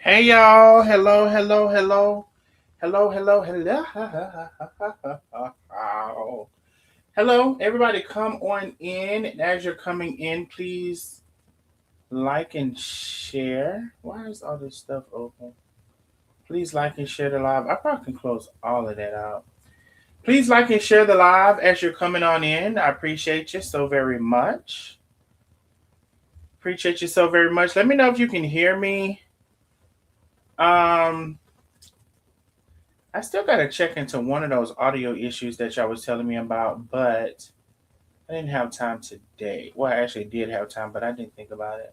Hey y'all, hello, hello, hello, hello, hello, hello. Hello, everybody come on in. And as you're coming in, please like and share. Why is all this stuff open? Please like and share the live. I probably can close all of that out. Please like and share the live as you're coming on in. I appreciate you so very much. Appreciate you so very much. Let me know if you can hear me. Um, I still got to check into one of those audio issues that y'all was telling me about, but I didn't have time today. Well, I actually did have time, but I didn't think about it.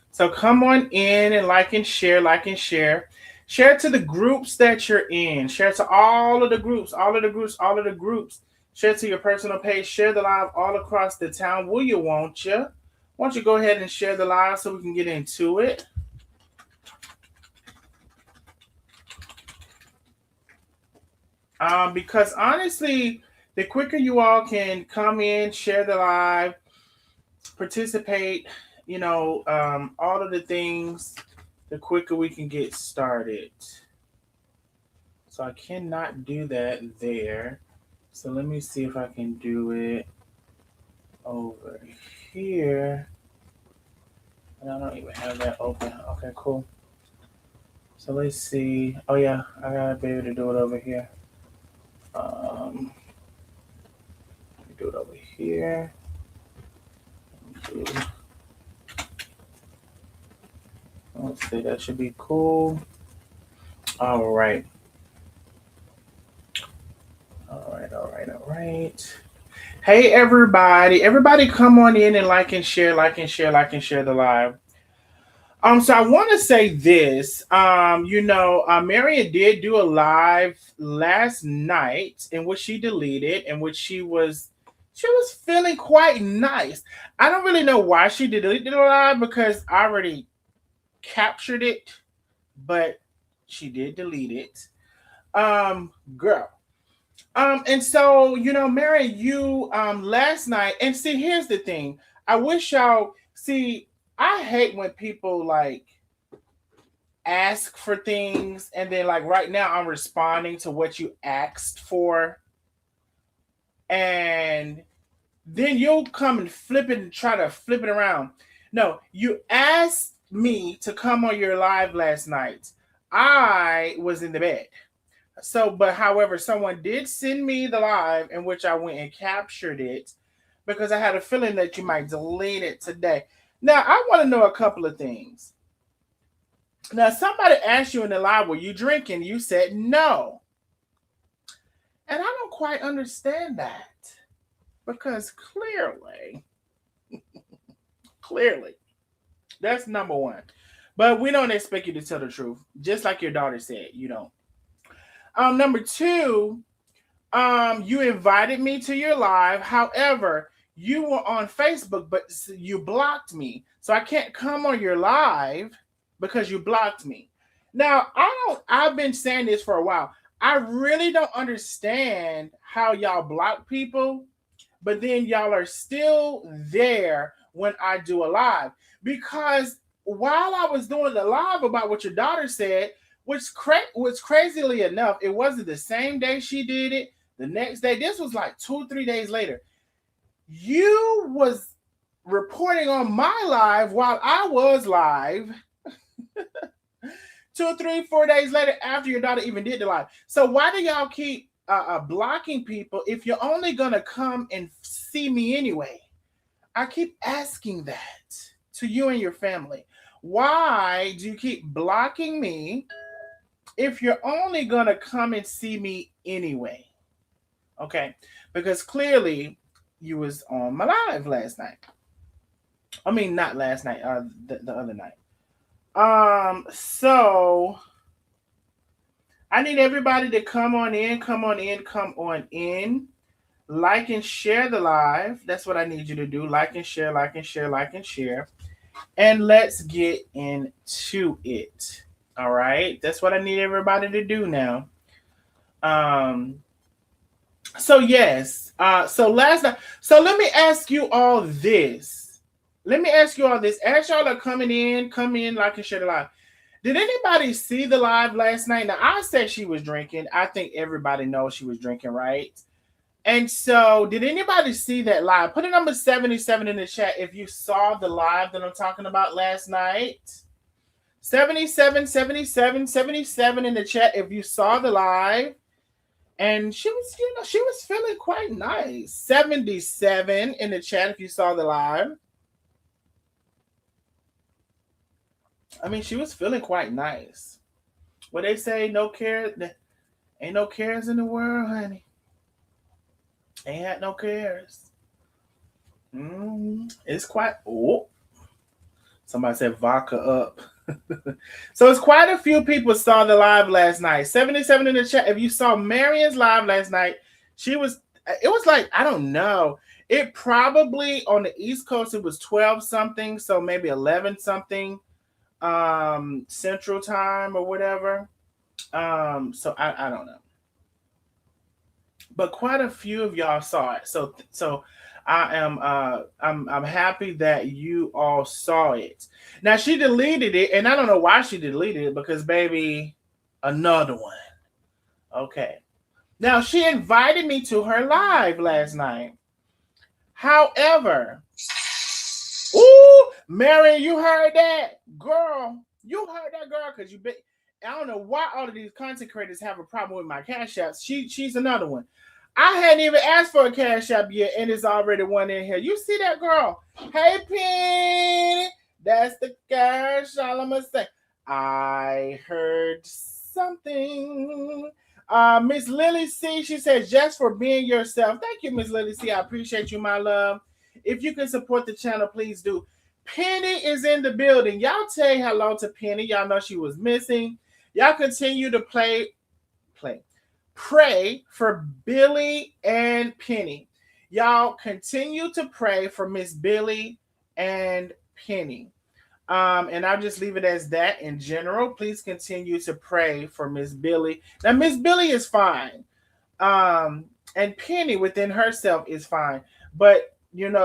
So come on in and like and share, like and share. Share to the groups that you're in. Share to all of the groups, all of the groups, all of the groups. Share to your personal page. Share the live all across the town. Will you, won't you? Won't you go ahead and share the live so we can get into it? Because honestly, the quicker you all can come in, share the live, participate, all of the things, the quicker we can get started. So I cannot do that there. So let me see if I can do it over here. And I don't even have that open. Okay, cool. So let's see. Oh yeah, I gotta be able to do it over here. Do it over here. Let's see, that should be cool. All right. All right. Hey everybody. Everybody come on in and like and share, like and share, like and share the live. So I want to say this. Marion did do a live last night in which she deleted, in which she was feeling quite nice. I don't really know why she deleted the live because I already captured it, but she did delete it. Girl. And so, Mary, you last night, and see, here's the thing. I wish y'all see, I hate when people like ask for things and then like right now I'm responding to what you asked for, and then you'll come and flip it and try to flip it around. No, you asked me to come on your live last night. I was in the bed. So, but however, someone did send me the live in which I went and captured it because I had a feeling that you might delete it today. Now, I want to know a couple of things. Now, somebody asked you in the live, were you drinking? You said no. And I don't quite understand that because clearly, that's number one. But we don't expect you to tell the truth. Just like your daughter said, you don't. Number two, you invited me to your live. However, you were on Facebook, but you blocked me. So I can't come on your live because you blocked me. Now, I've been saying this for a while. I really don't understand how y'all block people, but then y'all are still there when I do a live. Because while I was doing the live about what your daughter said, which crazily enough, it wasn't the same day she did it. The next day, this was like 2 or 3 days later. You was reporting on my live while I was live. 2, 3, 4 days later, after your daughter even did the live. So why do y'all keep blocking people if you're only gonna come and see me anyway? I keep asking that to you and your family. Why do you keep blocking me if you're only going to come and see me anyway? Okay, because clearly you was on my live last night. I mean, not last night, the other night. So I need everybody to come on in, come on in, come on in. Like and share the live. That's what I need you to do. Like and share, like and share, like and share. And let's get into it. All right. That's what I need everybody to do now. So yes. So last night. So let me ask you all this. As y'all are coming in, come in, like and share the live. Did anybody see the live last night? Now, I said she was drinking. I think everybody knows she was drinking, right? And so, did anybody see that live? Put a number 77 in the chat if you saw the live that I'm talking about last night. 77, 77, 77 in the chat if you saw the live. And she was, she was feeling quite nice. 77 in the chat if you saw the live. I mean, she was feeling quite nice. What they say, no care, ain't no cares in the world, honey. Ain't had no cares. It's quite. Oh, somebody said vodka up. So it's quite a few people saw the live last night. 77 in the chat. If you saw Marion's live last night, it was like, I don't know. It probably on the East Coast, it was 12 something. So maybe 11 something Central Time or whatever. So I don't know. But quite a few of y'all saw it. So I am I'm happy that you all saw it. Now she deleted it, and I don't know why she deleted it, because baby, another one. Okay. Now she invited me to her live last night. However, ooh, Marion, you heard that? Girl, you heard that, girl, because I don't know why all of these content creators have a problem with my cash apps. She's another one. I hadn't even asked for a cash app yet, and there's already one in here. You see that, girl? Hey, Penny. That's the cash. All I'm going to say. I heard something. Miss Lily C, she says, just for being yourself. Thank you, Miss Lily C. I appreciate you, my love. If you can support the channel, please do. Penny is in the building. Y'all say hello to Penny. Y'all know she was missing. Y'all continue to pray for Billy and Penny. Y'all continue to pray for Miss Billy and Penny. And I'll just leave it as that in general. Please continue to pray for Miss Billy. Now, Miss Billy is fine. And Penny within herself is fine. But,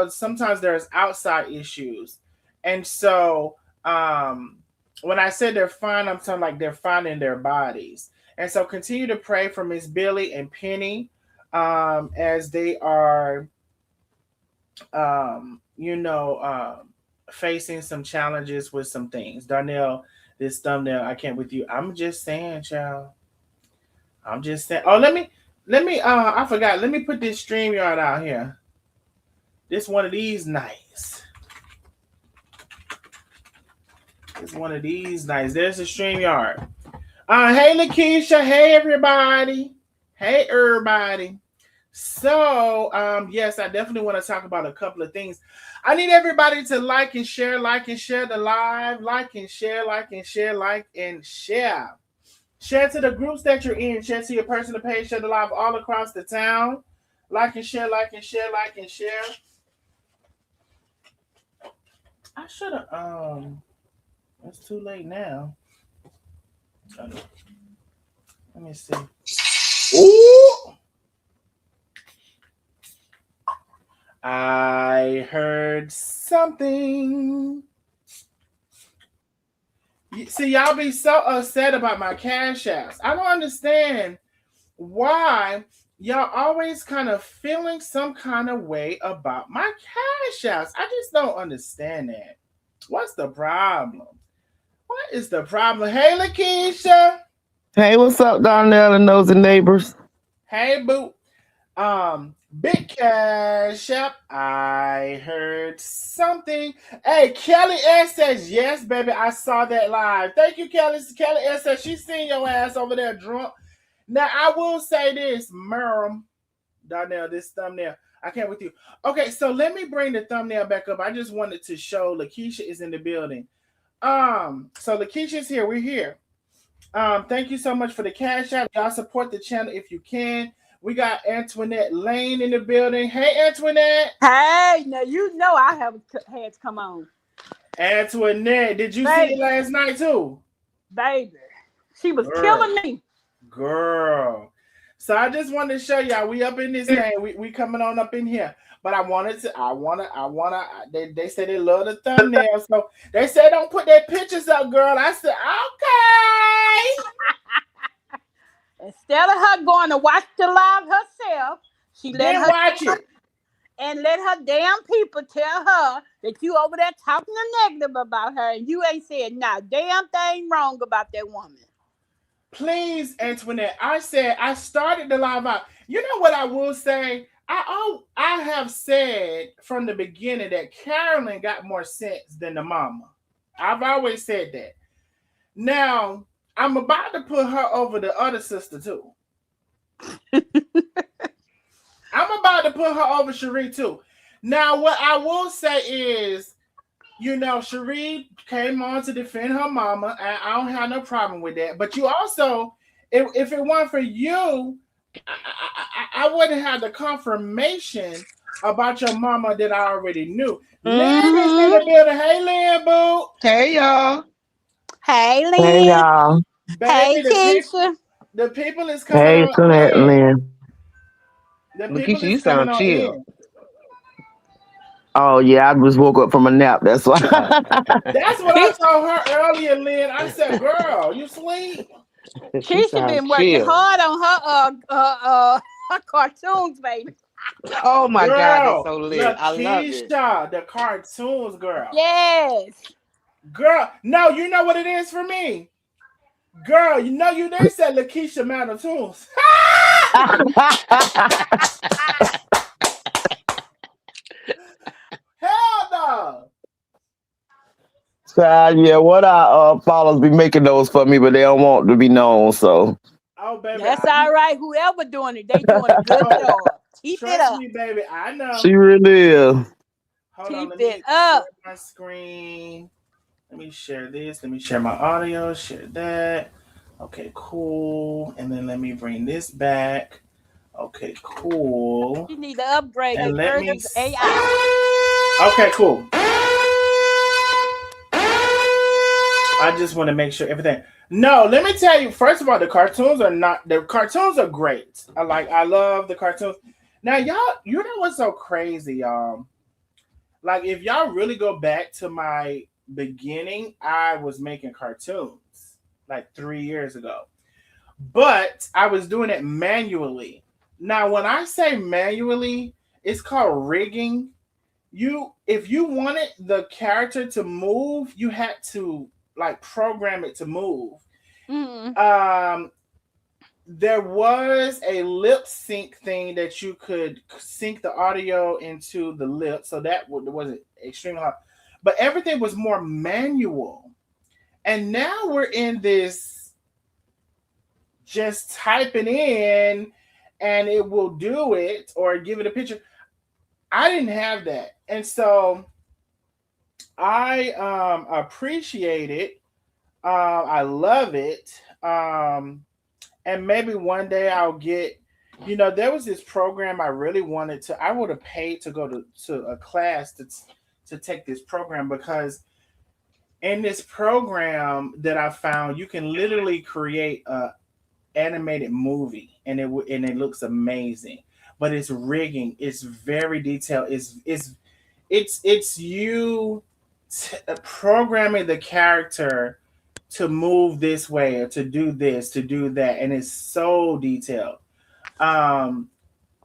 sometimes there's outside issues. And so when I said they're fine, I'm talking like they're fine in their bodies. And so continue to pray for Miss Billy and Penny as they are, facing some challenges with some things. Darnell, this thumbnail, I can't with you. I'm just saying, child. I'm just saying. Oh, let me, I forgot. Let me put this StreamYard out here. This one of these nice. It's one of these nice. There's the StreamYard. Hey, Lakeisha. Hey, everybody. Hey, everybody. So, yes, I definitely want to talk about a couple of things. I need everybody to like and share the live, like and share. Share to the groups that you're in. Share to your personal page. Share the live all across the town. Like and share. I should have, it's too late now. Let me see. Ooh! I heard something. See, y'all be so upset about my cash apps. I don't understand why y'all always kind of feeling some kind of way about my cash apps. I just don't understand that. What's the problem? What is the problem? Hey, Lakeisha. Hey, what's up, Darnell and Nosy Neighbors? Hey, boo. Big cash app. I heard something. Hey, Kelly S says, yes, baby, I saw that live. Thank you, Kelly. Kelly S says she's seen your ass over there drunk. Now, I will say this, Merrim, Darnell, this thumbnail. I can't with you. Okay, so let me bring the thumbnail back up. I just wanted to show Lakeisha is in the building. So Lakeisha's here. We're here. Thank you so much for the cash app. Y'all support the channel if you can. We got Antoinette Lane in the building. Hey, Antoinette. Hey, now you know I have had to come on. Antoinette, did you see it last night too? Baby, she was killing me. Girl. So I just wanted to show y'all we up in this thing. We coming on up in here. But they said they love the thumbnail. So they said don't put their pictures up, girl. I said, okay. Instead of her going to watch the live herself, she let Then her watch it. and let her damn people tell her that you over there talking negative about her and you ain't said not damn thing wrong about that woman. Please, Antoinette. I said I started the live out. You know what I will say? I have said from the beginning that Carolyn got more sense than the mama. I've always said that. Now I'm about to put her over the other sister too. I'm about to put her over Cherie too. Now, what I will say is, Cherie came on to defend her mama, and I don't have no problem with that. But you also, if it weren't for you, I wouldn't have the confirmation about your mama that I already knew. Lynn is in the building. Hey, Lynn, boo. Hey, y'all. Hey, Lynn. Hey, y'all. Hey, Baby, Keisha. the people is coming Hey, on Jeanette and in. Lynn. The people Lakeisha, you is coming sound on chill. in. Oh, yeah, I just woke up from a nap. That's why. That's what I told her earlier, Lynn. I said, girl, you sleep? She Keisha been sounds working chill. hard on her cartoons, baby. Oh, my God, that's Girl, so lit. I love it. Lakeisha, the cartoons, girl. Yes. Girl, no, you know what it is for me? Girl, they said Lakeisha Manatoons. Hell no. Child, yeah, what our followers be making those for me, but they don't want to be known, so. Oh, baby. That's all right. Whoever doing it, they doing a good job. Keep it Trust up. me, baby. I know. She really is. Hold on, Keep let me it up. share my screen. Let me share this. Let me share my audio. Share that. Okay, cool. And then let me bring this back. Okay, cool. You need to upgrade And the let version me. of AI. Okay, cool. I just want to make sure everything. No, let me tell you. First of all, the cartoons are great. I love the cartoons. Now, y'all, you know what's so crazy, y'all? Like, if y'all really go back to my beginning, I was making cartoons like 3 years ago, but I was doing it manually. Now, when I say manually, it's called rigging. If you wanted the character to move, you had to like program it to move. Mm-hmm. There was a lip sync thing that you could sync the audio into the lip, so that wasn't extremely hard. But everything was more manual, and now we're in this just typing in, and it will do it or give it a picture. I didn't have that, and so I appreciate it. I love it. And maybe one day I'll get, there was this program I really wanted to. I would have paid to go to a class to take this program, because in this program that I found, you can literally create a animated movie, and it looks amazing. But it's rigging. It's very detailed. It's you programming the character to move this way or to do this, to do that, and it's so detailed. And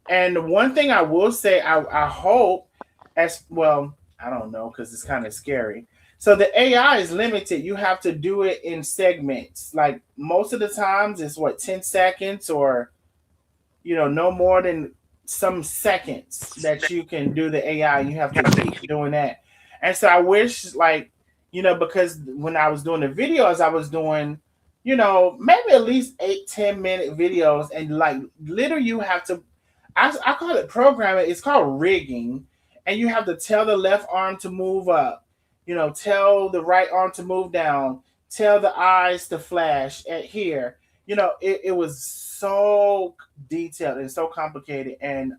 one thing I will say, I hope, as well, I don't know, because it's kind of scary. So the AI is limited. You have to do it in segments. Like most of the times, it's 10 seconds, or no more than some seconds that you can do the AI. You have to keep doing that. And so I wish, because when I was doing the videos, I was doing, maybe at least 8-10 minute videos, and like literally you have to, I call it programming. It's called rigging, and you have to tell the left arm to move up, tell the right arm to move down, tell the eyes to flash at here. It was so detailed and so complicated, and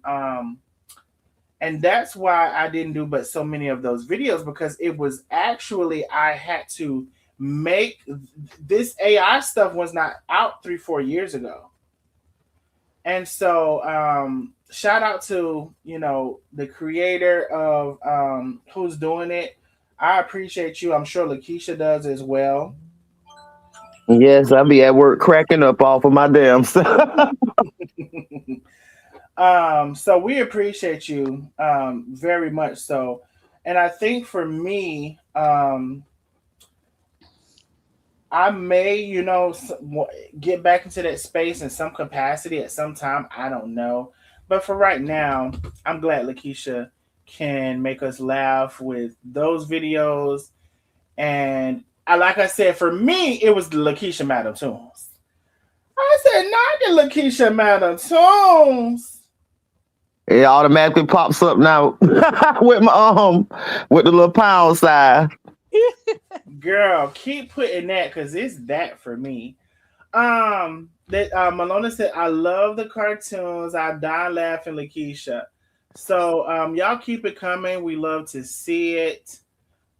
that's why I didn't do but so many of those videos, because it was actually, I had to make this AI stuff was not out 3-4 years ago. And so shout out to, the creator of who's doing it. I appreciate you. I'm sure Lakeisha does as well. Yes, I be at work cracking up off of my damn self. So we appreciate you very much so. And I think for me, I may, get back into that space in some capacity at some time. I don't know. But for right now, I'm glad Lakeisha can make us laugh with those videos. And like I said, for me, it was the Lakeisha Madam Tunes. I said, not the Lakeisha Madam Tunes. It automatically pops up now with my with the little pound sign. Girl, keep putting that because it's that for me. That Malona said, I love the cartoons. I die laughing, Lakeisha. So y'all keep it coming. We love to see it.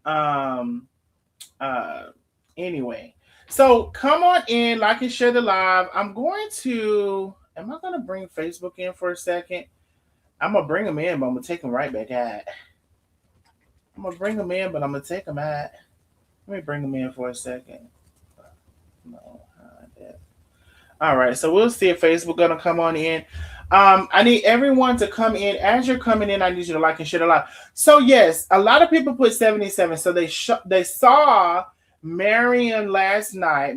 Um Anyway. So come on in, like and share the live. Am I gonna bring Facebook in for a second? I'm gonna bring them in, but I'm gonna take them right back out. I'm gonna bring them in, but I'm gonna take them out. Let me bring them in for a second. No, that. All right, so we'll see if Facebook gonna come on in. I need everyone to come in. As you're coming in, I need you to like and share the live. So yes, a lot of people put 77. So they saw Marion last night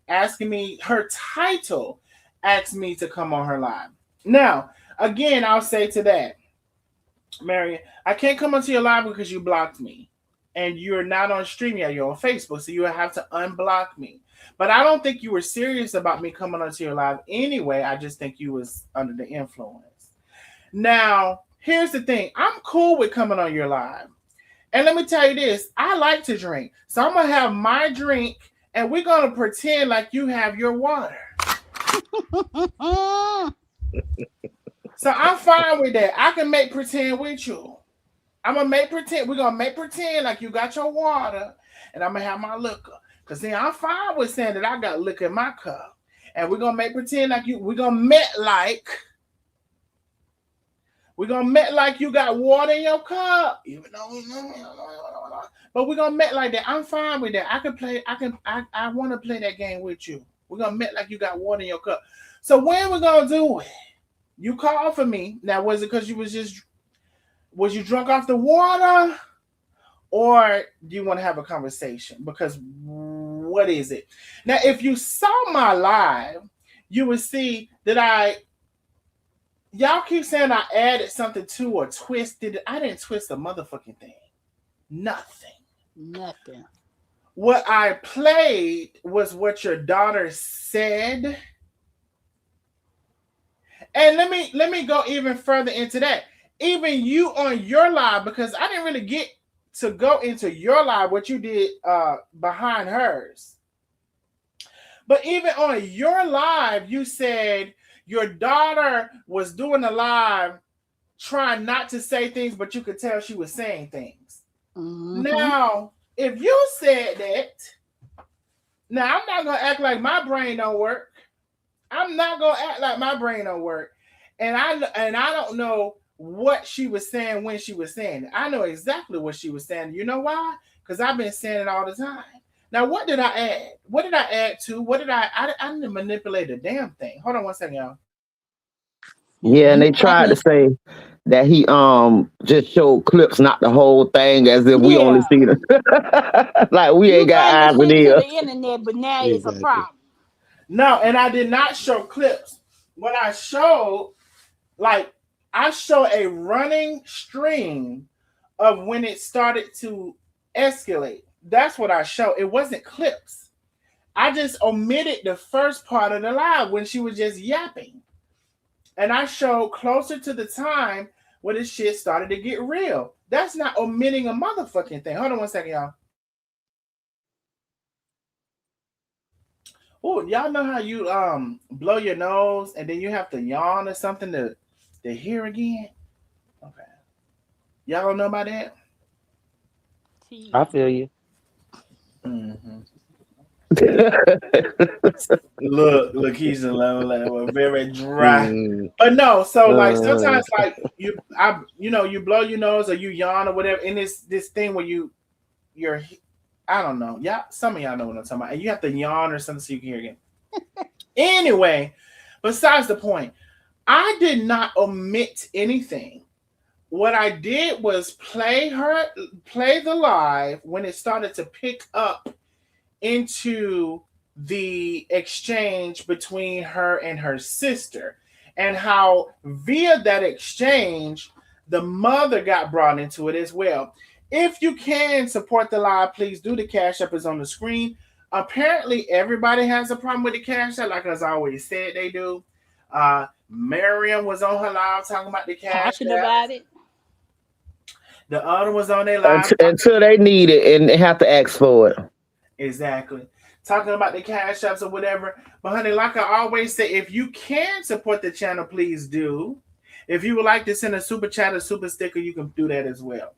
asking me her title, asked me to come on her live. Now, again, I'll say to that, Marion, I can't come onto your live because you blocked me. And you're not on stream yet, you're on Facebook, so you have to unblock me. But I don't think you were serious about me coming onto your live anyway. I just think you was under the influence. Now, here's the thing. I'm cool with coming on your live. And let me tell you this. I like to drink. So I'm going to have my drink, and we're going to pretend like you have your water. So I'm fine with that. I can make pretend with you. I'm gonna make pretend. We're gonna make pretend like you got your water, and I'm gonna have my liquor. Cause then I'm fine with saying that I got liquor in my cup, and we're gonna make pretend like you. We're gonna met like you got water in your cup, even though. But we're gonna met like that. I'm fine with that. I can play. I want to play that game with you. We're gonna met like you got water in your cup. So when we gonna do it? You called for me. Now was it because was you drunk off the water, or do you want to have a conversation? Because what is it? Now, if you saw my live, you would see that y'all keep saying I added something to or twisted it. I didn't twist a motherfucking thing. Nothing. What I played was what your daughter said. And let me go even further into that. Even you on your live, because I didn't really get to go into your live, what you did behind hers. But even on your live, you said your daughter was doing a live trying not to say things, but you could tell she was saying things. Mm-hmm. Now, if you said that, now I'm not going to act like my brain don't work. I'm not going to act like my brain don't work. And I don't know what she was saying when she was saying it. I know exactly what she was saying. You know why? Because I've been saying it all the time. Now, what did I add? What did I add to? What did I didn't manipulate a damn thing. Hold on one second, y'all. Yeah, and they tried to say that he just showed clips, not the whole thing, as if we only see them. Like we ain't got eyes with to the internet, but now it's a problem. No, and I did not show clips. What I showed, I show a running stream of when it started to escalate. That's what I show. It wasn't clips. I just omitted the first part of the live when she was just yapping. And I showed closer to the time when this shit started to get real. That's not omitting a motherfucking thing. Hold on one second, y'all. Oh, y'all know how you blow your nose and then you have to yawn or something to hear again? Okay. Y'all don't know about that? I feel you. Mm-hmm. Look, he's a level, very dry. But no, so like sometimes like you blow your nose or you yawn or whatever, and it's this thing where you're I don't know. Yeah, some of y'all know what I'm talking about. And you have to yawn or something so you can hear again. Anyway, besides the point, I did not omit anything. What I did was play the live when it started to pick up into the exchange between her and her sister, and how via that exchange the mother got brought into it as well. If you can support the live, please do. The Cash App is on the screen. Apparently everybody has a problem with the Cash App, like as I always said they do. Marion was on her live talking about the Cash App. About it. The other was on their live until they need it and they have to ask for it. Exactly. Talking about the Cash Apps or whatever. But honey, like I always say, if you can support the channel, please do. If you would like to send a super chat or super sticker, you can do that as well.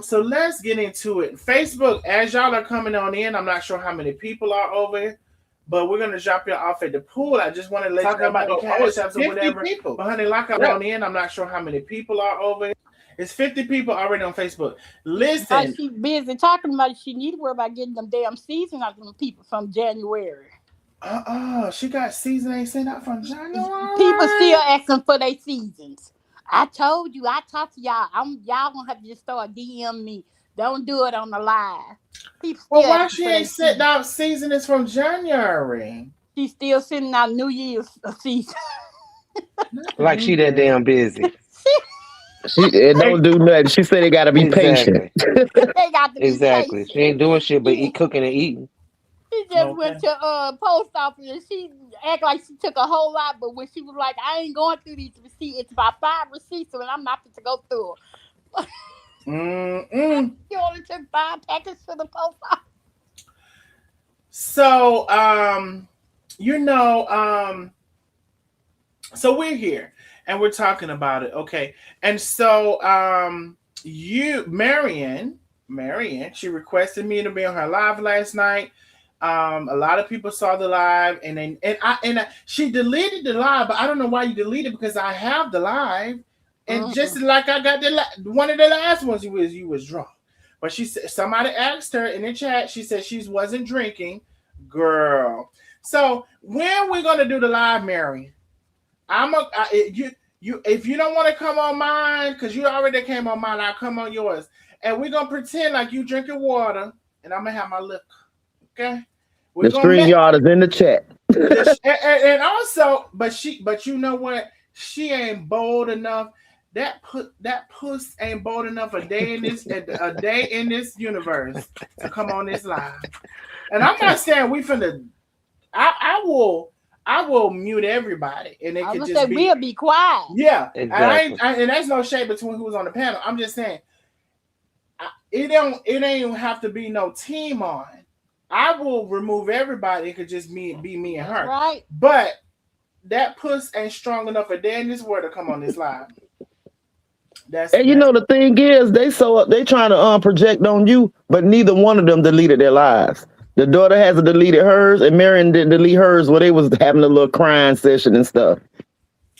So let's get into it. Facebook, as y'all are coming on in, I'm not sure how many people are over here, but we're gonna drop you off at the pool. I just want to let you know about the Cash Apps or whatever. People. But honey, like I'm on in, I'm not sure how many people are over here. It's 50 people already on Facebook. Listen. She's busy talking about it. She need to worry about getting them damn season out of them people from January. She got season ain't sent out from January. People still asking for their seasons. I told you, I talked to y'all. Y'all gonna have to just start DM me. Don't do it on the live. Well, why she ain't sent out season is from January? She's still sending out New Year's season. Like she that damn busy. She don't do nothing. She said they gotta be patient. They got to be patient. She ain't doing shit but cooking and eating. She just went to post office and she act like she took a whole lot, but when she was like, I ain't going through these receipts, it's about 5 receipts, and I'm not to go through them. She only took 5 packets to the post office. So, so we're here and we're talking about it, okay? And so, Marion, she requested me to be on her live last night. A lot of people saw the live, and she deleted the live, but I don't know why you deleted it because I have the live, and just like I got one of the last ones you was drunk. But she said somebody asked her in the chat. She said she wasn't drinking, girl. So when we're gonna do the live, Mary? If you don't want to come on mine because you already came on mine, I'll come on yours, and we're gonna pretend like you drinking water, and I'm gonna have my liquor. Okay. The StreamYard is in the chat. and also, but you know what? She ain't bold enough. That puss ain't bold enough a day in this universe to come on this live. And I'm not saying we finna. I will mute everybody, and it could just be. We'll be quiet. Yeah, exactly. and there's no shade between who was on the panel. I'm just saying, it ain't have to be no team on. I will remove everybody. It could just be me and her. Right. But that puss ain't strong enough a day in this world to come on this live. The thing is, they trying to project on you, but neither one of them deleted their lives. The daughter hasn't deleted hers, and Marion didn't delete hers where they was having a little crying session and stuff.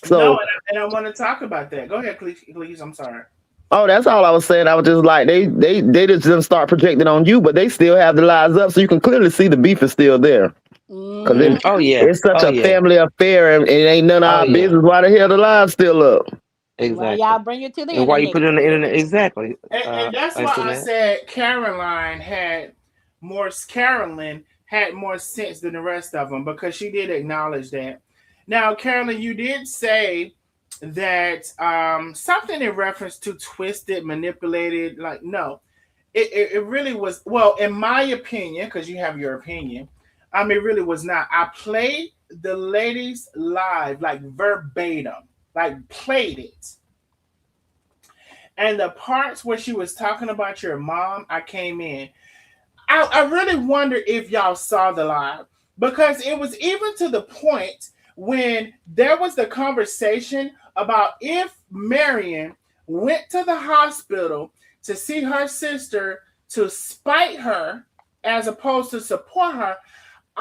So, and I want to talk about that. Go ahead, please. I'm sorry. Oh, that's all I was saying. I was just like, they just didn't start projecting on you, but they still have the lives up, so you can clearly see the beef is still there. It's such a family affair, and it ain't none of our business. Why the hell the live's still up? Exactly. Well, y'all bring it to the internet. Why you put it on the internet? Exactly. And that's why I said Carolyn had more sense than the rest of them, because she did acknowledge that. Now, Carolyn, you did say that something in reference to twisted, manipulated, like, no, it really was, well, in my opinion, because you have your opinion, it really was not. I played the ladies live, like verbatim, like played it. And the parts where she was talking about your mom, I came in. I really wonder if y'all saw the live, because it was even to the point when there was the conversation about if Marion went to the hospital to see her sister to spite her as opposed to support her.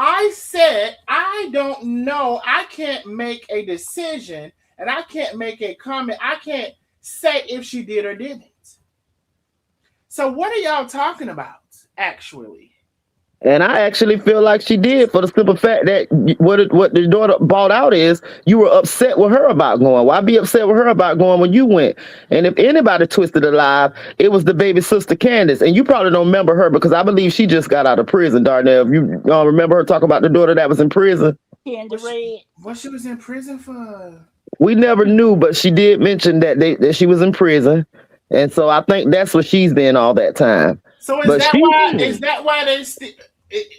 I said, I don't know. I can't make a decision and I can't make a comment. I can't say if she did or didn't. So what are y'all talking about, actually? And I actually feel like she did, for the simple fact that what the daughter brought out is you were upset with her about going. Why be upset with her about going when you went? And if anybody twisted it live, it was the baby sister Candace. And you probably don't remember her because I believe she just got out of prison, Darnell. If you don't remember her talking about the daughter that was in prison. What she was in prison for? We never knew, but she did mention that she was in prison. And so I think that's what she's been all that time. So is that why they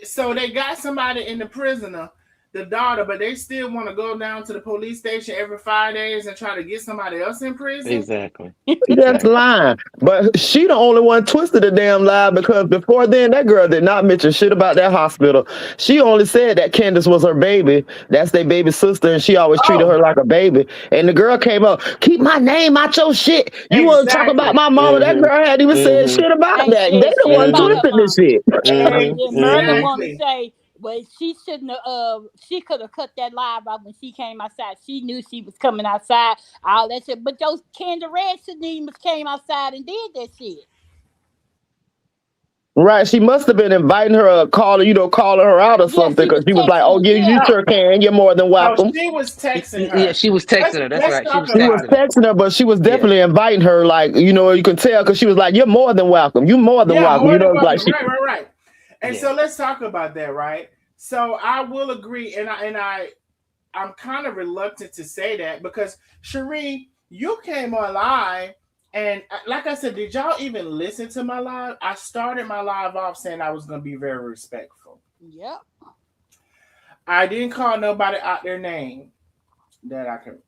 so they got somebody in the prisoner, the daughter, but they still want to go down to the police station every 5 days and try to get somebody else in prison? Exactly. That's lying. But she the only one twisted the damn lie, because before then that girl did not mention shit about that hospital. She only said that Candace was her baby. That's their baby sister, and she always treated her like a baby. And the girl came up, keep my name out your shit. You want to talk about my mama? That girl hadn't even said shit about that. They the one twisted this shit. And Merlin want to say, well, she shouldn't have. She could have cut that live out when she came outside. She knew she was coming outside. All that shit. But those Candy Red shouldn't even came outside and did that shit. Right, she must have been inviting her, calling her out or something, because she was like, "Oh, you sure can. You're more than welcome." No, she was texting her. Yeah, she was texting her. That's right. She was texting her, but she was definitely inviting her. Like, you can tell, because she was like, "You're more than welcome. You more than welcome." Like right. And so let's talk about that, right? So I will agree, and I'm kind of reluctant to say that because Cherie, you came on live. And like I said, did y'all even listen to my live? I started my live off saying I was going to be very respectful. Yep. I didn't call nobody out their name that I can.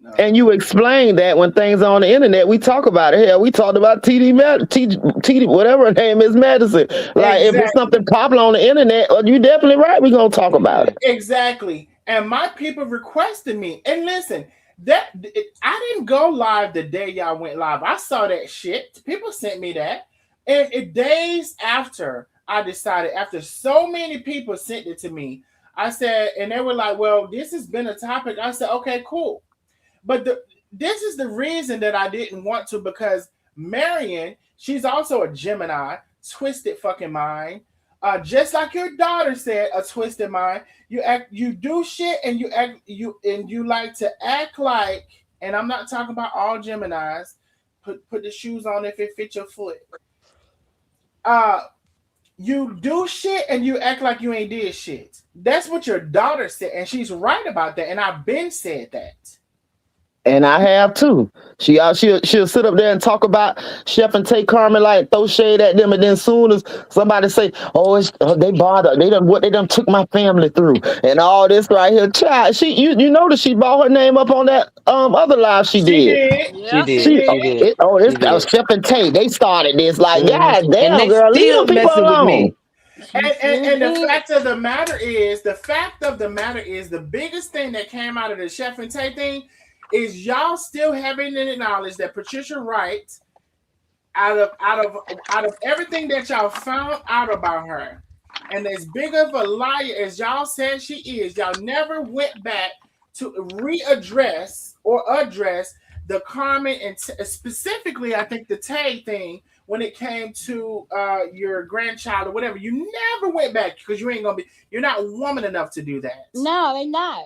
No. And you explained that when things are on the internet, we talk about it. Hell, we talked about TD, whatever her name is, Madison. Like, if it's something popular on the internet, you definitely right. We're going to talk about it. Exactly. And my people requested me. And listen, I didn't go live the day y'all went live. I saw that shit. People sent me that. And days after I decided, after so many people sent it to me, I said, and they were like, well, this has been a topic. I said, okay, cool. But this is the reason that I didn't want to, because Marion, she's also a Gemini, twisted fucking mind. Just like your daughter said, a twisted mind. You do shit and you like to act like, and I'm not talking about all Geminis. Put the shoes on if it fits your foot. You do shit and you act like you ain't did shit. That's what your daughter said, and she's right about that. And I've been said that. And I have too. She'll sit up there and talk about Chef and Tay Carmen, like throw shade at them, and then soon as somebody say, "Oh, they bothered, they done took my family through," and all this right here, child. You know that she brought her name up on that other live she did. It's Chef and Tay. They started this, like, God damn, girl, leave them people alone. And the fact of the matter is, the biggest thing that came out of the Chef and Tay thing is y'all still haven't acknowledged that Patricia Wright, out of everything that y'all found out about her, and as big of a liar as y'all said she is, y'all never went back to readdress or address the Carmen and specifically, I think, the Tay thing when it came to your grandchild or whatever. You never went back because you're not woman enough to do that. No, they not.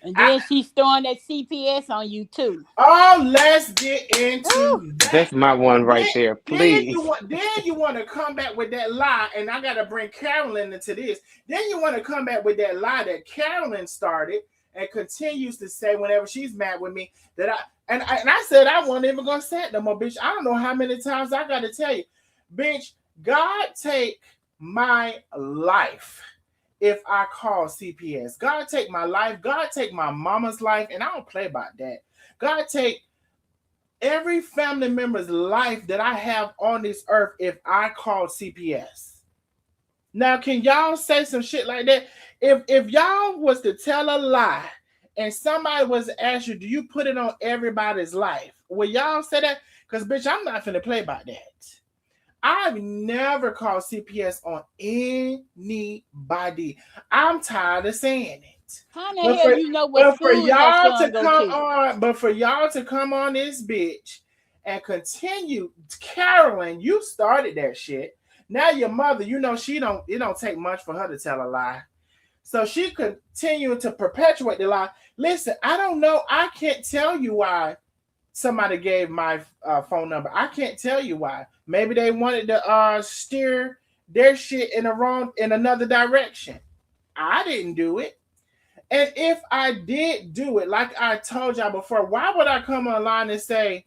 And then she's throwing that CPS on you too. Oh, let's get into that. That's my one right there, please. Then you want to come back with that lie, and I got to bring Carolyn into this. Then you want to come back with that lie that Carolyn started and continues to say whenever she's mad with me that I said I wasn't even gonna say it no more, bitch. I don't know how many times I got to tell you, bitch. God take my life. If I call CPS, God take my life, God take my mama's life, and I don't play about that. God take every family member's life that I have on this earth if I call CPS. Now, can y'all say some shit like that? If y'all was to tell a lie and somebody was to ask you, do you put it on everybody's life? Will y'all say that? Because, bitch, I'm not finna play about that. I've never called CPS on anybody. I'm tired of saying it. How the hell you know what school your son go to? But for y'all to come on this bitch and continue, Carolyn, you started that shit. Now your mother, it don't take much for her to tell a lie. So she continued to perpetuate the lie. Listen, I don't know. I can't tell you why somebody gave my phone number. I can't tell you why. Maybe they wanted to steer their shit in another direction. I didn't do it. And if I did do it, like I told y'all before, why would I come online and say,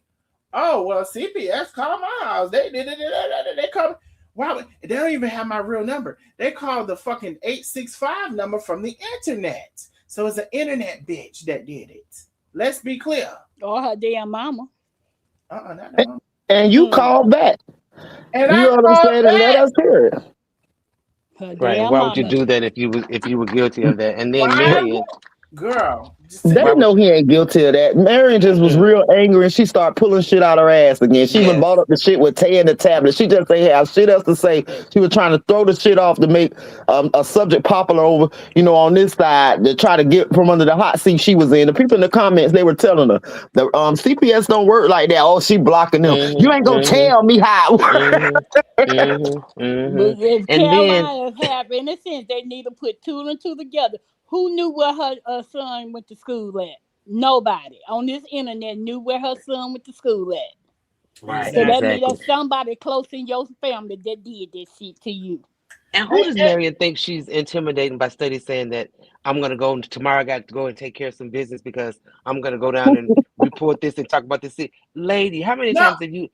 "Oh, well, CPS called my house. They come." Wow, they don't even have my real number. They called the fucking 865 number from the internet. So it's an internet bitch that did it. Let's be clear. Or her damn mama. And you called back. And you know what I'm saying? And let us hear it. Right. Why would you do that if you were guilty of that? And then Marion, girl, they know he ain't guilty of that. Marion just was real angry and she started pulling shit out her ass again. She even bought up the shit with Tay and the tablet. She just ain't have shit else to say. She was trying to throw the shit off to make a subject popular over, on this side to try to get from under the hot seat she was in. The people in the comments, they were telling her the CPS don't work like that. Oh, she blocking them. You ain't gonna tell me how it works. But if Carolina have innocence, they need to put two and two together. Who knew where her son went to school at? Nobody on this internet knew where her son went to school at. Right. So that means there's somebody close in your family that did this shit to you. And who does Marion think she's intimidating by studies saying that I'm going to go tomorrow? I got to go and take care of some business because I'm going to go down and report this and talk about this. Lady, how many times have you?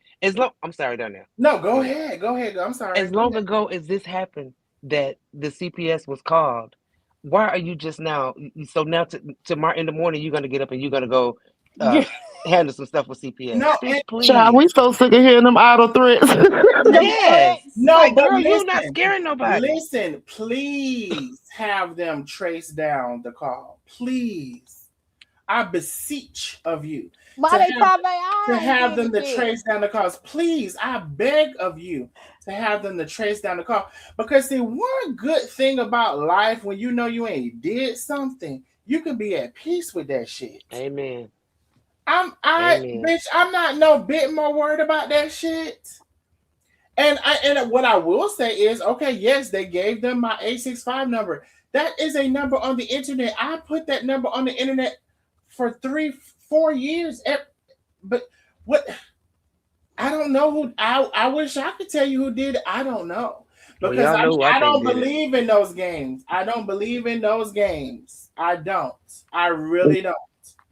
I'm sorry, down there. No, go ahead. I'm sorry. As long ago as this happened, that the CPS was called. Why are you just now? So now tomorrow in the morning, you're going to get up and you're going to go handle some stuff with CPS. No, please. Child, we so sick of hearing them idle threats. Yes. No, but girl, you're not scaring nobody. Listen, please have them trace down the call. Please. I beseech of you. Why they probably to have them to trace down the calls. Please, I beg of you to have them to trace down the call. Because the one good thing about life, when you know you ain't did something, you can be at peace with that shit. Amen. Bitch, I'm not no bit more worried about that shit. And what I will say is, okay, yes, they gave them my 865 number. That is a number on the internet. I put that number on the internet for 3-4 years. But what? I don't know who. I wish I could tell you who did it. I don't know. Because I don't believe in those games. I don't believe in those games. I don't. I really don't.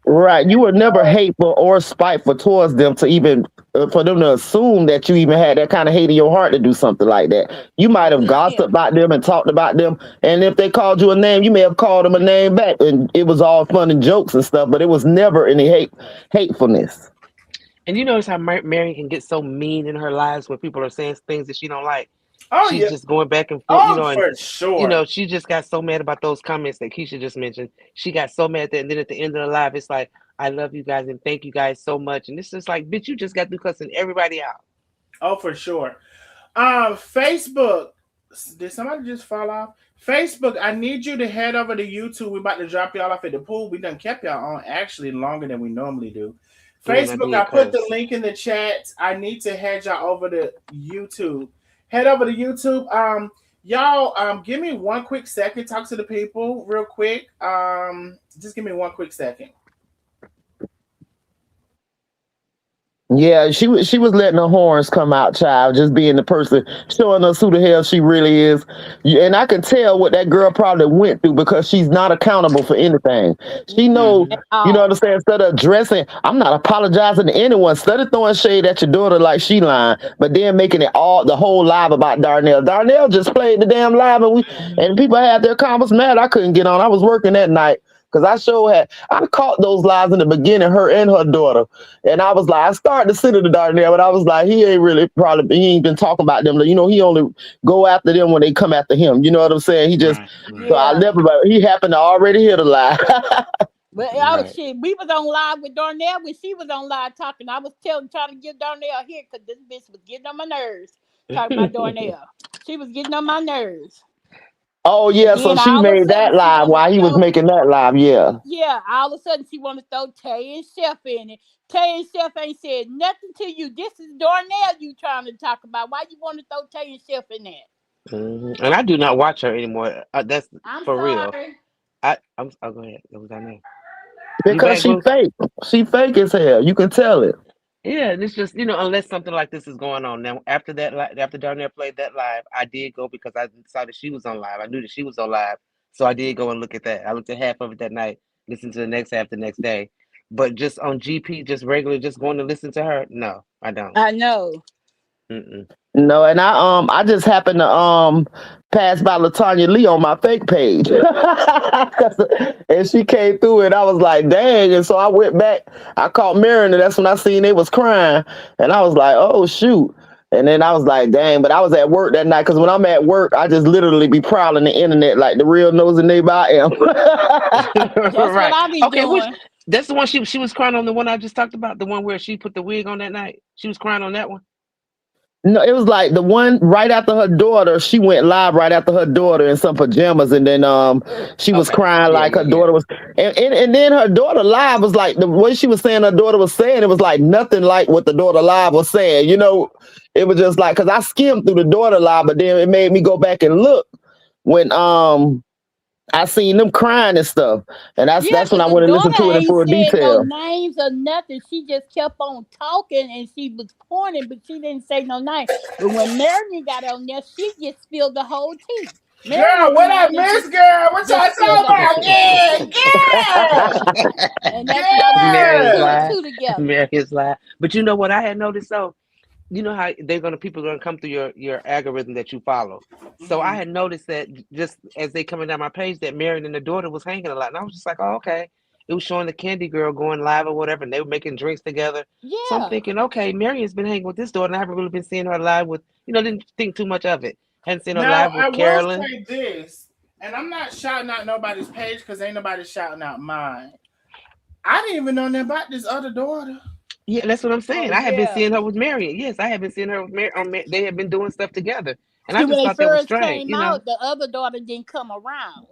Right. You were never hateful or spiteful towards them to even for them to assume that you even had that kind of hate in your heart to do something like that. You might have gossiped about them and talked about them. And if they called you a name, you may have called them a name back. And it was all fun and jokes and stuff, but it was never any hatefulness. And you notice how Marion can get so mean in her lives when people are saying things that she don't like. She's just going back and forth, for sure. She just got so mad about those comments that Keisha just mentioned. She got so mad that, and then at the end of the live, it's like, I love you guys and thank you guys so much. And it's just like, bitch, you just got through cussing everybody out. Oh, for sure. Facebook. Did somebody just fall off? Facebook, I need you to head over to YouTube. We're about to drop y'all off at the pool. We done kept y'all on actually longer than we normally do. Facebook, I put the link in the chat. I need to head y'all over to YouTube. Head over to YouTube. Y'all, give me one quick second. Talk to the people real quick. Just give me one quick second. Yeah, she was letting her horns come out, child, just being the person, showing us who the hell she really is. And I can tell what that girl probably went through because she's not accountable for anything. She knows, you know what I'm saying? Instead of addressing, I'm not apologizing to anyone. Instead of throwing shade at your daughter like she lying, but then making it the whole live about Darnell. Darnell just played the damn live and people had their comments mad. I couldn't get on. I was working that night. Because I caught those lives in the beginning, her and her daughter. And I was like, I started to send it to Darnell, but I was like, he ain't been talking about them. He only go after them when they come after him. You know what I'm saying? He just, he happened to already hear the lie. But shit, we was on live with Darnell when she was on live talking. I was trying to get Darnell here because this bitch was getting on my nerves. talking about Darnell. She was getting on my nerves. Oh yeah, so she made that live while he was making that live. Yeah. Yeah, all of a sudden she want to throw Tay and Chef in it. Tay and Chef ain't said nothing to you. This is Darnell you trying to talk about. Why you want to throw Tay and Chef in there? Mm-hmm. And I do not watch her anymore. That's I'm for sorry. real. I'm. Oh, go ahead. What was that name? Because she fake. She fake as hell. You can tell it. Yeah, and it's just unless something like this is going on. Now after that, after Darnell played that live, I did go because I saw that she was on live. I knew that she was on live, so I did go and look at that. I looked at half of it that night, listened to the next half the next day. But just on GP, just regular, just going to listen to her. No, I don't. I know. Mm-mm. No, and I just happened to pass by LaTanya Lee on my fake page, and she came through, and I was like, dang! And so I went back. I called Marion, and that's when I seen they was crying, and I was like, oh shoot! And then I was like, dang! But I was at work that night because when I'm at work, I just literally be prowling the internet like the real nosy neighbor I am. That's right. What I be doing. That's the one she was crying on. The one I just talked about, the one where she put the wig on that night. She was crying on that one. No, it was like the one right after her daughter. She went live right after her daughter in some pajamas, and then she was crying like her daughter was, and then her daughter live was like the way she was saying her daughter was saying it was like nothing like what the daughter live was saying. It was just like because I skimmed through the daughter live, but then it made me go back and look when I seen them crying and stuff, and that's when I went and listened to it in full detail. No names or nothing. She just kept on talking, and she was pointing, but she didn't say no name. But when Marion got on there, she just spilled the whole tea. Girl, what I miss, girl? What y'all talking about? Yeah. And that's why we put two together. Marion's live. But you know what I had noticed though? You know how people are gonna come through your algorithm that you follow. So I had noticed that just as they coming down my page that Marion and the daughter was hanging a lot. And I was just like, oh, okay. It was showing the Candy Girl going live or whatever, and they were making drinks together. Yeah. So I'm thinking, okay, Marion's been hanging with this daughter, and I haven't really been seeing her live with, didn't think too much of it. Hadn't seen her live with Carolyn. I will say this, and I'm not shouting out nobody's page because ain't nobody shouting out mine. I didn't even know nothing about this other daughter. Yeah, that's what I'm saying. I have been seeing her with Marion. Yes, I have been seeing her with Marion. They have been doing stuff together, and I just thought that was strange. The other daughter didn't come around.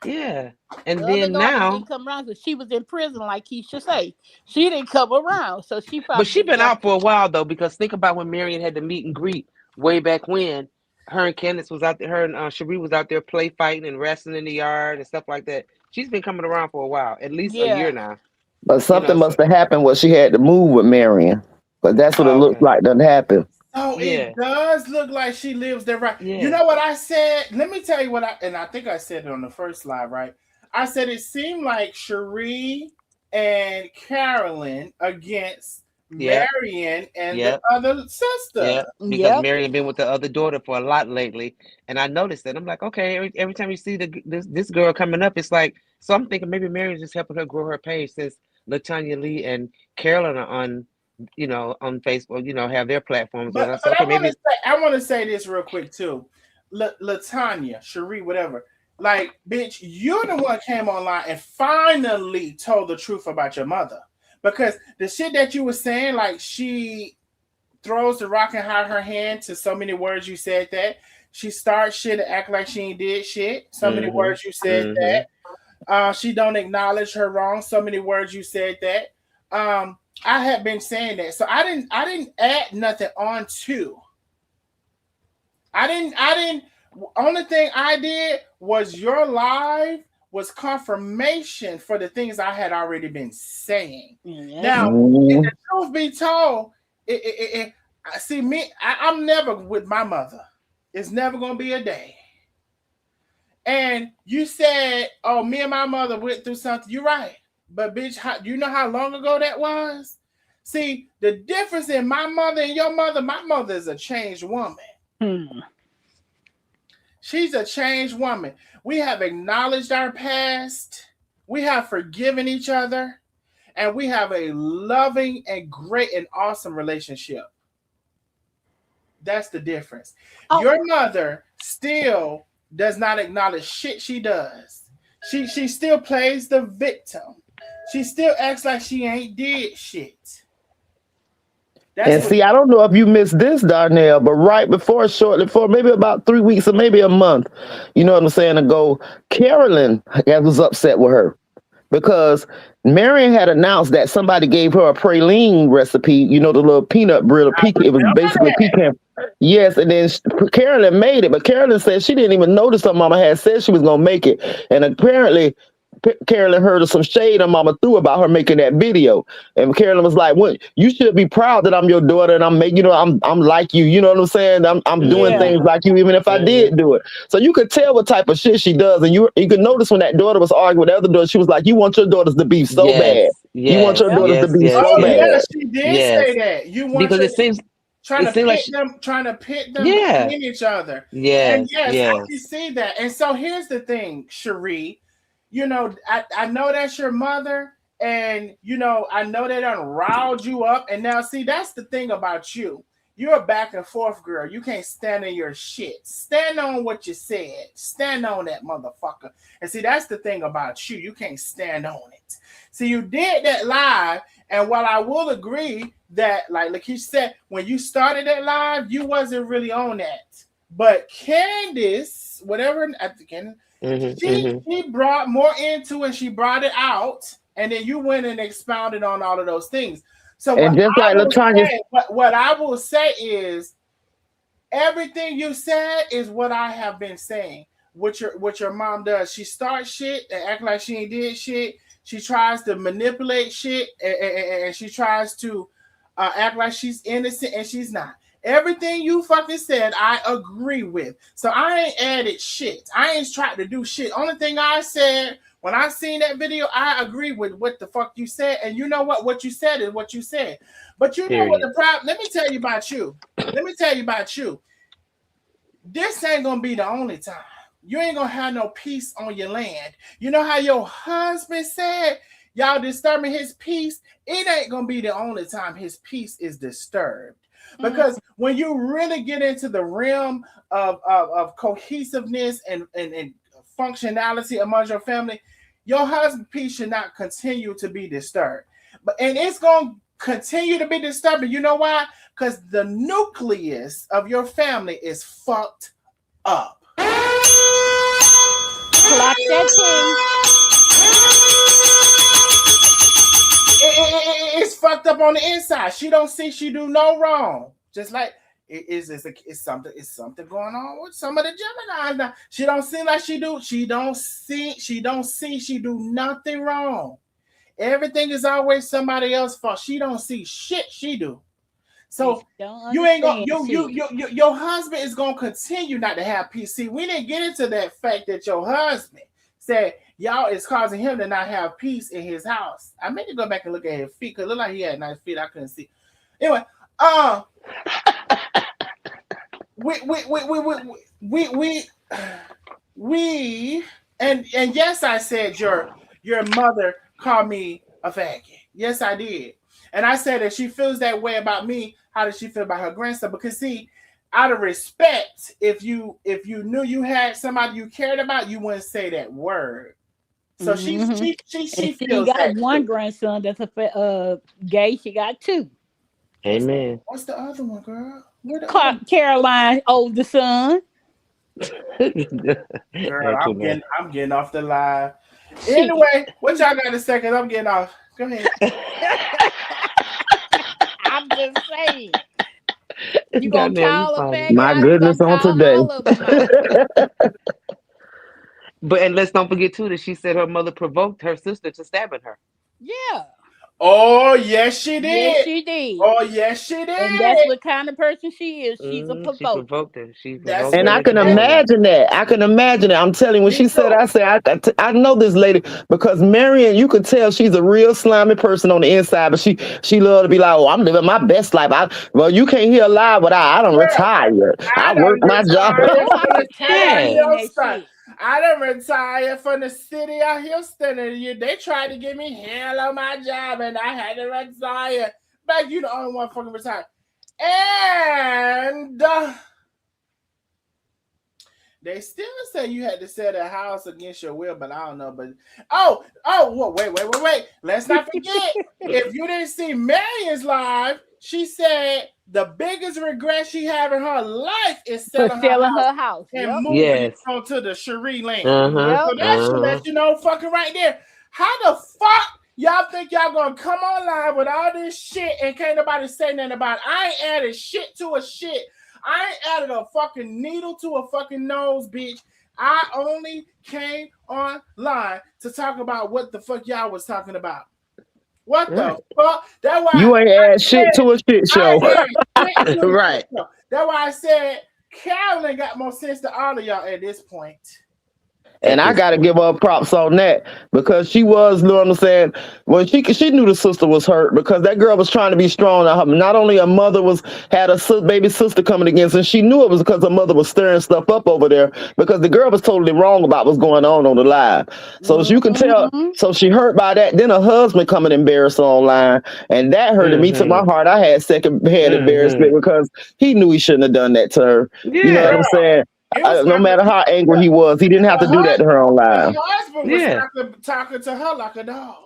Yeah, and then now didn't come around because she was in prison, like Keisha say. She didn't come around, so she probably. But she been out for a while though, because think about when Marion had the meet and greet way back when. Her and Candace was out there. Her and Cherie was out there play fighting and wrestling in the yard and stuff like that. She's been coming around for a while, at least a year now. But something must have happened where she had to move with Marion. But that's what it looks like doesn't happen. Oh, it does look like she lives there, right? Yeah. You know what I said? Let me tell you what I think I said it on the first live, right? I said it seemed like Cherie and Carolyn against Marion and the other sister. Yeah, because Marion been with the other daughter for a lot lately, and I noticed that. I'm like, okay, every time you see this girl coming up, it's like, so I'm thinking maybe Marion's just helping her grow her page since LaTanya Lee and Carolyn are on, on Facebook, have their platforms. But I want to say this real quick too. LaTanya, Cherie, whatever. Like, bitch, you're the one came online and finally told the truth about your mother. Because the shit that you were saying, like she throws the rock and hide her hand to so many words you said that. She starts shit and act like she ain't did shit. So many words you said that. She don't acknowledge her wrong. So many words you said that. I had been saying that. So I didn't add nothing on to. I didn't only thing I did was your live was confirmation for the things I had already been saying. Now, if the truth be told, see me, I'm never with my mother. It's never gonna be a day. And you said, "Oh, me and my mother went through something." You're right, but bitch, do you know how long ago that was? See, the difference in my mother and your mother. My mother is a changed woman. She's a changed woman. We have acknowledged our past. We have forgiven each other. And we have a loving and great and awesome relationship. That's the difference. Your mother still does not acknowledge shit she does. She still plays the victim. She still acts like she ain't did shit. And see, I don't know if you missed this, Darnell, but shortly before, maybe about 3 weeks or maybe a month, you know what I'm saying, ago, Carolyn was upset with her because Marion had announced that somebody gave her a praline recipe, you know, the little peanut brittle pecan. It was basically pecan. Yes, and then Carolyn made it, but Carolyn said she didn't even notice her mama had said she was going to make it. And apparently, Carolyn heard of some shade her mama threw about her making that video, and Carolyn was like, "What? You should be proud that I'm your daughter and I'm making, you know, I'm like you. You know what I'm saying? I'm doing things like you, even if I did do it." So you could tell what type of shit she does, and you could notice when that daughter was arguing with the other daughter, she was like, "You want your daughters to be so bad. You want your daughters to be so bad." Yeah, she did say that. You want because it seems. Trying to pit them in each other. And I can see that. And so here's the thing, Cherie. You know, I know that's your mother, and you know, I know they done riled you up. And now, see, that's the thing about you. You're a back and forth girl. You can't stand in your shit. Stand on what you said. Stand on that motherfucker. And see, that's the thing about you. You can't stand on it. See, you did that live, and while I will agree that, like you said, when you started that live, you wasn't really on that. But Candace, whatever at the beginning. She brought more into it. She brought it out, and then you went and expounded on all of those things. So what I will say is, everything you said is what I have been saying. What your mom does, she starts shit and act like she ain't did shit. She tries to manipulate shit, and she tries to act like she's innocent, and she's not. Everything you fucking said, I agree with. So I ain't added shit. I ain't tried to do shit. Only thing I said when I seen that video, I agree with what the fuck you said. And you know what? What you said is what you said. But you know what the problem? Let me tell you about you. This ain't gonna be the only time. You ain't gonna have no peace on your land. You know how your husband said y'all disturbing his peace? It ain't gonna be the only time his peace is disturbed. Because when you really get into the realm of cohesiveness and functionality among your family, your husband's peace should not continue to be disturbed. And it's going to continue to be disturbed. You know why? Because the nucleus of your family is fucked up. Clap that thing. It's fucked up on the inside. She don't see she do no wrong. Just like it's something going on with some of the Geminis now. She don't seem like she do. She don't see she do nothing wrong. Everything is always somebody else's fault. She don't see shit she do. So you ain't gonna your husband is gonna continue not to have peace. See, we didn't get into that fact that your husband said y'all is causing him to not have peace in his house. I meant to go back and look at his feet because it looked like he had nice feet. I couldn't see. Anyway, we and yes, I said your mother called me a faggot. Yes, I did. And I said that she feels that way about me. How does she feel about her grandson? Because see, out of respect, if you knew you had somebody you cared about, you wouldn't say that word. So she feels got that one grandson that's a gay. She got two. Amen. What's the other one, girl? Caroline's oldest son. Girl, I'm getting off the live. Anyway, what y'all got to say? Cause I'm getting off. Go ahead. I'm just saying. You gonna call her back? My goodness, on today. But and let's don't forget too that she said her mother provoked her sister to stabbing her. Yeah. Oh yes, she did. Yes, she did. Oh yes, she did. And that's what kind of person she is. She's a provoker. She provoked her. And I can imagine that. I can imagine it. I'm telling you, when she said, I know this lady because Marion, you could tell she's a real slimy person on the inside, but she love to be like, oh, I'm living my best life. Well, you can't hear live without. I don't retire. I work my job. I done retired from the city of Houston, and they tried to give me hell on my job, and I had to retire. But you the only one fucking retired. And They still say you had to sell the house against your will, but I don't know. But well, wait. Let's not forget. If you didn't see Marion's live, she said the biggest regret she had in her life is selling her house and moving onto the Cherie land. So that should let you know fucking right there. How the fuck y'all think y'all gonna come online with all this shit and can't nobody say nothing about it? I ain't added shit to a shit. I ain't added a fucking needle to a fucking nose, bitch. I only came online to talk about what the fuck y'all was talking about. What the fuck? That's why you ain't add shit to a shit show. Right. That's why I said Carolyn got more sense than all of y'all at this point. And I gotta give her props on that because she was, you know what I'm saying, when she knew the sister was hurt because that girl was trying to be strong. Not only her mother had a baby sister coming against her, and she knew it was because her mother was stirring stuff up over there because the girl was totally wrong about what's going on the live. So as you can tell, so she hurt by that. Then her husband coming embarrassed online, and that hurted me to my heart. I had secondhand embarrassment because he knew he shouldn't have done that to her. Yeah. You know what I'm saying? No matter how angry he was, he didn't have to do that to her on live. Her husband was talking to her like a dog.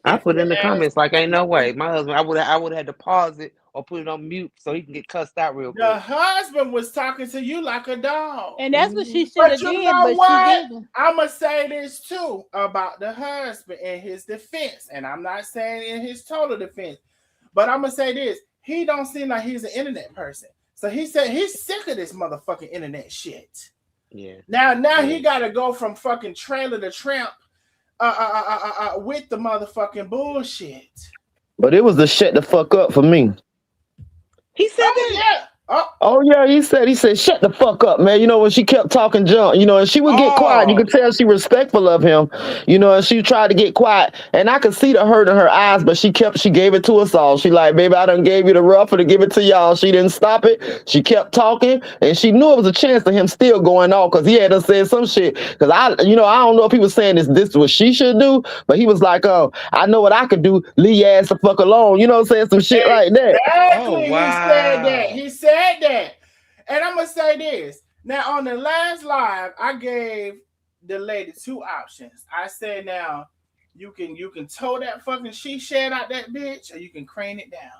I put in the comments like, ain't no way. My husband, I would have had to pause it or put it on mute so he can get cussed out real quick. The husband was talking to you like a dog. And that's what she should have did, but she didn't. I'm going to say this too about the husband and his defense. And I'm not saying in his total defense, but I'm going to say this. He don't seem like he's an internet person. So he said he's sick of this motherfucking internet shit. Yeah. Now he got to go from fucking trailer to tramp with the motherfucking bullshit. But it was the shut the fuck up for me. He said that. Yeah. Oh yeah, he said, shut the fuck up, man. You know, when she kept talking junk, you know, and she would get quiet. You could tell she respectful of him, you know, and she tried to get quiet. And I could see the hurt in her eyes, but she gave it to us all. She like, baby, I done gave you the rougher to give it to y'all. She didn't stop it. She kept talking, and she knew it was a chance of him still going off because he had to say some shit. Because I don't know if he was saying this is what she should do, but he was like, oh, I know what I could do. Leave your ass the fuck alone. You know what I'm saying? Some shit like that. Exactly. He said that. And I'm gonna say this. Now on the last live, I gave the lady two options. I said, now you can tow that fucking she shed out that bitch, or you can crane it down.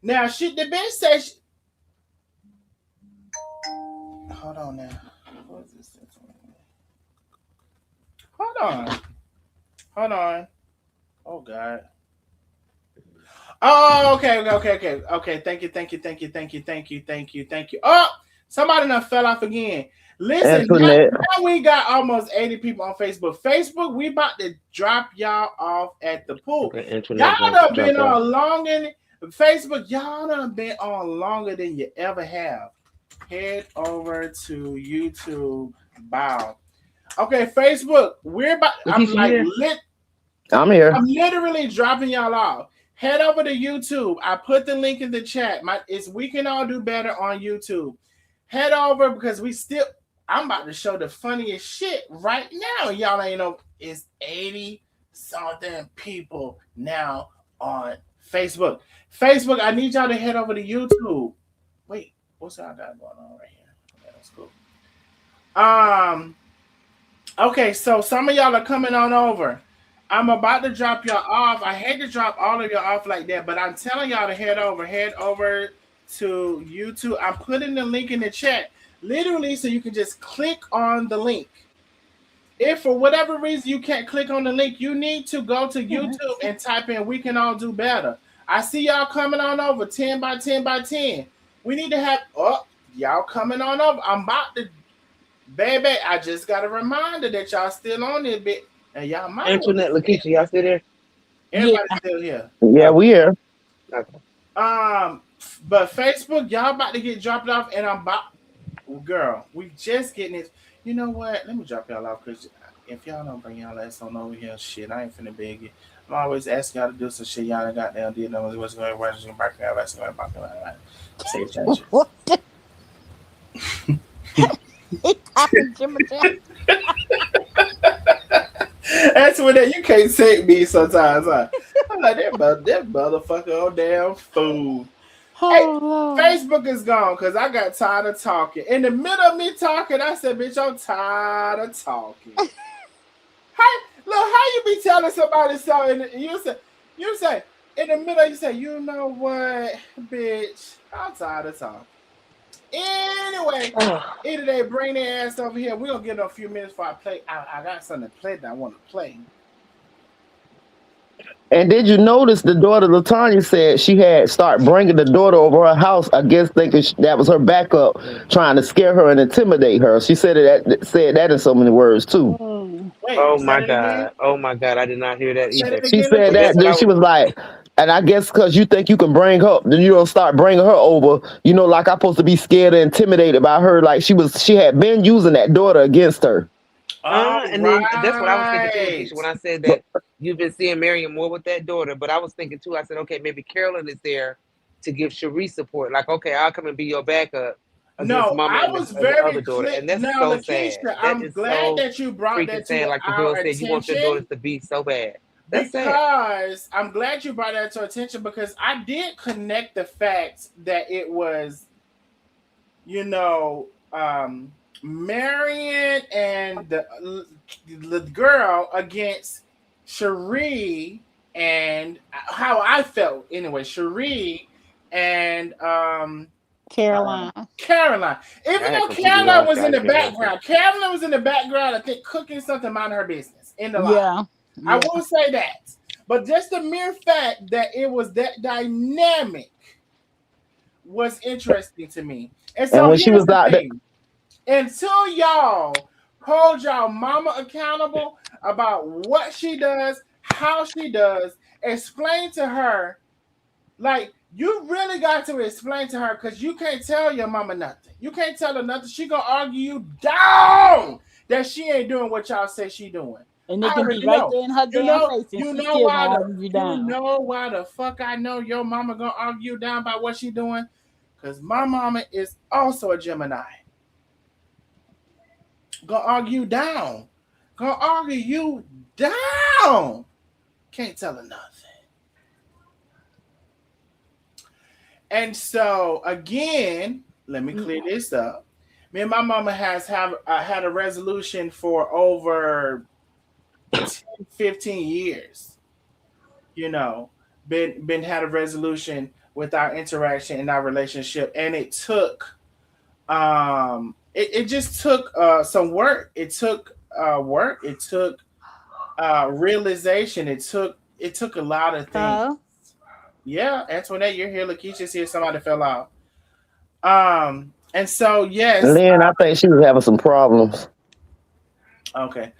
Now the bitch says hold on now. What is this? Hold on. Oh God. Oh, okay. Thank you. Oh, somebody done fell off again. Listen, now we got almost 80 people on Facebook. Facebook, we about to drop y'all off at the pool. Y'all done been on longer. Facebook, y'all done been on longer than you ever have. Head over to YouTube. Bow. Okay, Facebook, I'm here. I'm literally dropping y'all off. Head over to YouTube. I put the link in the chat. We can all do better on YouTube. Head over because I'm about to show the funniest shit right now. Y'all ain't know it's 80 something people now on Facebook. Facebook, I need y'all to head over to YouTube. Wait, what's y'all got going on right here? Okay, that's cool. Okay, so some of y'all are coming on over. I'm about to drop y'all off. I hate to drop all of y'all off like that, but I'm telling y'all to head over to YouTube. I'm putting the link in the chat, literally, so you can just click on the link. If for whatever reason you can't click on the link, you need to go to YouTube and type in "We Can All Do Better." I see y'all coming on over 10 by 10 by 10. We need to have y'all coming on over. I'm about to, baby. I just got a reminder that y'all still on this bit. And y'all might Antoinette, Lakeisha, y'all still there? Everybody's still here. Yeah, we here. Okay. But Facebook, y'all about to get dropped off, and girl, we just getting it. You know what? Let me drop y'all off because if y'all don't bring y'all ass on over here, shit, I ain't finna beg you. I'm always asking y'all to do some shit y'all ain't got down. Did know what's going on? What's going on? Say change. What? That's when you can't take me sometimes. Huh? I'm like that motherfucker on damn fool. Hey, Facebook is gone because I got tired of talking. In the middle of me talking, I said, "Bitch, I'm tired of talking." Look, how you be telling somebody something? You say in the middle, you say, "You know what, bitch? I'm tired of talking." Anyway, either they bring their ass over here. We're gonna get in a few minutes before I play. I got something to play that I want to play. And did you notice the daughter Latanya said she had start bringing the daughter over her house? I guess thinking that was her backup, trying to scare her and intimidate her. She said that in so many words too. Wait, oh my God! Oh my God! I did not hear that either. She said that. Then she was like, and I guess because you think you can bring her, then you don't start bringing her over. You know, like I'm supposed to be scared and intimidated by her. Like she had been using that daughter against her. And then that's what I was thinking too, Lakeisha, when I said that you've been seeing Marion more with that daughter. But I was thinking too, I said, okay, maybe Carolyn is there to give Cherie support. Like, okay, I'll come and be your backup against Mama I and was the very other daughter. And that's now, so Lakeisha, sad. I'm glad that you brought that to sad. Like the our girl attention. said, you want your daughters to be so bad. That's because sad. I'm glad you brought that to attention because I did connect the fact that it was, you know, Marion and the girl against Cherie and how I felt anyway. Cherie and Caroline. Even though Caroline was in the background, Caroline was in the background, I think cooking something, minding her business in the life. I will say that. But just the mere fact that it was that dynamic was interesting to me. And so when she was out there, until y'all hold y'all mama accountable about what she does, how she does, explain to her, like you really got to explain to her because you can't tell your mama nothing. You can't tell her nothing. She gonna argue you down that she ain't doing what y'all say she doing. And they can be right there in her damn face. You know why the fuck I know your mama gonna argue you down by what she doing? Because my mama is also a Gemini. Gonna argue down. Gonna argue you down. Can't tell her nothing. And so again, let me clear this up. Me and my mama has had a resolution for over 10, 15 years. You know, been had a resolution with our interaction in our relationship, and it took it just took some work. It took work. It took realization. It took a lot of things. Yeah, Antoinette, you're here. Lakeisha's here. Somebody fell out. And so yes, Lynn, I think she was having some problems. Okay.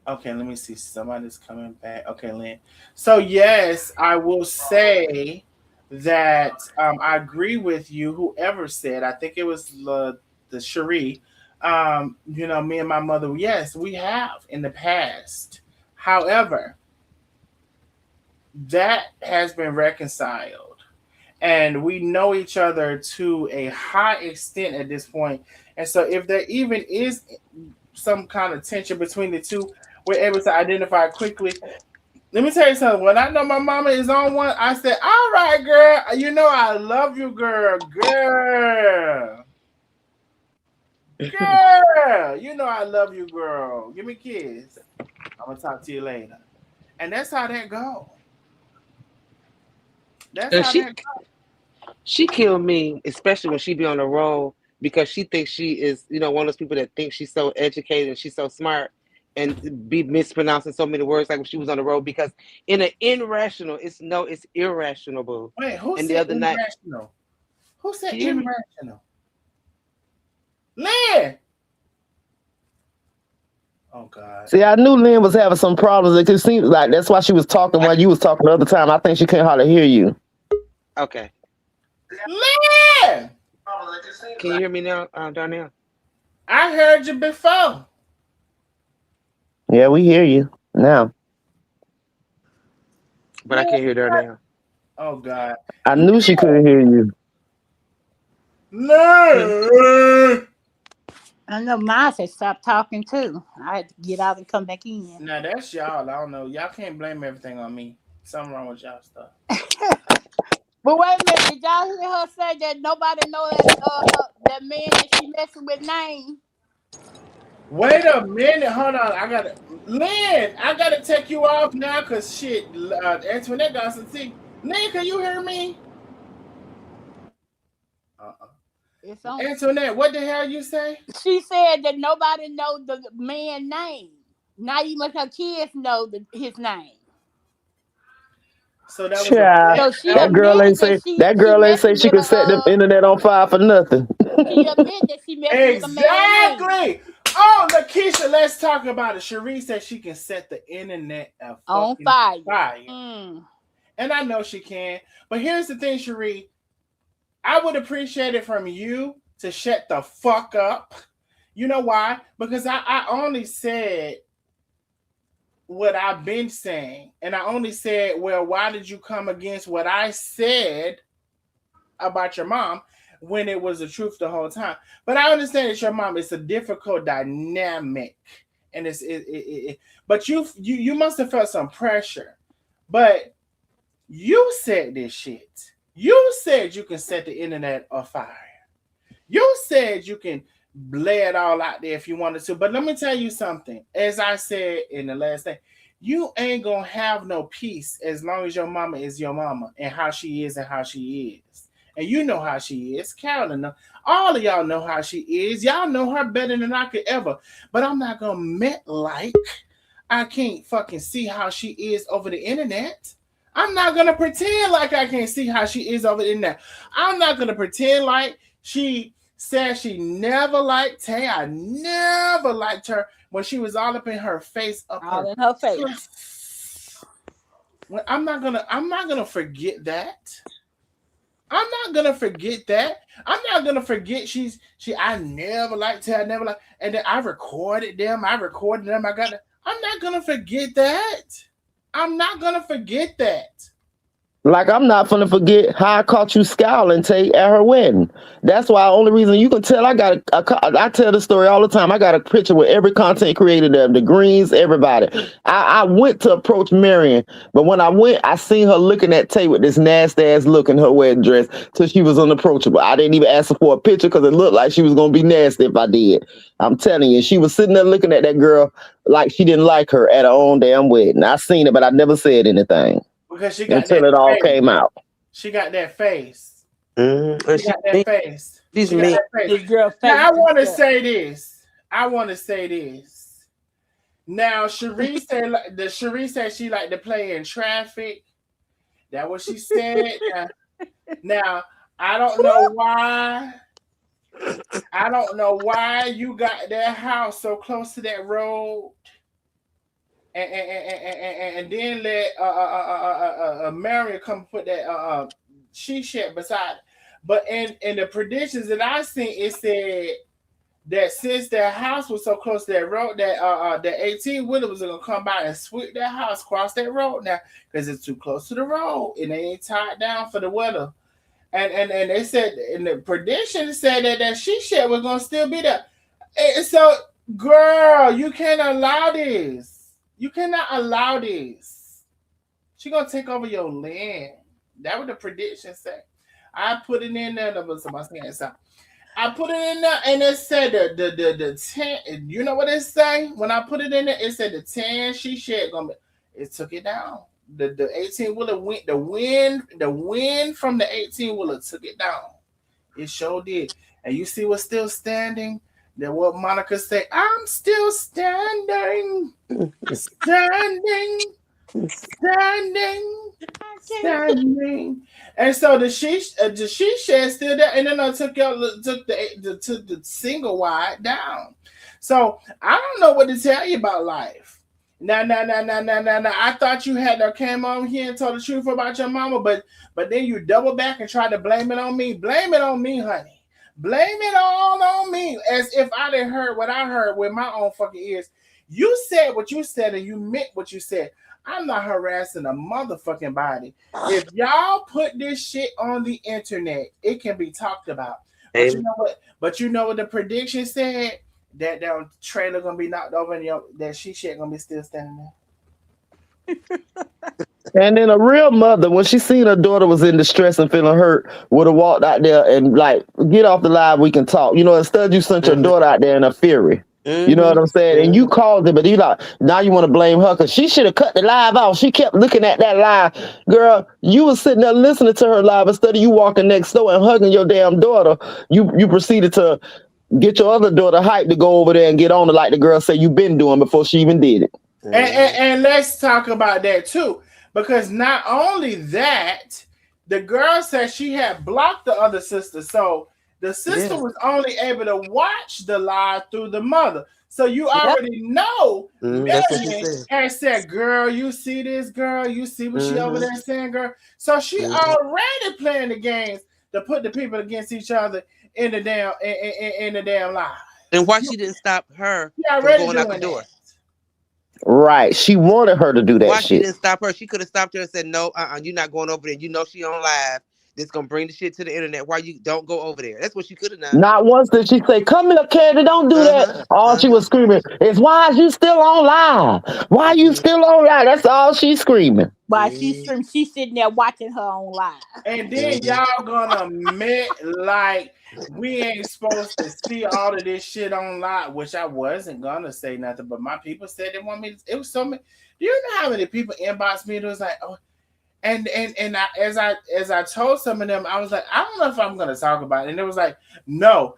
Let me see. Somebody's coming back. Okay, Lynn. So yes, I will say that I agree with you. Whoever said, I think it was the Cherie. You know, me and my mother. Yes, we have in the past. However, that has been reconciled, and we know each other to a high extent at this point. And so, if there even is some kind of tension between the two, we're able to identify quickly. Let me tell you something. When I know my mama is on one, I say, all right, girl, you know I love you, girl. You know I love you, girl. Give me a kiss. I'm going to talk to you later. And that's how that goes. She killed me, especially when she be on the road, because she thinks she is, you know, one of those people that thinks she's so educated and she's so smart and be mispronouncing so many words like when she was on the road, because in an irrational, it's irrational, boo. Wait, who said irrational? Who said irrational? Lynn! Oh God. See, I knew Lynn was having some problems. It just seems like that's why she was talking while you was talking the other time. I think she couldn't hardly hear you. Okay. Lynn! Can you hear me now, Darnell? I heard you before. Yeah, we hear you now. But I can't hear Darnell. Oh God. I knew she couldn't hear you. No. I know mine said stop talking too. I had to get out and come back in. Now that's y'all. I don't know. Y'all can't blame everything on me. Something wrong with y'all stuff. But wait a minute, did y'all hear her say that nobody know that man that she messing with name? Wait a minute, hold on. Lynn, I gotta take you off now, cause shit, Antoinette got some tea. Lynn, can you hear me? It's on. Antoinette, what the hell you say? She said that nobody know the man's name. Not even her kids know his name. So that was so she that girl ain't say she could set the internet on fire for nothing. She admitted that she messing with a man. Exactly. Oh, Lakeisha, let's talk about it. Cherie said she can set the internet on fire. And I know she can. But here's the thing, Cherie. I would appreciate it from you to shut the fuck up. You know why? Because I only said what I've been saying. And I only said, well, why did you come against what I said about your mom when it was the truth the whole time? But I understand that your mom is a difficult dynamic. And but you must have felt some pressure. But you said this shit. You said you can set the internet on fire. You said you can lay it all out there if you wanted to. But let me tell you something. As I said in the last thing, you ain't gonna have no peace as long as your mama is your mama and how she is and how she is. And you know how she is. Carolyn, all of y'all know how she is. Y'all know her better than I could ever. But I'm not gonna met like I can't fucking see how she is over the internet. I'm not gonna pretend like I can't see how she is over the internet. I'm not gonna pretend like she said she never liked Tay. I never liked her when she was all up in her face. In her face. I'm not gonna forget that. I'm not gonna forget that. I'm not gonna forget I never liked her. I never liked, and then I recorded them. I got it. I'm not gonna forget that. I'm not gonna forget that. Like, I'm not gonna forget how I caught you scowling, Tay, at her wedding. That's why the only reason you can tell I tell the story all the time. I got a picture with every content creator there, the Greens, everybody. I went to approach Marion, but when I went, I seen her looking at Tay with this nasty ass look in her wedding dress till she was unapproachable. I didn't even ask her for a picture because it looked like she was gonna be nasty if I did. I'm telling you, she was sitting there looking at that girl like she didn't like her at her own damn wedding. I seen it, but I never said anything. Because she got until it all came out. She got that face. Mm-hmm. She got that face. She's me. Now, I want to say this. Now, Cherie said she liked to play in traffic. That's what she said. Now, I don't know why. I don't know why you got that house so close to that road. And then let Marion come put that she shed beside. But in the predictions that I seen, it said that since their house was so close to that road, that the 18-wheeler was gonna come by and sweep that house, cross that road now, because it's too close to the road and they ain't tied down for the weather. And they said in the prediction said that she shed was gonna still be there. And so, girl, you can't allow this. You cannot allow this. She gonna take over your land. That what the prediction said. I put it in there. I put it in there, and it said the 10. You know what it say? When I put it in there, it said the 10 she shed gonna be. It took it down. The 18-wheeler went. The wind from the 18-wheeler took it down. It sure did. And you see what's still standing? That what Monica say, I'm still standing. And so the she shed still there, and then I took the single wide down. So I don't know what to tell you about life. Now. I thought you had came on here and told the truth about your mama, but then you double back and try to blame it on me. Blame it on me, honey. Blame it all on me, as if I didn't heard what I heard with my own fucking ears. You said what you said, and you meant what you said. I'm not harassing a motherfucking body. If y'all put this shit on the internet, it can be talked about. But you know what? But you know what the prediction said? That trailer gonna be knocked over, and that she shit gonna be still standing there. And then a real mother, when she seen her daughter was in distress and feeling hurt, would have walked out there and like, get off the live, we can talk. You know, instead you sent your daughter out there in a fury. You know what I'm saying? And you called it, but you like, now you want to blame her because she should have cut the live off. She kept looking at that live. Girl, you was sitting there listening to her live instead of you walking next door and hugging your damn daughter. You proceeded to get your other daughter hyped to go over there and get on it like the girl said you've been doing before she even did it. And let's talk about that too. Because not only that, the girl said she had blocked the other sister. So the sister was only able to watch the live through the mother. So you already know Marion has said, girl, you see this girl, you see what she over there saying, girl. So she already playing the games to put the people against each other in the damn live. And why she didn't stop her from going out the door? Right. She wanted her to do that shit. Why she didn't stop her? She could have stopped her and said, no, you're not going over there. You know she on live. This gonna bring the shit to the internet. Why you don't go over there? That's what she could have done. Not once did she say, come here, Candy, don't do that. All she was screaming is, why is you still on live? Why are you still on live? That's all she's screaming. Why she's sitting there watching her on live. And then y'all gonna admit like we ain't supposed to see all of this shit on live, which I wasn't gonna say nothing, but my people said they want me to, it was so many. Do you know how many people inboxed me? It was like, oh, and as I told some of them, I was like, I don't know if I'm gonna talk about it. And it was like, no,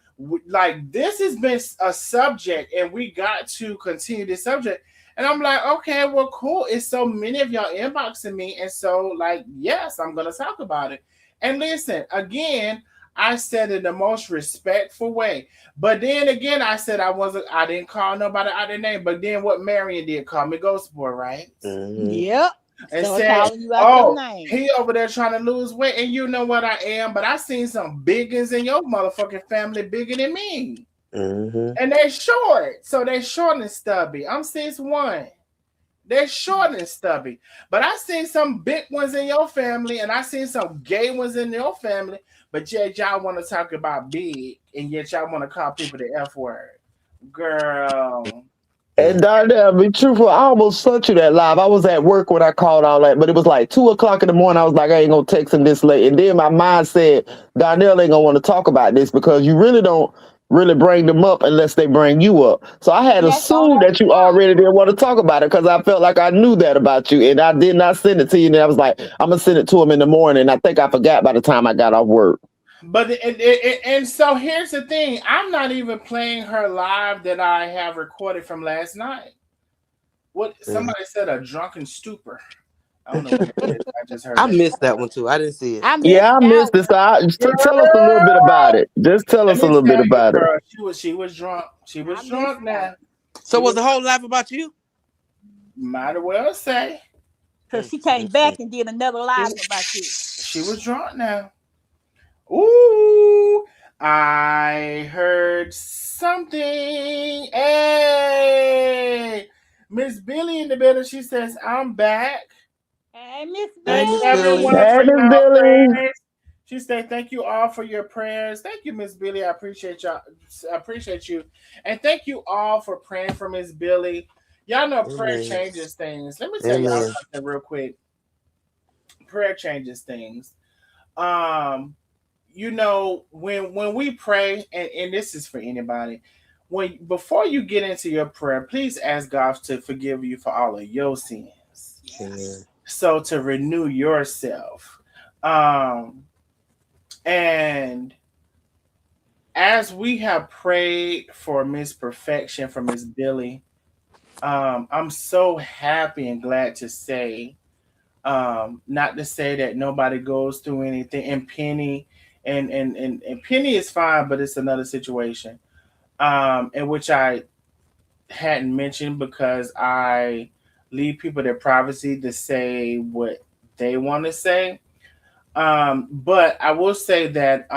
like this has been a subject, and we got to continue this subject. And I'm like, okay, well, cool. It's so many of y'all inboxing me, and so like, yes, I'm gonna talk about it. And listen, again, I said it in the most respectful way. But then again, I said I didn't call nobody out their name. But then what Marion did, call me Ghost Boy, right? Yep. And so said, oh, he over there trying to lose weight, and you know what I am, but I seen some biggins in your motherfucking family bigger than me. And they're short. So they're short and stubby. I'm 6'1". They're short and stubby. But I seen some big ones in your family, and I seen some gay ones in your family, but yet y'all want to talk about big, and yet y'all want to call people the F word. Girl. And Darnell, be truthful, I almost sent you that live. I was at work when I called all that, but it was like 2:00 in the morning. I was like, I ain't gonna text him this late. And then my mind said, Darnell ain't gonna want to talk about this because you really don't really bring them up unless they bring you up. So I had assumed that you already didn't want to talk about it because I felt like I knew that about you, and I did not send it to you. And I was like, I'm gonna send it to him in the morning. I think I forgot by the time I got off work. But and so here's the thing. I'm not even playing her live that I have recorded from last night. What somebody said, a drunken stupor. I don't know what it is. I just heard. I missed that one too. I didn't see it. I missed it. So tell us a little bit about it. Just tell us a little bit about it. She was drunk. She was drunk now. So was the whole live about you? Might as well say. Because she came back and did another live about you. She was drunk now. Ooh, I heard something. Hey, Miss Billy in the building. She says, I'm back. Hey, Miss Billy. Billy. Everyone for your prayers. She said, thank you all for your prayers. Thank you, Miss Billy. I appreciate y'all. I appreciate you. And thank you all for praying for Miss Billy. Y'all know prayer changes things. Let me tell y'all something real quick. Prayer changes things. You know, when we pray, and this is for anybody, before you get into your prayer, please ask God to forgive you for all of your sins. Yes. So to renew yourself. And as we have prayed for Miss Perfection, for Miss Billy, I'm so happy and glad to say, not to say that nobody goes through anything, and Penny and Penny is fine, but it's another situation, in which I hadn't mentioned because I leave people their privacy to say what they want to say. But I will say that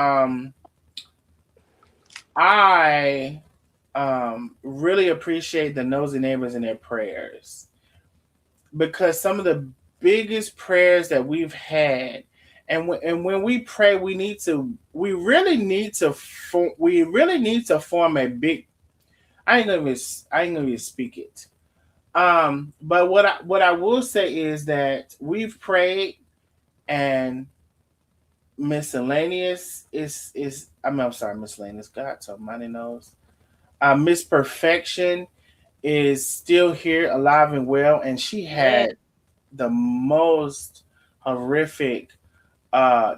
I really appreciate the Nosy Neighbors and their prayers, because some of the biggest prayers that we've had, and when we pray, we really need to form a big. I ain't gonna even speak it. But what I will say is that we've prayed, and miscellaneous is I'm sorry, miscellaneous. God somebody knows. Miss Perfection is still here, alive and well, and she Yeah. had the most horrific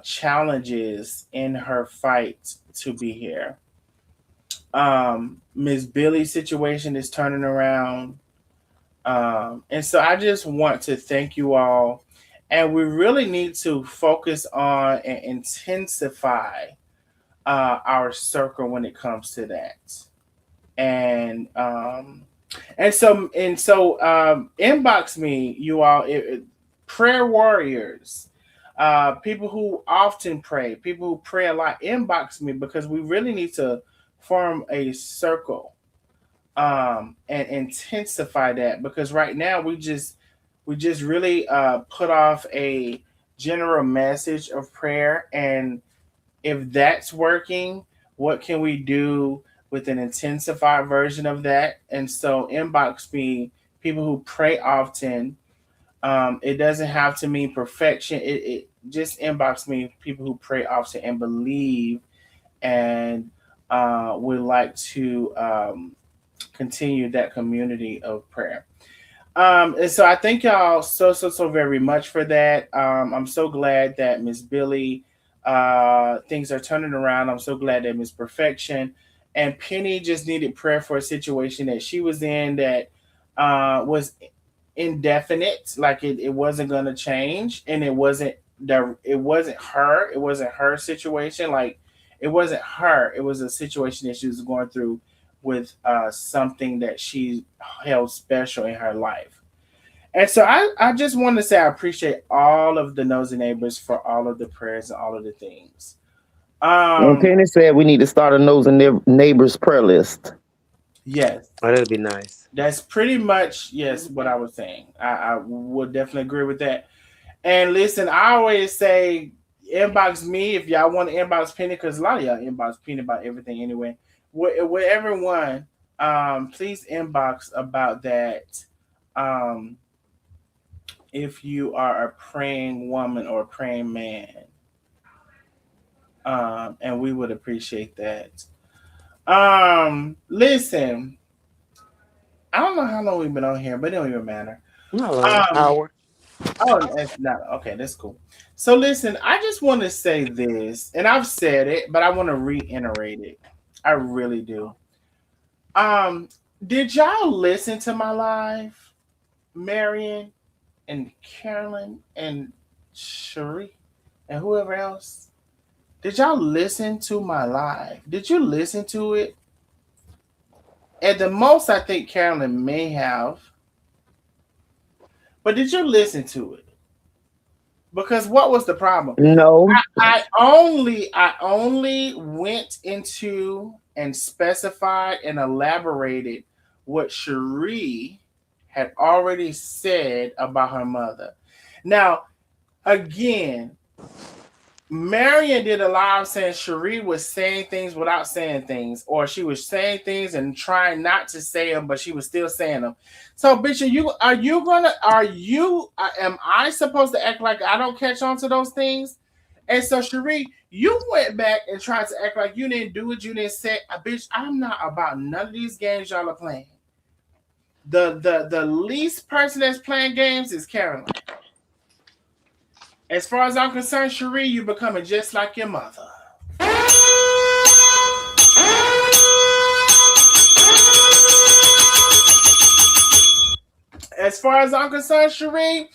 challenges in her fight to be here. Miss Billy's situation is turning around. And so I just want to thank you all. And we really need to focus on and intensify our circle when it comes to that. And inbox me, you all, prayer warriors, people who often pray, people who pray a lot. Inbox me because we really need to form a circle and intensify that, because right now we just really put off a general message of prayer, and if that's working, what can we do with an intensified version of that? And so inbox me, people who pray often. It doesn't have to mean perfection. It just inbox me, people who pray often and believe, and would like to continue that community of prayer. And so I thank y'all so very much for that. I'm so glad that Miss Billy, things are turning around. I'm so glad that Miss Perfection and Penny just needed prayer for a situation that she was in that was indefinite, like it wasn't gonna change, and it wasn't her situation. Like it wasn't her. It was a situation that she was going through with something that she held special in her life. And so I just want to say I appreciate all of the nosy neighbors for all of the prayers and all of the things. And Um, Penny said we need to start a nosy neighbors prayer list. yes, Oh, that'd be nice. that's pretty much yes what I was saying. I would definitely agree with that. And listen, I always say inbox me if y'all want to inbox Penny, because a lot of y'all inbox Penny about everything anyway. With everyone, please inbox about that. Um, if you are a praying woman or a praying man, and we would appreciate that. Listen, I don't know how long we've been on here, but it don't even matter. Not long Um, hour. oh, that's not okay. That's cool. So listen, I just want to say this, and I've said it, but I want to reiterate it. I really do. Um, did y'all listen to my live, Marion and Carolyn and Cherie and whoever else? Did y'all listen to my live? Did you listen to it? At the most, I think Carolyn may have, but did you listen to it? Because what was the problem? No. I only went into and specified and elaborated what Cherie had already said about her mother. Now, again, Marion did a live saying Cherie was saying things without saying things, or she was saying things and trying not to say them, but she was still saying them. So, bitch, am I supposed to act like I don't catch on to those things? And so, Cherie, you went back and tried to act like you didn't do it, you didn't say, bitch, I'm not about none of these games y'all are playing. The least person that's playing games is Caroline. As far as I'm concerned, Cherie, you're becoming just like your mother. As far as I'm concerned, Cherie,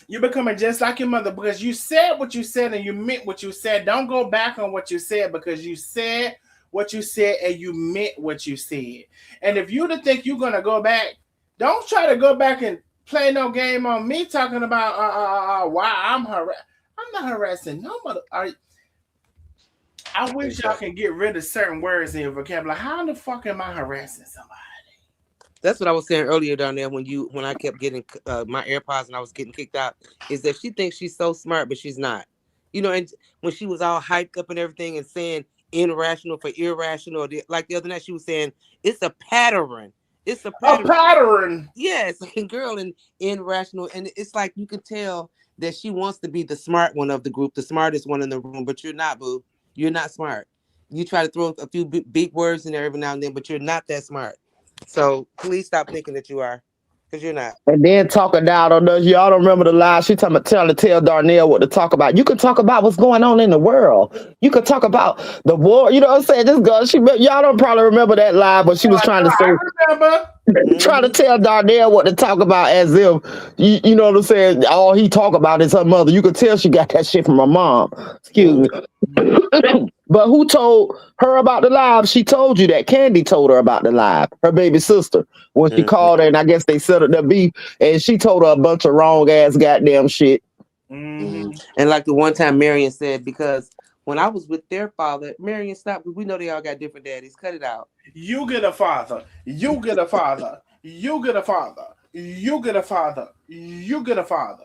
you're becoming just like your mother, because you said what you said and you meant what you said. Don't go back on what you said, because you said what you said and you meant what you said. And if you think you're going to go back, don't try to go back and play no game on me talking about why I'm harassed. I'm not harassing no mother. I wish y'all can get rid of certain words in your vocabulary. How the fuck am I harassing somebody? That's what I was saying earlier down there when I kept getting my AirPods and I was getting kicked out. Is that she thinks she's so smart, but she's not. And when she was all hyped up and everything and saying irrational for irrational, like the other night she was saying it's a pattern. It's a pattern. A pattern. Yes, girl, and irrational, and it's like you can tell that she wants to be the smart one of the group, the smartest one in the room, but you're not, boo. You're not smart. You try to throw a few big words in there every now and then, but you're not that smart. So please stop thinking that you are, because you're not. And then talking down on us. Y'all don't remember the lie. She trying to tell Darnell what to talk about. You can talk about what's going on in the world. You could talk about the war. You know what I'm saying? This girl, y'all don't probably remember that lie, but she was trying to say, I remember. trying to tell Darnell what to talk about as if, you know what I'm saying, all he talk about is her mother. You could tell she got that shit from her mom. Excuse me. But who told her about the live? She told you that. Candy told her about the live. Her baby sister. When she called her, and I guess they settled the beef, and she told her a bunch of wrong ass goddamn shit. And like the one time Marion said, because when I was with their father, Marion, stop, because we know they all got different daddies. Cut it out. You get a father. You get a father. You get a father. You get a father. You get a father.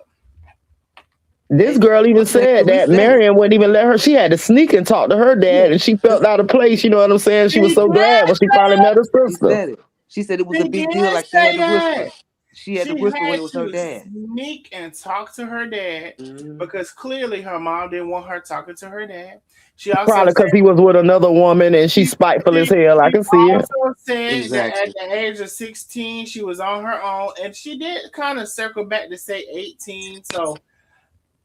This girl even said that Marion wouldn't even let her. She had to sneak and talk to her dad, and she felt out of place. You know what I'm saying? She was so glad when she finally met her sister. She said it was a big deal. Like she had to whisper. She had to whisper when it was her dad. Sneak and talk to her dad because clearly her mom didn't want her talking to her dad. She also probably because he was with another woman and she's spiteful as hell. I can see it. Also said that at the age of 16 she was on her own, and she did kind of circle back to say 18. So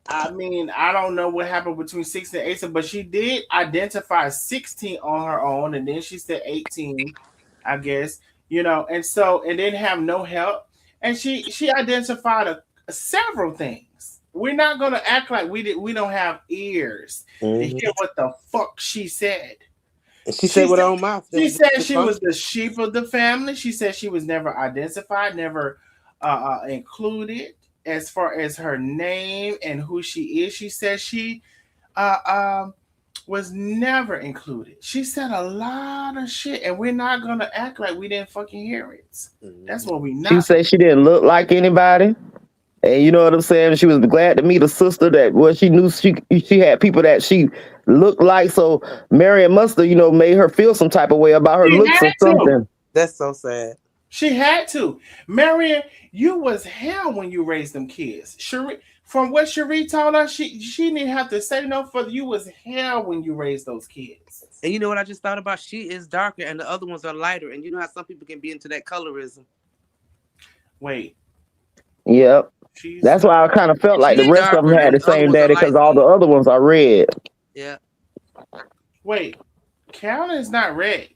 I mean, I don't know what happened between 16 and 18, but she did identify 16 on her own, and then she said 18, I guess, you know, and didn't have no help. And she identified several things. We're not gonna act like we don't have ears to hear what the fuck she said. She said with her own mouth. She said she was the sheep of the family. She said she was never identified, never included as far as her name and who she is. She said she was never included. She said a lot of shit, and we're not gonna act like we didn't fucking hear it. That's what we not. She said she didn't look like anybody, and you know what I'm saying. She was glad to meet a sister that she knew she had people that she looked like. So Marion must have, you know, made her feel some type of way about her looks or something. That's so sad. She had to. Marion, you was hell when you raised them kids. Cherie, from what Cherie told us, she didn't have to say no further. You was hell when you raised those kids. And you know what I just thought about? She is darker and the other ones are lighter. And you know how some people can be into that colorism. Wait. Yep. That's why I kind of felt like the rest of them had the same daddy because all the other ones are red. Yeah. Wait. Carolyn's not red.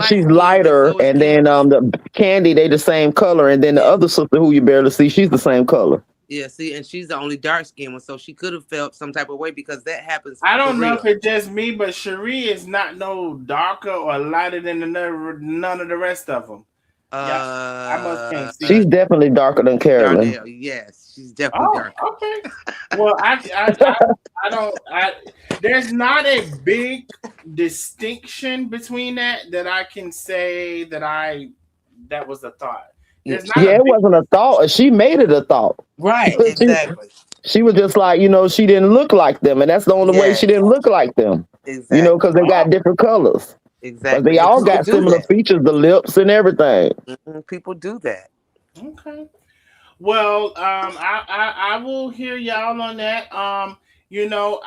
She's lighter, and then the Candy, they the same color, and then the other sister who you barely see, she's the same color. Yeah, see, and she's the only dark skinned one, so she could have felt some type of way because that happens. I don't know if it's just me, but Cherie is not no darker or lighter than none of the rest of them. I must can't see. She's definitely darker than Carolyn. Yes, she's definitely darker. Okay. Well, I don't. There's not a big distinction between that I can say that was a thought. It wasn't a thought. She made it a thought. Right, exactly. She was just like, you know, she didn't look like them, and that's the only way she didn't look like them. Exactly. You know, because they got different colors. Exactly. But they all got similar features, the lips and everything. People do that. Okay. Well, I will hear y'all on that. You know,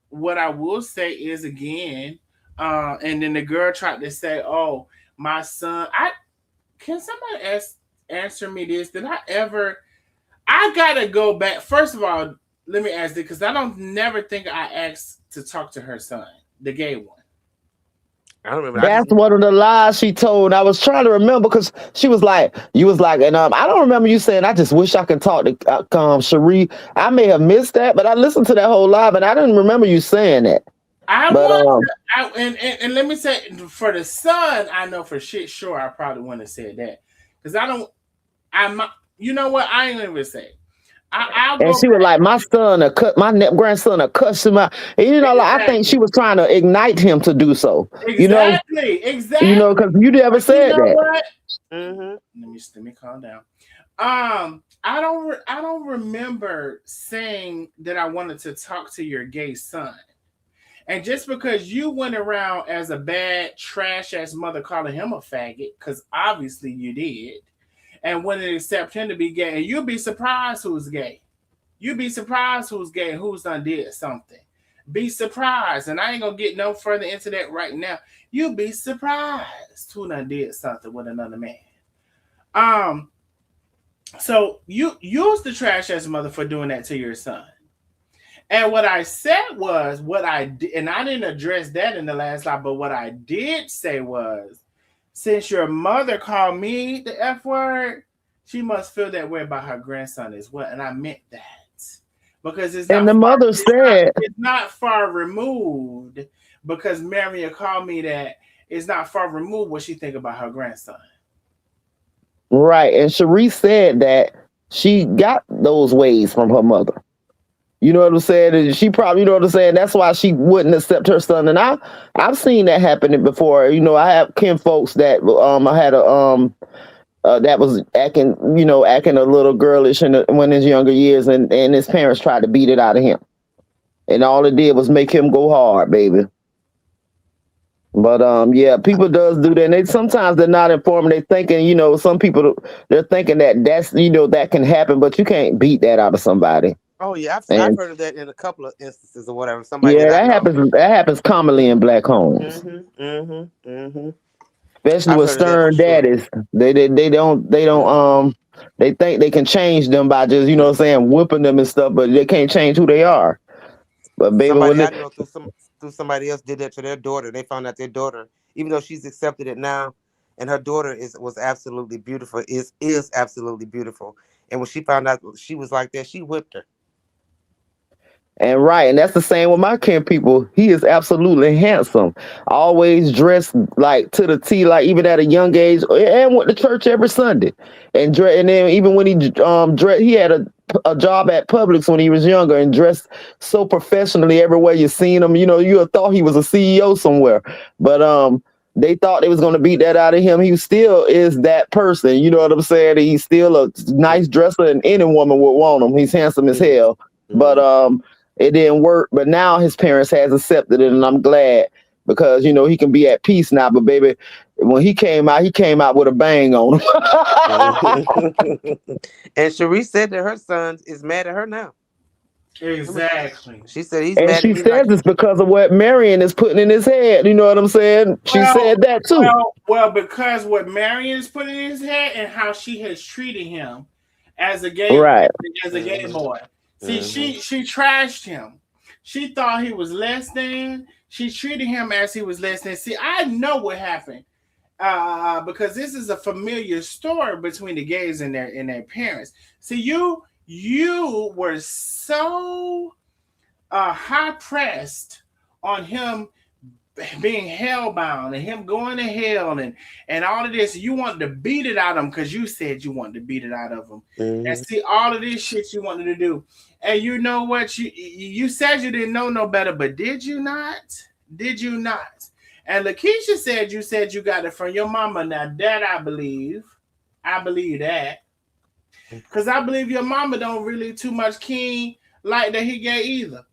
what I will say is again, and then the girl tried to say, "Oh, my son." Can somebody answer me this? Did I ever? I gotta go back. First of all, let me ask this because I don't never think I asked to talk to her son, the gay one. I don't remember. That's one of the lies she told. I was trying to remember because she was like, you was like, and I don't remember you saying, I just wish I could talk to Cherie. I may have missed that, but I listened to that whole live and I didn't remember you saying that. And let me say, for the son, I know for shit sure I probably wouldn't have said that because you know what? I ain't even say. And she was like, my grandson cuss him out. And, you know, like, I think she was trying to ignite him to do so. Exactly. You know, because you never said that. Let me calm down. I don't remember saying that I wanted to talk to your gay son. And just because you went around as a bad, trash ass mother calling him a faggot, because obviously you did, and wouldn't accept him to be gay, and you'd be surprised who's gay. You'd be surprised who's gay and who's done did something. Be surprised. And I ain't gonna get no further into that right now. You'd be surprised who done did something with another man. So you use the trash ass mother for doing that to your son. And what I said was what I did, and I didn't address that in the last live, but what I did say was, since your mother called me the F word, she must feel that way about her grandson as well. And I meant that. Because it's not and the mother said it's not far removed, because Marion called me that. It's not far removed what she think about her grandson. Right. And Cherie said that she got those ways from her mother. You know what I'm saying? And she probably, you know what I'm saying? That's why she wouldn't accept her son. And I've seen that happening before. You know, I have kin folks that I had a that was acting a little girlish when his younger years, and his parents tried to beat it out of him. And all it did was make him go hard, baby. But yeah, people does do that. And sometimes they're not informed. They're thinking, some people, they're thinking that's that can happen, but you can't beat that out of somebody. Oh yeah, I've heard of that in a couple of instances or whatever. Somebody that happens. That happens commonly in black homes. Especially with stern daddies. They don't they think they can change them by just whipping them and stuff, but they can't change who they are. But baby, somebody I know through somebody else did that to their daughter. They found out their daughter, even though she's accepted it now, and her daughter was absolutely beautiful, is absolutely beautiful. And when she found out she was like that, she whipped her. And that's the same with my kin people. He is absolutely handsome, always dressed like to the T, like even at a young age, and went to church every Sunday. And then even when he he had a job at Publix when he was younger, and dressed so professionally everywhere you seen him. You would have thought he was a CEO somewhere, but they thought they was going to beat that out of him. He still is that person. You know what I'm saying? He's still a nice dresser, and any woman would want him. He's handsome as hell, but it didn't work, but now his parents has accepted it, and I'm glad, because he can be at peace now. But baby, when he came out with a bang on him. And Cherie said that her son is mad at her now. Exactly. She said he's and mad. She says it's because of what Marion is putting in his head. You know what I'm saying? She said that too. Well, because what Marion is putting in his head and how she has treated him as a gay boy. See, she trashed him. She thought he was less than. She treated him as he was less than. See, I know what happened because this is a familiar story between the gays and their parents. See, you were so high pressed on him being hellbound and him going to hell and all of this. You wanted to beat it out of him because you said you wanted to beat it out of him. And see, all of this shit you wanted to do. And you know what? You said you didn't know no better, but did you not? Did you not? And Lakeisha said you got it from your mama. Now that I believe that. Because I believe your mama don't really too much keen like that he gay either.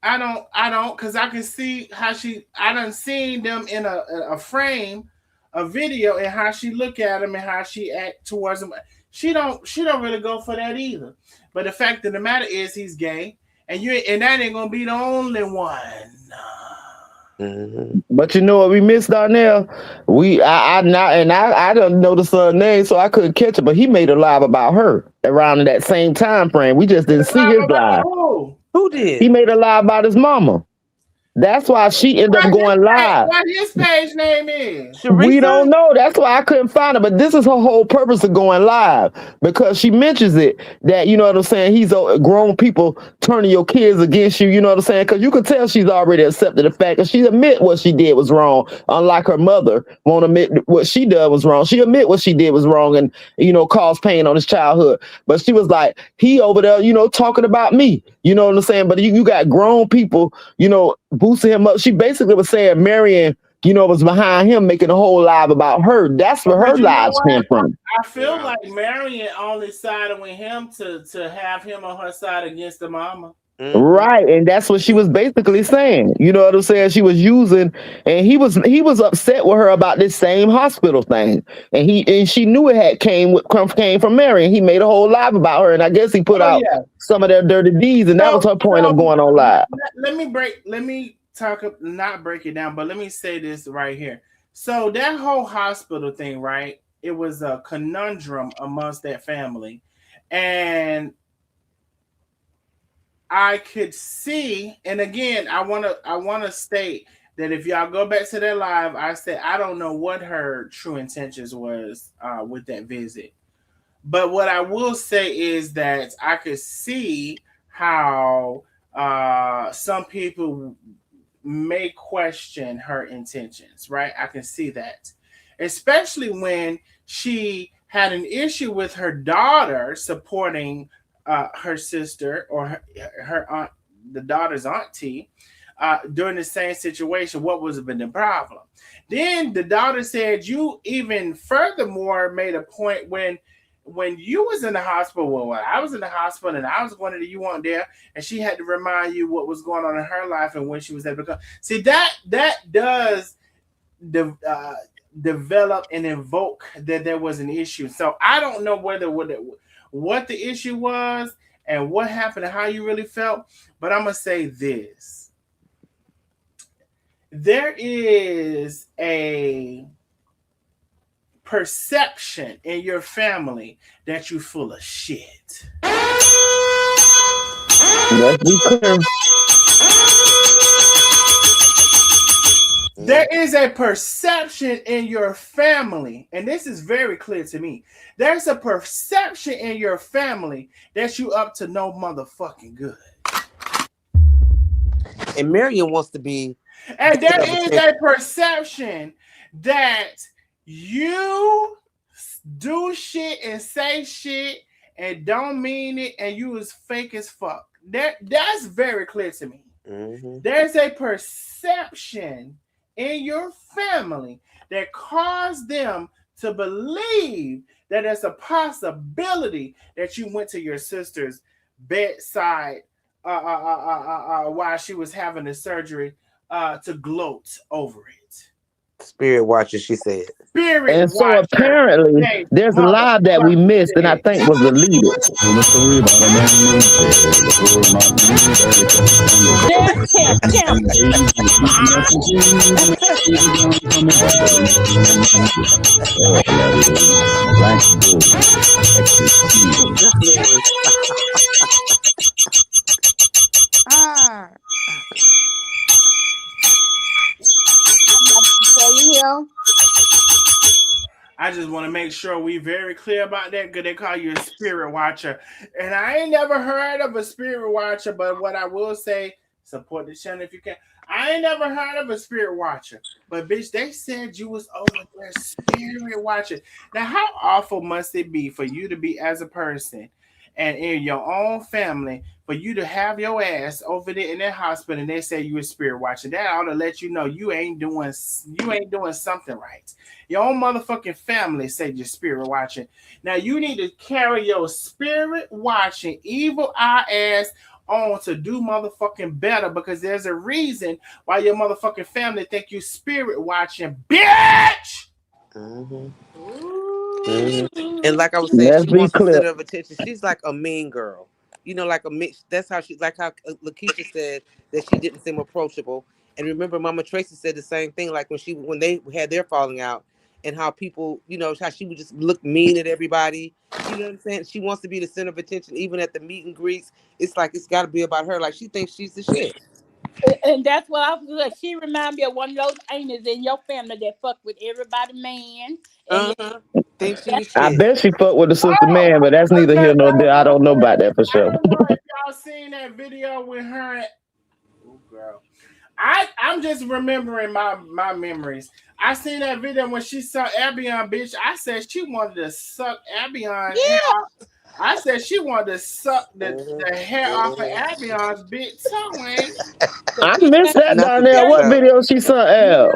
I don't, because I can see how I done seen them in a frame, a video, and how she look at him and how she act towards him. She don't really go for that either. But the fact of the matter is he's gay, and that ain't gonna be the only one. But you know what we missed, Darnell? I don't know the son's name, so I couldn't catch it. But he made a live about her around that same time frame. We just didn't see his live. Who did? He made a live about his mama. That's why she ended up going live. What his page name is? We don't know. That's why I couldn't find it. But this is her whole purpose of going live, because she mentions it that, you know what I'm saying, he's grown people turning your kids against you. You know what I'm saying? Because you can tell she's already accepted the fact that she admit what she did was wrong. Unlike her mother, won't admit what she did was wrong. She admit what she did was wrong and, caused pain on his childhood. But she was like, he over there, talking about me. You know what I'm saying? But you got grown people, boosting him up. She basically was saying Marion, was behind him making a whole live about her. That's where her lives came from. I feel like Marion only sided with him to have him on her side against the mama. Right, and that's what she was basically saying. You know what I'm saying? She was using, and he was upset with her about this same hospital thing, and she knew it came from Marion. He made a whole live about her, and I guess he put out some of their dirty deeds, and that was her point of going on live. Let me not break it down, but let me say this right here. So that whole hospital thing, right? It was a conundrum amongst that family, and I could see, and again, I wanna state that if y'all go back to that live, I said I don't know what her true intentions was with that visit, but what I will say is that I could see how some people may question her intentions, right? I can see that, especially when she had an issue with her daughter supporting her sister or her aunt, the daughter's auntie, during the same situation. What was been the problem? Then the daughter said, you even furthermore made a point when you was in the hospital, well, I was in the hospital and I was going to you weren't there, and she had to remind you what was going on in her life and when she was there. Because see that does develop and invoke that there was an issue. So I don't know what the issue was and what happened and how you really felt, but I'm gonna say this: there is a perception in your family that you're full of shit. Let's be clear. There is a perception in your family, and this is very clear to me. There's a perception in your family that you up to no motherfucking good. And Marion wants to be. And there is a perception that you do shit and say shit and don't mean it, and you is fake as fuck. That's very clear to me. Mm-hmm. There's a perception in your family that caused them to believe that there's a possibility that you went to your sister's bedside while she was having the surgery to gloat over it. Spirit watcher, she said. Spirit and so watcher. apparently there's a live that we missed, and I think was deleted. I just want to make sure we very clear about that, because they call you a spirit watcher. And I ain't never heard of a spirit watcher, but what I will say, support the channel if you can. I ain't never heard of a spirit watcher. But bitch, they said you was over there spirit watching. Now, how awful must it be for you to be as a person and in your own family, for you to have your ass over there in that hospital and they say you a spirit watcher? That ought to let you know you ain't doing something right. Your own motherfucking family say you're spirit watching. Now you need to carry your spirit watching evil eye ass on to do motherfucking better, because there's a reason why your motherfucking family think you spirit watching, bitch. Mm-hmm. Mm-hmm. And like I was saying, she wants the center of attention. She's like a mean girl, you know, like a mix. That's how she, like how Lakeisha said that she didn't seem approachable. And remember, Mama Tracy said the same thing, like when they had their falling out, and how people, you know, how she would just look mean at everybody. You know what I'm saying? She wants to be the center of attention, even at the meet and greets. It's like it's got to be about her. Like she thinks she's the shit. And that's what I was like. She reminds me of one of those aunties in your family that fuck with everybody, man. Think she was I bet she fucked with the sister man, but that's neither here nor there. I don't know about that for sure. I don't know if y'all seen that video with her. Oh, girl. I'm just remembering my memories. I seen that video when she saw Abion, bitch. I said she wanted to suck Abion. Yeah. I said she wanted to suck the hair off of Abion's big toe. I missed that down there. What video she saw?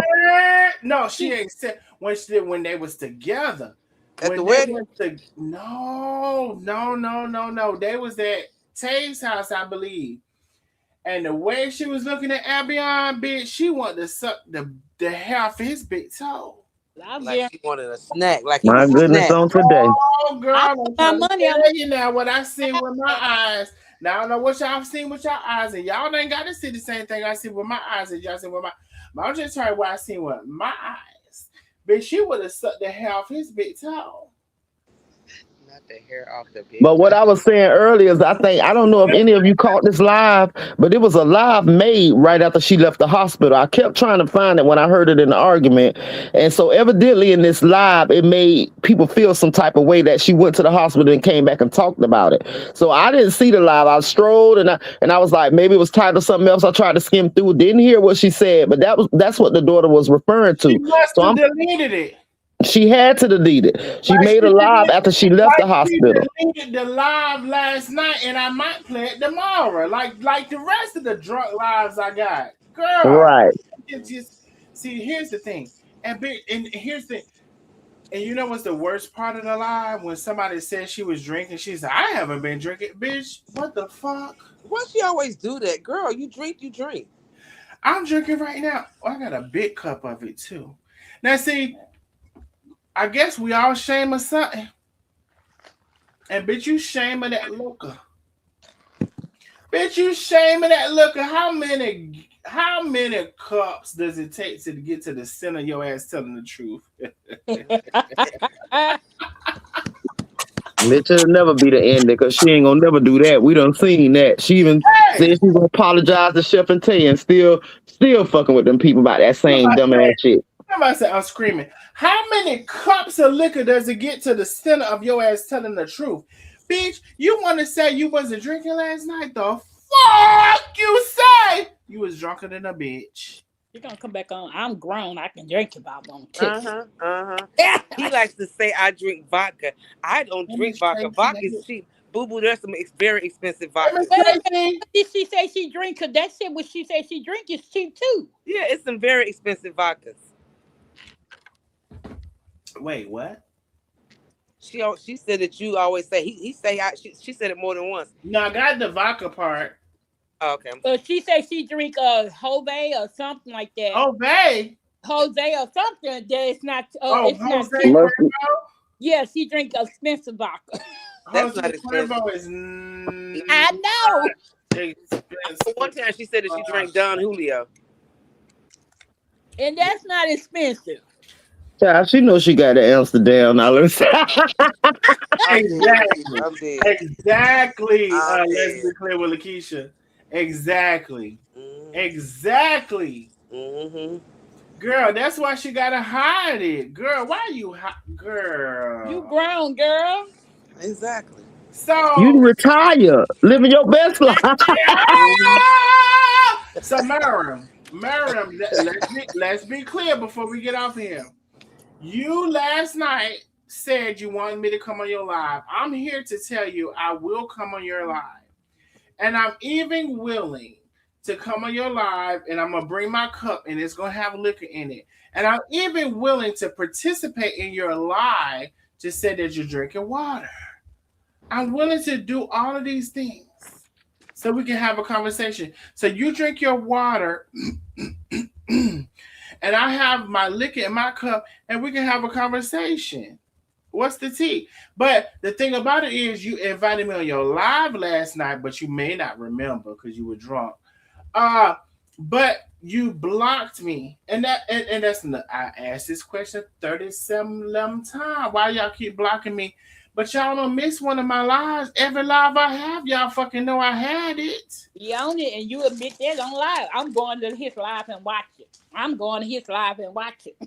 No, she ain't said when they was together. At the wedding? No. They was at Tave's house, I believe. And the way she was looking at Abion, bitch, she wanted to suck the hair off his big toe. Like she wanted a snack, like it My was a goodness, snack. on today. Oh, girl, I'm trying to tell you now what I seen with my eyes. Now, I don't know what y'all seen with your eyes, and y'all ain't got to see the same thing I see with my eyes as y'all see with my. But I'm just telling you what I seen with my eyes. Bitch, she would have sucked the hair off his big toe. Not the hair off the big. But what I was saying earlier is I don't know if any of you caught this live, but it was a live made right after she left the hospital. I kept trying to find it when I heard it in the argument. And so evidently in this live, it made people feel some type of way that she went to the hospital and came back and talked about it. So I didn't see the live. I strolled and I was like, maybe it was titled something else. I tried to skim through, didn't hear what she said, but that's what the daughter was referring to. She must have deleted it. She had to delete it. She made a live after she left the hospital. She deleted the live last night, and I might play it tomorrow, like the rest of the drunk lives I got. Girl, right? Just see. Here's the thing, and here's the, and you know what's the worst part of the live? When somebody said she was drinking, she's like, "I haven't been drinking, bitch. What the fuck? Why she always do that, girl? You drink. I'm drinking right now. I got a big cup of it too. Now, see. I guess we all shame of something. And bitch, you shame of that liquor. Bitch, you shame of that liquor. How many cups does it take to get to the center of your ass telling the truth? Bitch, it'll never be the end because she ain't gonna never do that. We done seen that. She even said she's gonna apologize to Chef and Tay and still fucking with them people about that same dumbass shit. Somebody said, I'm screaming. How many cups of liquor does it get to the center of your ass telling the truth? Bitch, you want to say you wasn't drinking last night? The fuck you say? You was drunker than a bitch. You're going to come back on. I'm grown. I can drink if I want to. He likes to say I drink vodka. I don't drink vodka. Vodka is cheap. Boo-boo, there's some very expensive vodka. Did she say she drink? Because that shit what she said she drink is cheap too. Yeah, it's some very expensive vodkas. Wait, what? She said that you always say he say she said it more than once. No, I got the vodka part. Oh, okay. She said she drink Jose or something like that. Jose or something that it's not. It's Jose not. Yeah, she drink expensive vodka. That's not expensive. I know. One time she said that she drank Don Julio, and that's not expensive. Yeah, she knows she got to Amsterdam. Now let's exactly. Let's be clear with Lakeisha. Exactly. Exactly. Mm-hmm. Girl, that's why she gotta hide it. Girl, why you girl? You grown, girl. Exactly. So you retire, living your best life. So Marion, let's be clear before we get off here. You last night said you wanted me to come on your live. I'm here to tell you I will come on your live. And I'm even willing to come on your live and I'm going to bring my cup and it's going to have liquor in it. And I'm even willing to participate in your live to say that you're drinking water. I'm willing to do all of these things so we can have a conversation. So you drink your water and I have my liquor in my cup and we can have a conversation. What's the tea? But the thing about it is you invited me on your live last night, but you may not remember because you were drunk. But you blocked me. And that's I asked this question 37 times. Why y'all keep blocking me? But y'all don't miss one of my lives. Every live I have, y'all fucking know I had it. You own it and you admit that on live. I'm going to his live and watch it.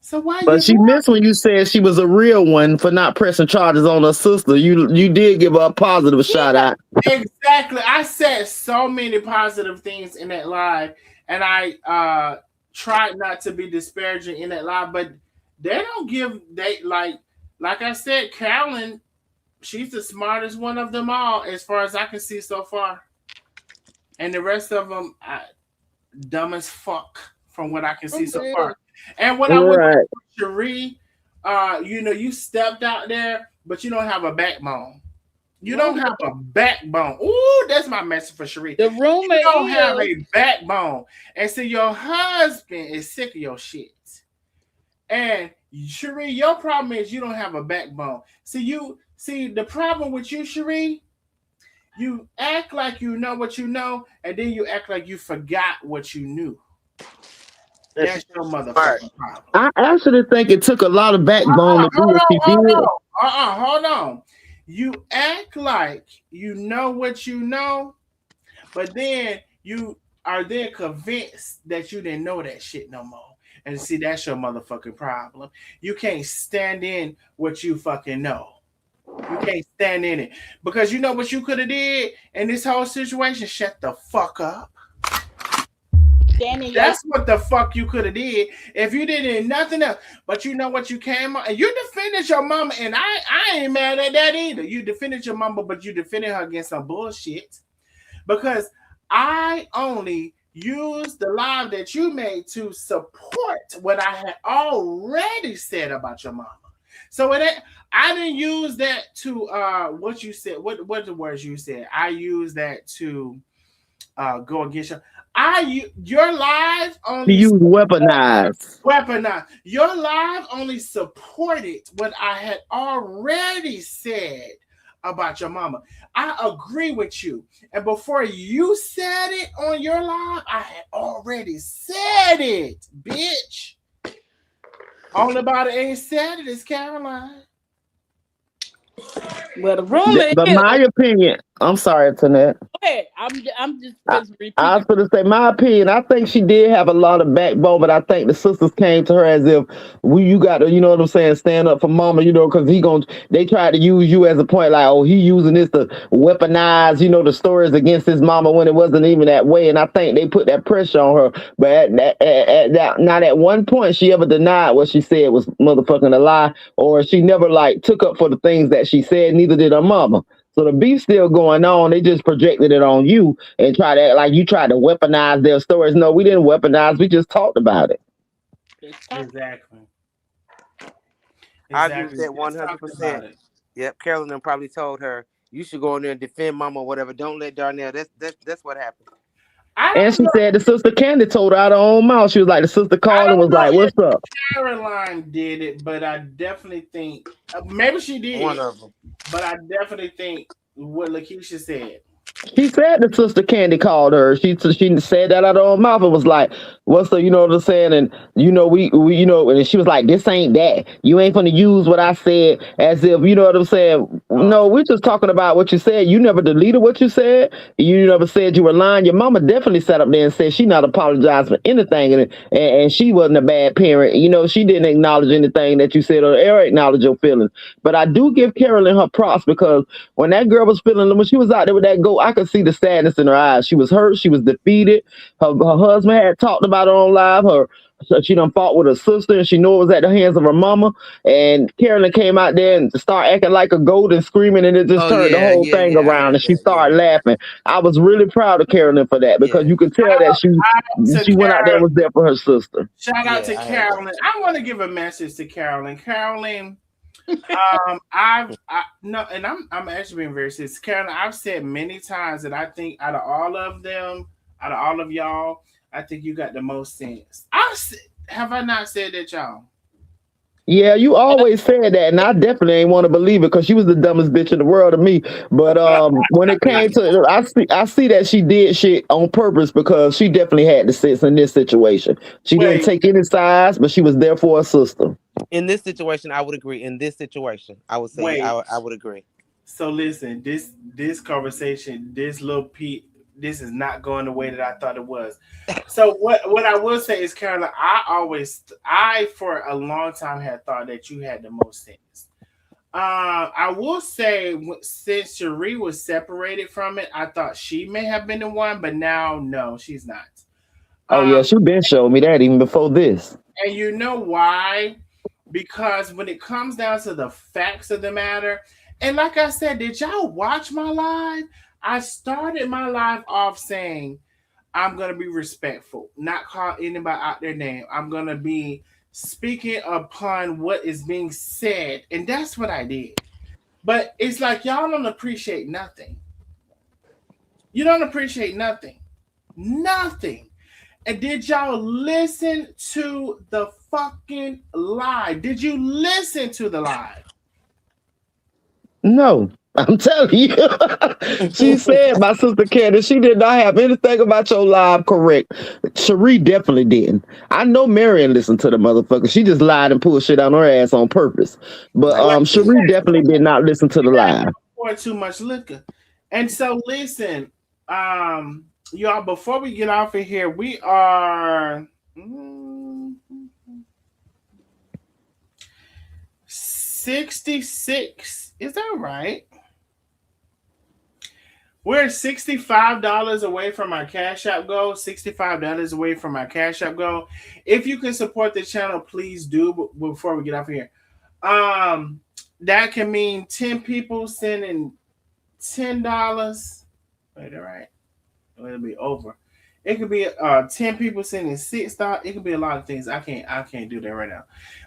So why? But she missed when you said she was a real one for not pressing charges on her sister. You did give her a positive shout out. Exactly. I said so many positive things in that live, and I tried not to be disparaging in that live, but they don't give like I said, Carolyn, she's the smartest one of them all, as far as I can see so far. And the rest of them, dumb as fuck from what I can see so far. And when I went to Cherie, you stepped out there, but you don't have a backbone. You don't have a backbone. Ooh, that's my message for Cherie. The rumor you don't is have a backbone. And so your husband is sick of your shit. And Cherie, your problem is you don't have a backbone. See the problem with you, Cherie, you act like you know what you know, and then you act like you forgot what you knew. That's your motherfucking problem. I actually think it took a lot of backbone to do what she did. Hold on. You act like you know what you know, but then you are then convinced that you didn't know that shit no more. And see, that's your motherfucking problem. You can't stand in what you fucking know. You can't stand in it. Because you know what you could have did in this whole situation? Shut the fuck up. That's what the fuck you could have did if you didn't nothing else. But you know what you came on and you defended your mama, and I ain't mad at that either. You defended your mama, but you defended her against some bullshit. Because I only used the live that you made to support what I had already said about your mama. So I didn't use that to what you said. What the words you said? I used that to go against your live only weaponized. Your live only supported what I had already said about your mama. I agree with you. And before you said it on your live, I had already said it, bitch. Only about it ain't said it is Caroline. Well, the rumor is, but my opinion, I'm sorry, Tanette. Go ahead. I'm just repeating. I was going to say my opinion. I think she did have a lot of backbone, but I think the sisters came to her as if you got to, you know what I'm saying, stand up for mama, you know, because they tried to use you as a point, like, oh, he using this to weaponize, you know, the stories against his mama when it wasn't even that way. And I think they put that pressure on her. But not at one point she ever denied what she said was motherfucking a lie, or she never like took up for the things that she said. Neither did her mama. So the beef's still going on. They just projected it on you and try to act like you tried to weaponize their stories. No, we didn't weaponize. We just talked about it. Exactly. I agree with that 100%. Yep, Carolyn probably told her you should go in there and defend mama or whatever. Don't let Darnell. That's what happened. And she said the sister Candy told her out of her own mouth. She was like, the sister called and was like, what's up? Caroline did it, but I definitely think maybe she did. One of them. But I definitely think what Lakeisha said. She said the sister Candy called her. She said that out of her mouth. It was like, what's the, you know what I'm saying? And you know, we you know, and she was like, this ain't that. You ain't gonna use what I said as if, you know what I'm saying? No, we're just talking about what you said. You never deleted what you said. You never said you were lying. Your mama definitely sat up there and said she not apologized for anything, and she wasn't a bad parent. You know, she didn't acknowledge anything that you said or acknowledge your feelings. But I do give Carolyn her props, because when that girl was feeling, when she was out there with that goat, I could see the sadness in her eyes. She was hurt. She was defeated. Her husband had talked about it on live. She done fought with her sister, and she knew it was at the hands of her mama. And Carolyn came out there and started acting like a goat and screaming, and it just turned the whole thing around. And she started laughing. I was really proud of Carolyn for that, because you could tell that she went out there and was there for her sister. Shout out to Carolyn. I want to give a message to Carolyn. Carolyn. I'm actually being very serious. Carolyn, I've said many times that I think out of all of y'all, I think you got the most sense. Have I not said that, y'all? Yeah, you always said that, and I definitely ain't want to believe it, because she was the dumbest bitch in the world to me. But when it came to, I see that she did shit on purpose, because she definitely had the sense in this situation. She didn't take any sides, but she was there for her sister. In this situation, I would agree. In this situation, I would say I would agree. So listen, this conversation, this is not going the way that I thought it was. So what I will say is, Carolyn, I for a long time had thought that you had the most sense. I will say, since Cherie was separated from it, I thought she may have been the one, but now no, she's not. Oh yeah, she been showing me that even before this. And you know why? Because when it comes down to the facts of the matter, and like I said, did y'all watch my live? I started my live off saying, I'm going to be respectful, not call anybody out their name. I'm going to be speaking upon what is being said. And that's what I did. But it's like y'all don't appreciate nothing. You don't appreciate nothing. Nothing. And did y'all listen to the fucking live? Did you listen to the live? No. I'm telling you. She said, my sister Candace, she did not have anything about your live correct. Cherie definitely didn't. I know Marion listened to the motherfucker. She just lied and pulled shit on her ass on purpose. But Cherie definitely did not listen to the live. Pour too much liquor. And so listen, y'all, before we get off of here, we are 66. Is that right? We're $65 away from our Cash App goal. $65 away from our Cash App goal. If you can support the channel, please do. Before we get off of here, that can mean 10 people sending $10. Wait, all right. It'll be over. It could be 10 people sending $6. It could be a lot of things. I can't do that right now.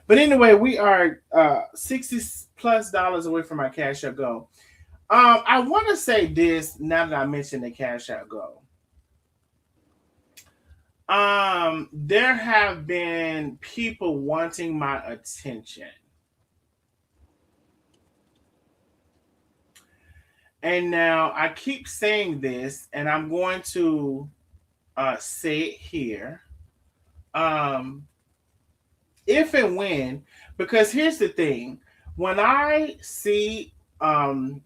But anyway, we are $60+ away from our Cash App goal. I want to say this now that I mentioned the Cash App goal. There have been people wanting my attention. And now I keep saying this, and I'm going to say it here. If and when, because here's the thing. When I see one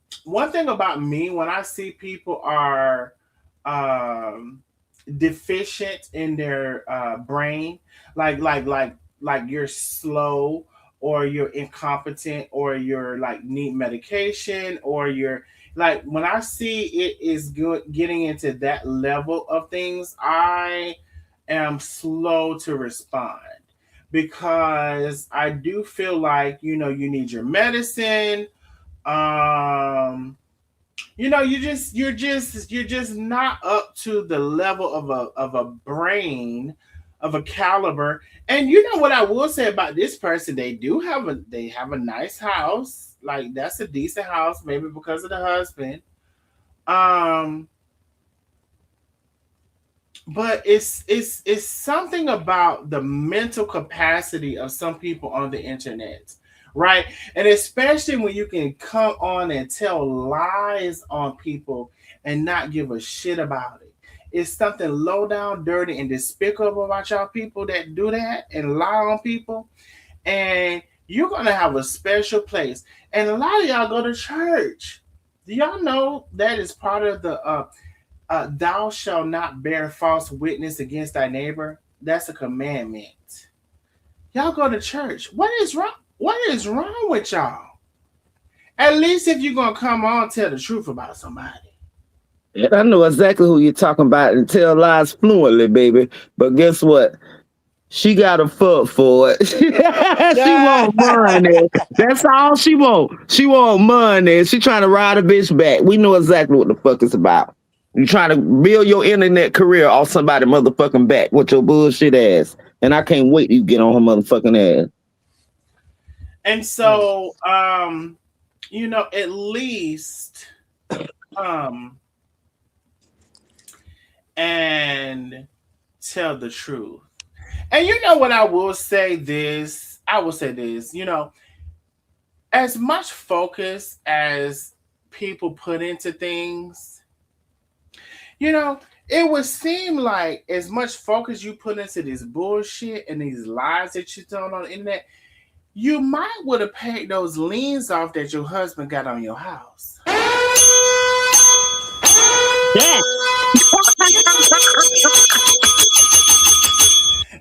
thing about me, when I see people are deficient in their brain, like you're slow, or you're incompetent, or you're like need medication, or you're like, when I see it is good getting into that level of things, I am slow to respond, because I do feel like, you need your medicine. You're just not up to the level of a brain, of a caliber. And you know what I will say about this person? They have a nice house. Like, that's a decent house, maybe because of the husband. But it's something about the mental capacity of some people on the internet, right? And especially when you can come on and tell lies on people and not give a shit about it. It's something low down, dirty, and despicable about y'all people that do that and lie on people. And you're gonna have a special place. And a lot of y'all go to church. Do y'all know that is part of the thou shalt not bear false witness against thy neighbor? That's a commandment. Y'all go to church. What is wrong? What is wrong with y'all? At least if you're gonna come on, tell the truth about somebody. And I know exactly who you're talking about and tell lies fluently, baby. But guess what? She got a foot for it. She want money. That's all she want. She want money. She trying to ride a bitch back. We know exactly what the fuck it's about. You trying to build your internet career off somebody motherfucking back with your bullshit ass. And I can't wait till you get on her motherfucking ass. And so, at least, and tell the truth. And you know what I will say this? As much focus as people put into things, it would seem like as much focus you put into this bullshit and these lies that you're throwing on the internet, you might would have paid those liens off that your husband got on your house. Yeah.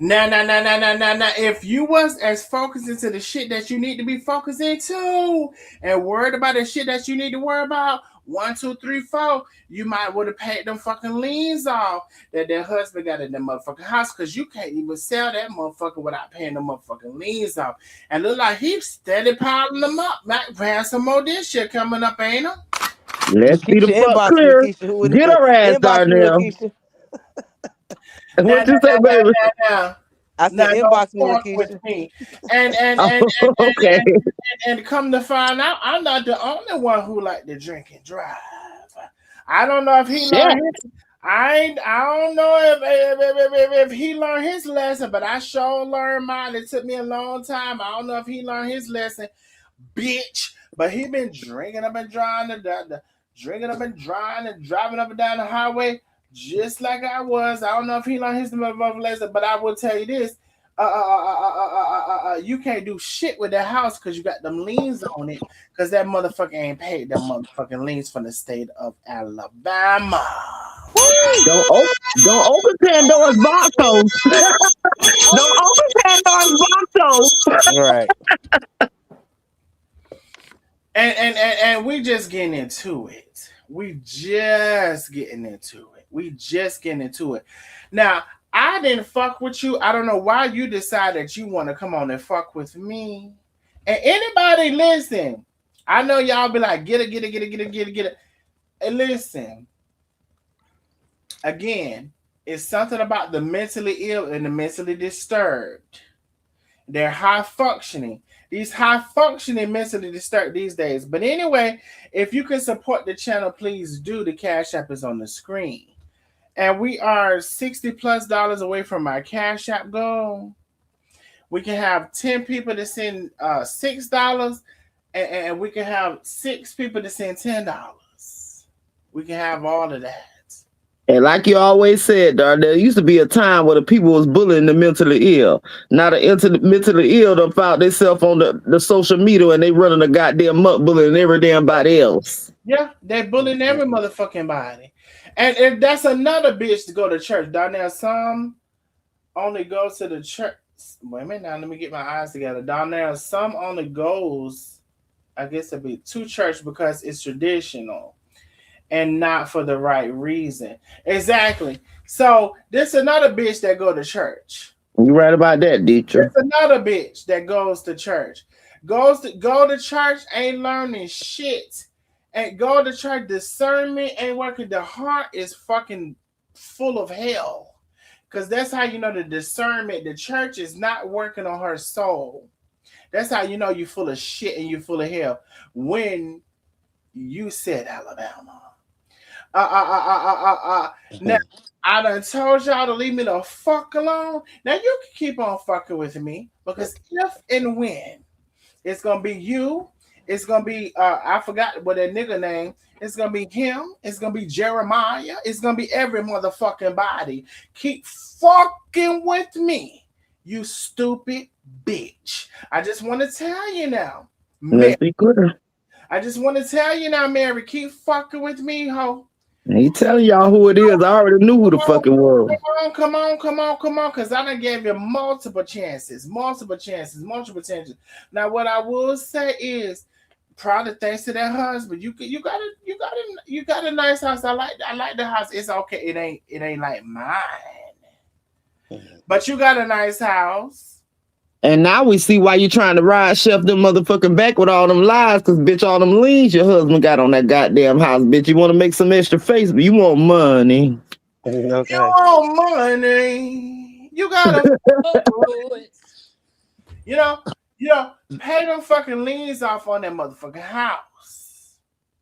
Now. If you was as focused into the shit that you need to be focused into and worried about the shit that you need to worry about, 1, 2, 3, 4, you might would have paid them fucking liens off that their husband got in the motherfucking house, because you can't even sell that motherfucker without paying the motherfucking liens off. And look like he's steady piling them up. Might have some more this shit coming up, ain't him? Let's be the fuck clear. Get her ass down there. What you say, baby? I said, inbox me, Lakeisha. With me. And okay. And come to find out, I'm not the only one who like to drink and drive. I don't know if he learned his. I don't know if he learned his lesson, but I sure learned mine. It took me a long time. I don't know if he learned his lesson, bitch. But he been drinking up and driving, driving up and down the highway just like I was. I don't know if he learned his lesson, but I will tell you this. You can't do shit with that house because you got them liens on it because that motherfucker ain't paid them motherfucking liens from the state of Alabama. Don't open Pandora's box, though. Don't open Pandora's box, though. Right. And we just getting into it. We just getting into it. Now, I didn't fuck with you. I don't know why you decided you want to come on and fuck with me. And anybody listen, I know y'all be like, get it. And listen, again, it's something about the mentally ill and the mentally disturbed. They're high functioning. These high functioning mentally disturbed these days. But anyway, if you can support the channel, please do. The Cash App is on the screen. And we are $60+ away from our Cash App goal. We can have 10 people to send $6, and we can have 6 people to send $10. We can have all of that. And like you always said, Dar, there used to be a time where the people was bullying the mentally ill. Now the mentally ill done found themselves on the social media and they running a goddamn muck bullying every damn body else. Yeah, they bullying every motherfucking body. And if that's another bitch to go to church. Darnell, some only goes to the church. Wait a minute now, let me get my eyes together. Darnell, some only goes, I guess it'd be to church because it's traditional and not for the right reason. Exactly. So this another bitch that go to church. You right about that, teacher. There's another bitch that goes to church. Go to church, ain't learning shit. And go to church, discernment ain't working. The heart is fucking full of hell. Because that's how you know the discernment. The church is not working on her soul. That's how you know you're full of shit and you're full of hell. When you said Alabama. Now, I done told y'all to leave me the fuck alone. Now you can keep on fucking with me. Because if and when it's going to be you, it's going to be, I forgot what that nigga name. It's going to be him. It's going to be Jeremiah. It's going to be every motherfucking body. Keep fucking with me, you stupid bitch. I just want to tell you now. Let's be clear. I just want to tell you now, Mary. Keep fucking with me, ho. He telling y'all who it is. I already knew who the fucking was. Come on. Because I done gave you multiple chances. Now, what I will say is, probably thanks to that husband, you got a nice house. I like the house. It's okay. It ain't like mine, but you got a nice house. And now we see why you trying to ride chef them motherfucking back with all them lies, because bitch, all them liens your husband got on that goddamn house, bitch. You want to make some extra face, but you want money. Okay. You want money. You gotta you know, pay them fucking liens off on that motherfucking house.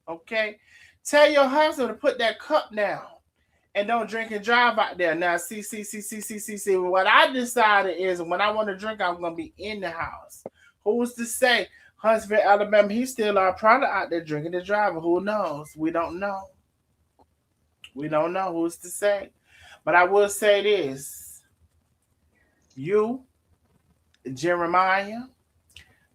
Okay? Tell your husband to put that cup down and don't drink and drive out there. Now, see. What I decided is when I want to drink, I'm going to be in the house. Who's to say? Huntsville, Alabama, he's still our product out there drinking and driving. Who knows? We don't know. Who's to say? But I will say this. You, Jeremiah,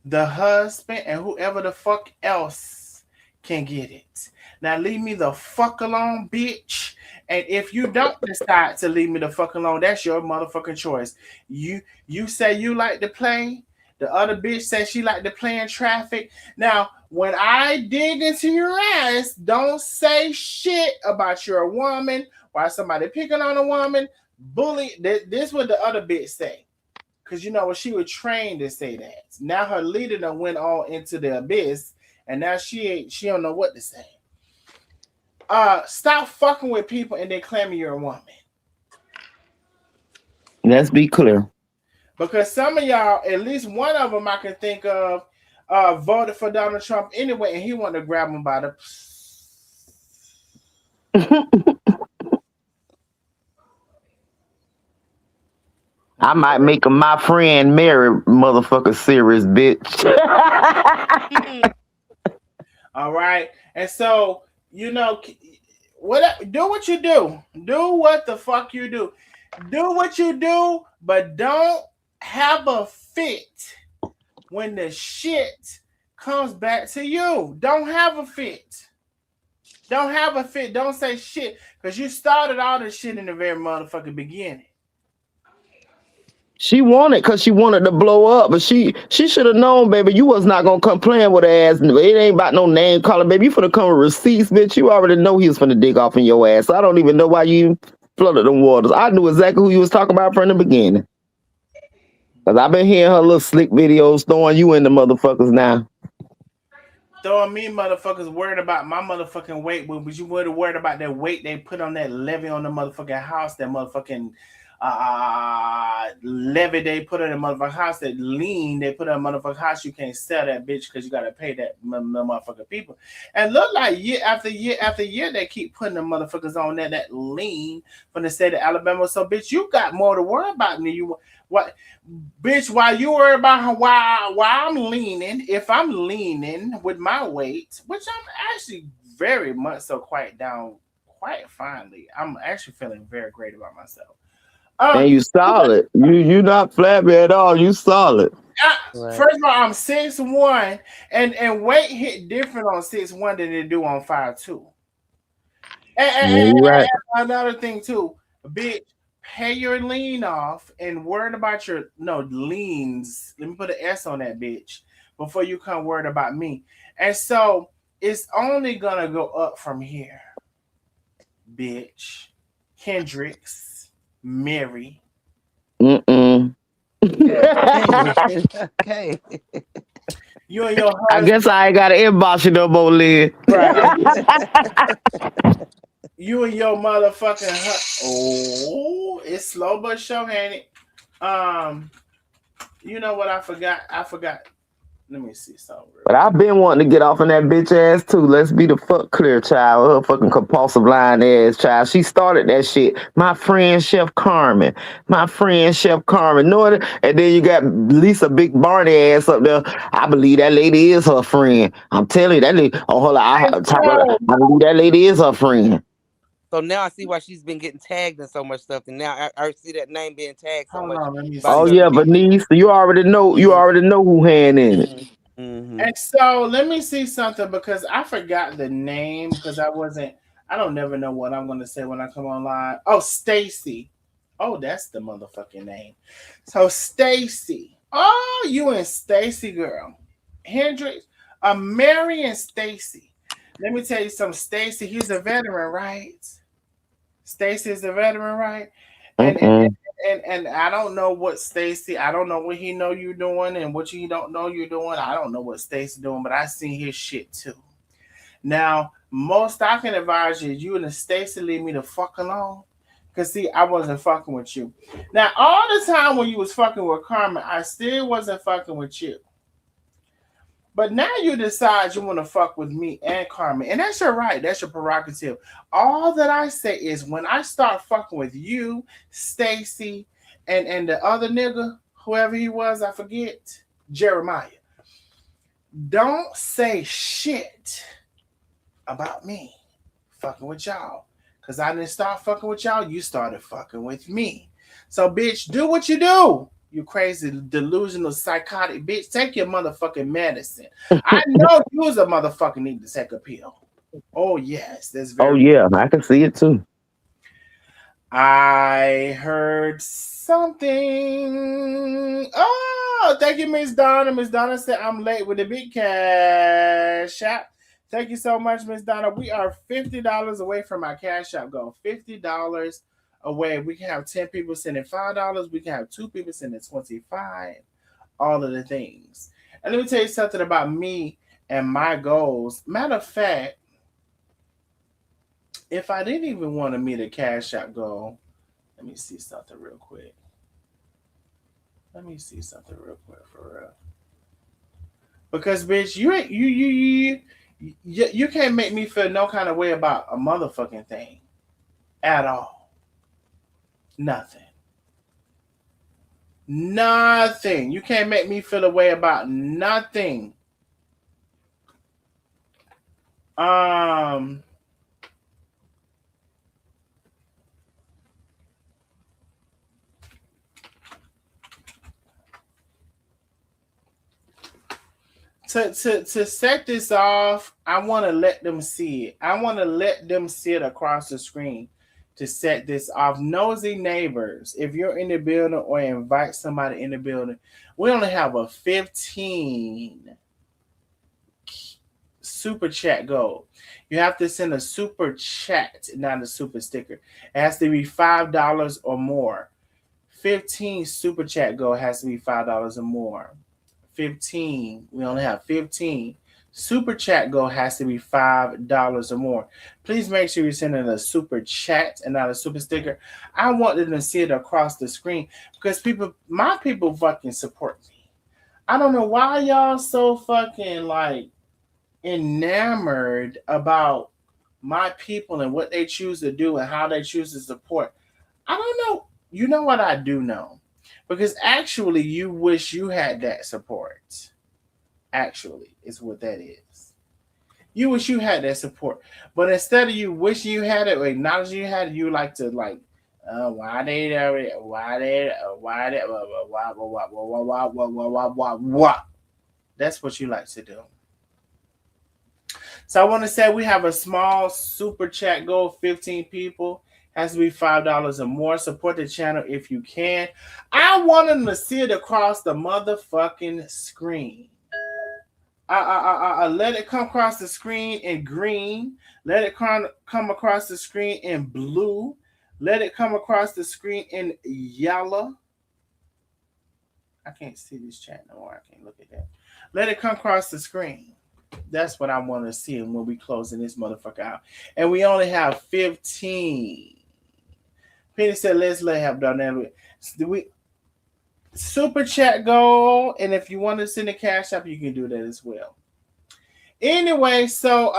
the husband, and whoever the fuck else can get it. Now leave me the fuck alone, bitch. And if you don't decide to leave me the fuck alone, that's your motherfucking choice. You say you like to play. The other bitch says she like to play in traffic. Now, when I dig into your ass, don't say shit about your woman. Why somebody picking on a woman. Bully. This what the other bitch say. Because you know what, she was trained to say that. Now her leader done went all into the abyss. And now she don't know what to say. Stop fucking with people and then claiming you're a woman. Let's be clear. Because some of y'all, at least one of them I can think of, voted for Donald Trump anyway, and he wanted to grab him by the. I might make a my friend Mary motherfucker serious bitch. All right, and so do what you do. Do what the fuck you do. Do what you do, but don't have a fit when the shit comes back to you. Don't have a fit. Don't have a fit. Don't say shit because you started all this shit in the very motherfucking beginning. She wanted because she wanted to blow up, but she should have known, baby, you was not gonna come playing with her ass. It ain't about no name calling, baby. You finna come with receipts, bitch. You already know he was finna dig off in your ass. So I don't even know why you flooded them waters. I knew exactly who you was talking about from the beginning. Cause I've been hearing her little slick videos throwing you in the motherfuckers now. Throwing me motherfuckers worried about my motherfucking weight, but you would have worried about that weight they put on that levy on the motherfucking house, that motherfucking levy they put on the motherfucking house, that lien they put on the motherfucking house. You can't sell that bitch because you gotta pay that motherfucking people. And look like year after year after year they keep putting the motherfuckers on that lien from the state of Alabama. So bitch, you got more to worry about than you what. Bitch, while you worry about why I'm leaning, if I'm leaning with my weight, which I'm actually very much so quite finely, I'm actually feeling very great about myself. And you solid. You not flabby at all. You solid. First of all, I'm 6'1", and weight hit different on 6'1" than they do on 5'2". And right. another thing too, bitch. Pay your lean off and worried about your liens. Let me put an S on that bitch before you come worried about me. And so it's only gonna go up from here, bitch. Kendricks, Mary. Okay. You and your husband. I guess I ain't got to inbox you no more, Lynn. Right. You and your motherfucking oh, it's slow but sure, ain't it? You know what I forgot? Let me see something. But I've been wanting to get off on that bitch ass too. Let's be the fuck clear, child. Her fucking compulsive lying ass child. She started that shit. My friend Chef Carmen. Knowing it. And then you got Lisa Big Barney ass up there. I believe that lady is her friend. I'm telling you, that lady. Oh, hold on. I believe that lady is her friend. So now I see why she's been getting tagged in so much stuff, and now I see that name being tagged so much. Oh yeah, Bernice, you already know. You already know who hand in it. Mm-hmm. And so let me see something because I forgot the name because I don't never know what I'm going to say when I come online. Oh, Stacy. Oh, that's the motherfucking name. So Stacy. Oh, you and Stacy, girl. Hendrix, Marion Stacy. Let me tell you something. Stacy, he's a veteran, right? Stacy is a veteran, right? And I don't know what Stacy, I don't know what he know you doing and what you don't know you're doing. I don't know what Stacy doing, but I seen his shit too. Now, most I can advise you and Stacy leave me the fuck alone. Cause see, I wasn't fucking with you. Now, all the time when you was fucking with Carmen, I still wasn't fucking with you. But now you decide you want to fuck with me and Carmen. And that's your right. That's your prerogative. All that I say is when I start fucking with you, Stacy, and the other nigga, whoever he was, I forget, Jeremiah, don't say shit about me fucking with y'all. Because I didn't start fucking with y'all. You started fucking with me. So, bitch, do what you do. You crazy, delusional, psychotic bitch. Take your motherfucking medicine. I know you was a motherfucker need to take a pill. Oh, yes. That's very. Oh, yeah. I can see it too. I heard something. Oh, thank you, Miss Donna. Miss Donna said I'm late with the big cash app. Thank you so much, Miss Donna. We are $50 away from our cash app goal. $50 away. We can have 10 people sending $5. We can have 2 people sending $25. All of the things. And let me tell you something about me and my goals. Matter of fact, if I didn't even want to meet a cash app goal, let me see something real quick. Let me see something real quick for real. Because bitch, you can't make me feel no kind of way about a motherfucking thing at all. Nothing. Nothing. You can't make me feel a way about nothing. To set this off, I want to let them see it. I want to let them see it across the screen to set this off. Nosy Neighbors, if you're in the building or invite somebody in the building, we only have a 15 super chat goal. You have to send a super chat, not a super sticker. It has to be $5 or more. 15 super chat goal has to be $5 or more. 15. We only have 15. Super chat goal has to be $5 or more. Please make sure you're sending a super chat and not a super sticker. I want them to see it across the screen because my people fucking support me. I don't know why y'all so fucking like enamored about my people and what they choose to do and how they choose to support. I don't know. You know what I do know? Because actually, you wish you had that support. Actually, is what that is. You wish you had that support. But instead of you wishing you had it or acknowledging you had it, you like to like, why that's what you like to do. So I want to say we have a small super chat goal, 15 people. Has to be $5 or more. Support the channel if you can. I want them to see it across the motherfucking screen. Let it come across the screen in green. Let it come across the screen in blue. Let it come across the screen in yellow. I can't see this chat no more. I can't look at that. Let it come across the screen. That's what I want to see when we closing this motherfucker out. And we only have 15. Penny said, let's let have done that. We super chat goal, and if you want to send a cash up, you can do that as well. Anyway, so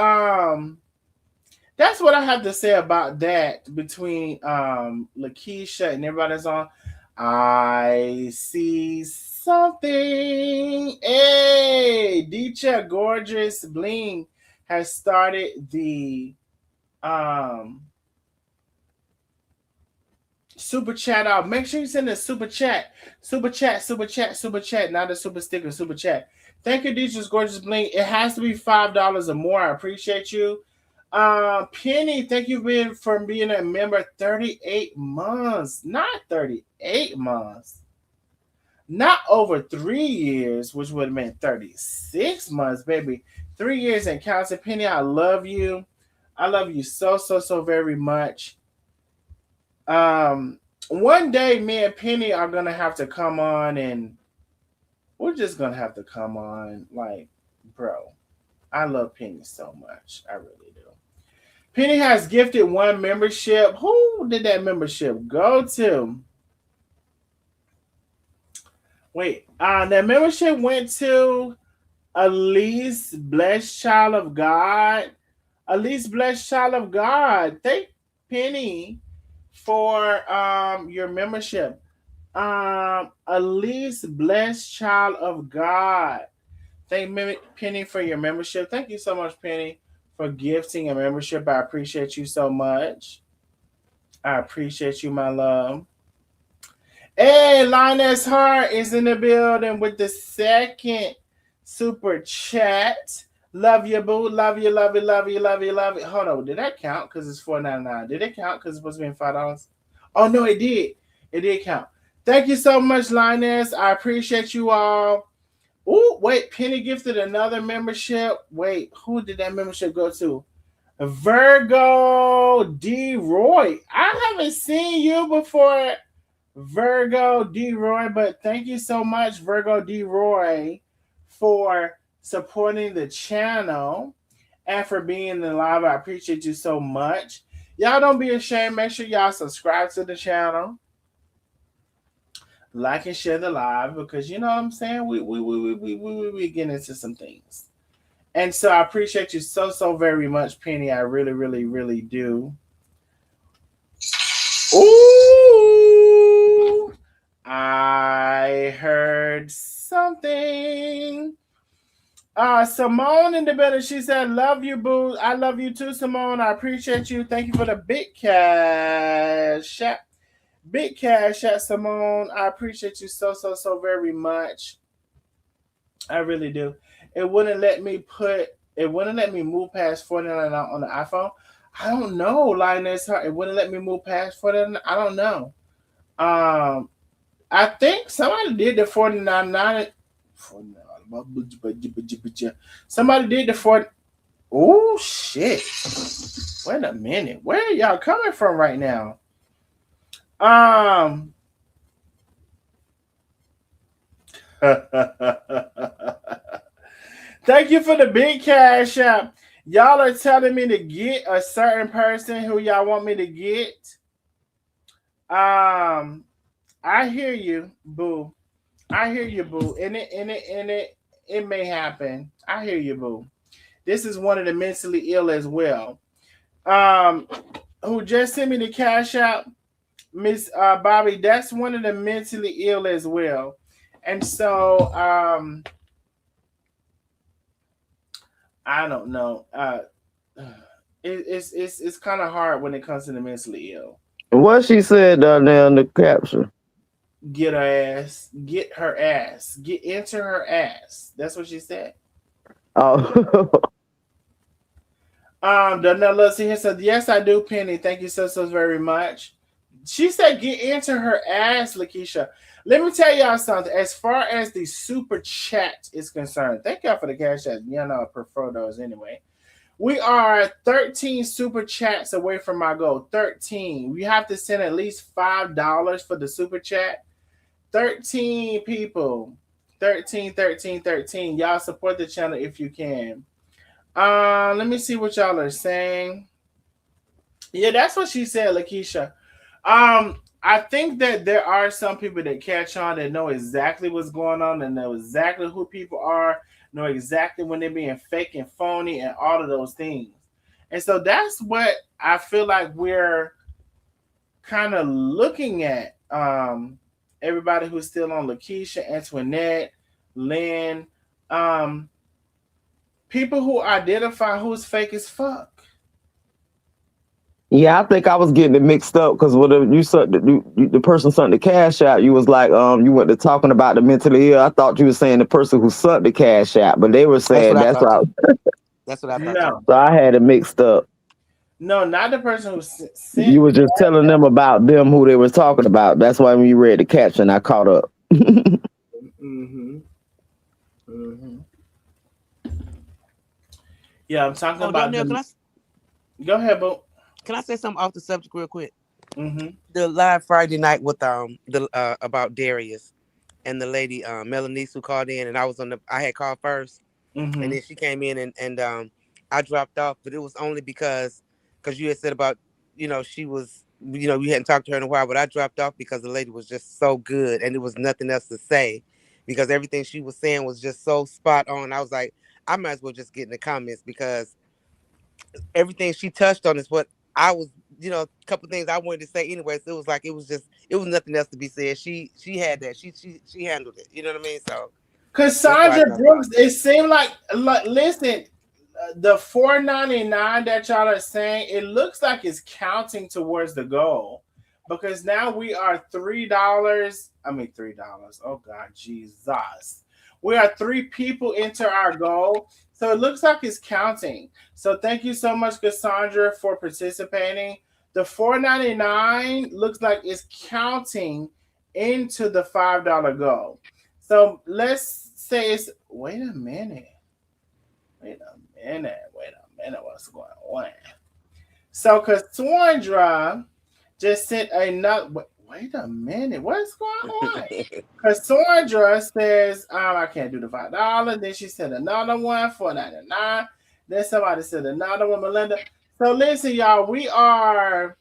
that's what I have to say about that between Lakeisha and everybody that's on. I see something. Hey, Dicha Gorgeous Bling has started the super chat out. Make sure you send a super chat. Super chat, not a super sticker, super chat. Thank you, Dicha's Gorgeous Bling. It has to be $5 or more. I appreciate you. Penny, thank you for being a member 38 months. Not 38 months. Not over 3 years, which would have been 36 months, baby. 3 years and counting. Penny, I love you. I love you so very much. One day me and Penny are gonna have to come on, and we're just gonna have to come on. Like, bro, I love Penny so much. I really do. Penny has gifted one membership. Who did that membership go to? Wait, that membership went to Elise, blessed child of God. Elise, blessed child of God. Thank Penny for your membership. Elise, blessed child of God. Thank Penny for your membership. Thank you so much, Penny, for gifting a membership. I appreciate you so much. I appreciate you, my love. Hey, Lioness Hart is in the building with the second super chat. Love you, boo. Love you, love you, love you, love you, love you. Hold on. Did that count? Because it's $4.99. Did it count? Because it's supposed to be $5? Oh, no, it did. It did count. Thank you so much, Lioness. I appreciate you all. Oh, wait. Penny gifted another membership. Wait, who did that membership go to? Virgo D. Roy. I haven't seen you before, Virgo D. Roy, but thank you so much, Virgo D. Roy, for supporting the channel and for being in the live. I appreciate you so much. Y'all don't be ashamed. Make sure y'all subscribe to the channel. like and share the live, because you know what I'm saying. We get into some things, and so I appreciate you so very much, Penny. I really do. Ooh, I heard something. Simone in the building. She said, "Love you, boo. I love you too, Simone. I appreciate you. Thank you for the big cash. Big cash at Simone. I appreciate you so very much. I really do. It wouldn't let me move past 49 on the iPhone. I don't know, Linus. It wouldn't let me move past 49. I don't know. I think somebody did the 49. Somebody did the 40. Oh shit. Wait a minute. Where are y'all coming from right now? Thank you for the big cash app. Y'all are telling me to get a certain person who y'all want me to get. I hear you, boo. I hear you, boo. And it may happen. I hear you, boo. This is one of the mentally ill as well. Who just sent me the cash app, Miss Bobby. That's one of the mentally ill as well. And so I don't know. It's kind of hard when it comes to the mentally ill. What she said down there in the caption? Get her ass. Get her ass. Get into her ass. That's what she said. Oh. Danella said, yes, I do, Penny. Thank you so very much. She said, get into her ass, Lakeisha. Let me tell y'all something. As far as the super chat is concerned, thank y'all for the cash app. You know, I prefer those anyway. We are 13 super chats away from my goal. 13. We have to send at least $5 for the super chat. 13 people. 13. Y'all support the channel if you can. Let me see what y'all are saying. Yeah, that's what she said, Lakeisha. I think that there are some people that catch on that know exactly what's going on and know exactly who people are, know exactly when they're being fake and phony and all of those things. And so that's what I feel like we're kind of looking at. Everybody who's still on, Lakeisha, Antoinette, Lynn, people who identify who's fake as fuck. Yeah, I think I was getting it mixed up because when you sent the person sent the cash out, you was like, you went to talking about the mentally ill. I thought you were saying the person who sent the cash out, but they were saying that's what I thought. No. So I had it mixed up. No, not the person who sent. You were just telling them about them who they were talking about. That's why when you read the caption, I caught up. Yeah, I'm talking about. Go ahead, Bo. Can I say something off the subject real quick? The live Friday night with about Darius and the lady Melanie who called in, and I had called first, and then she came in and I dropped off, but it was only because you had said about she was we hadn't talked to her in a while, but I dropped off because the lady was just so good and there was nothing else to say because everything she was saying was just so spot on. I was like, I might as well just get in the comments because everything she touched on is what I was, a couple of things I wanted to say anyway. So it was nothing else to be said. She had that. She handled it. You know what I mean? So Cassandra Brooks, it seemed like listen, the $4.99 that y'all are saying, it looks like it's counting towards the goal. Because now we are $3. I mean $3. Oh God, Jesus. We are 3 people into our goal. So it looks like it's counting. So thank you so much, Cassandra, for participating. The $4.99 looks like it's counting into the $5 goal. So let's say it's wait a minute. What's going on? So Cassandra just sent another wait a minute, what's going on? Cassandra says, I can't do the $5. Then she said another one, $4.99. Then somebody said another one, Melinda. So listen, y'all, we are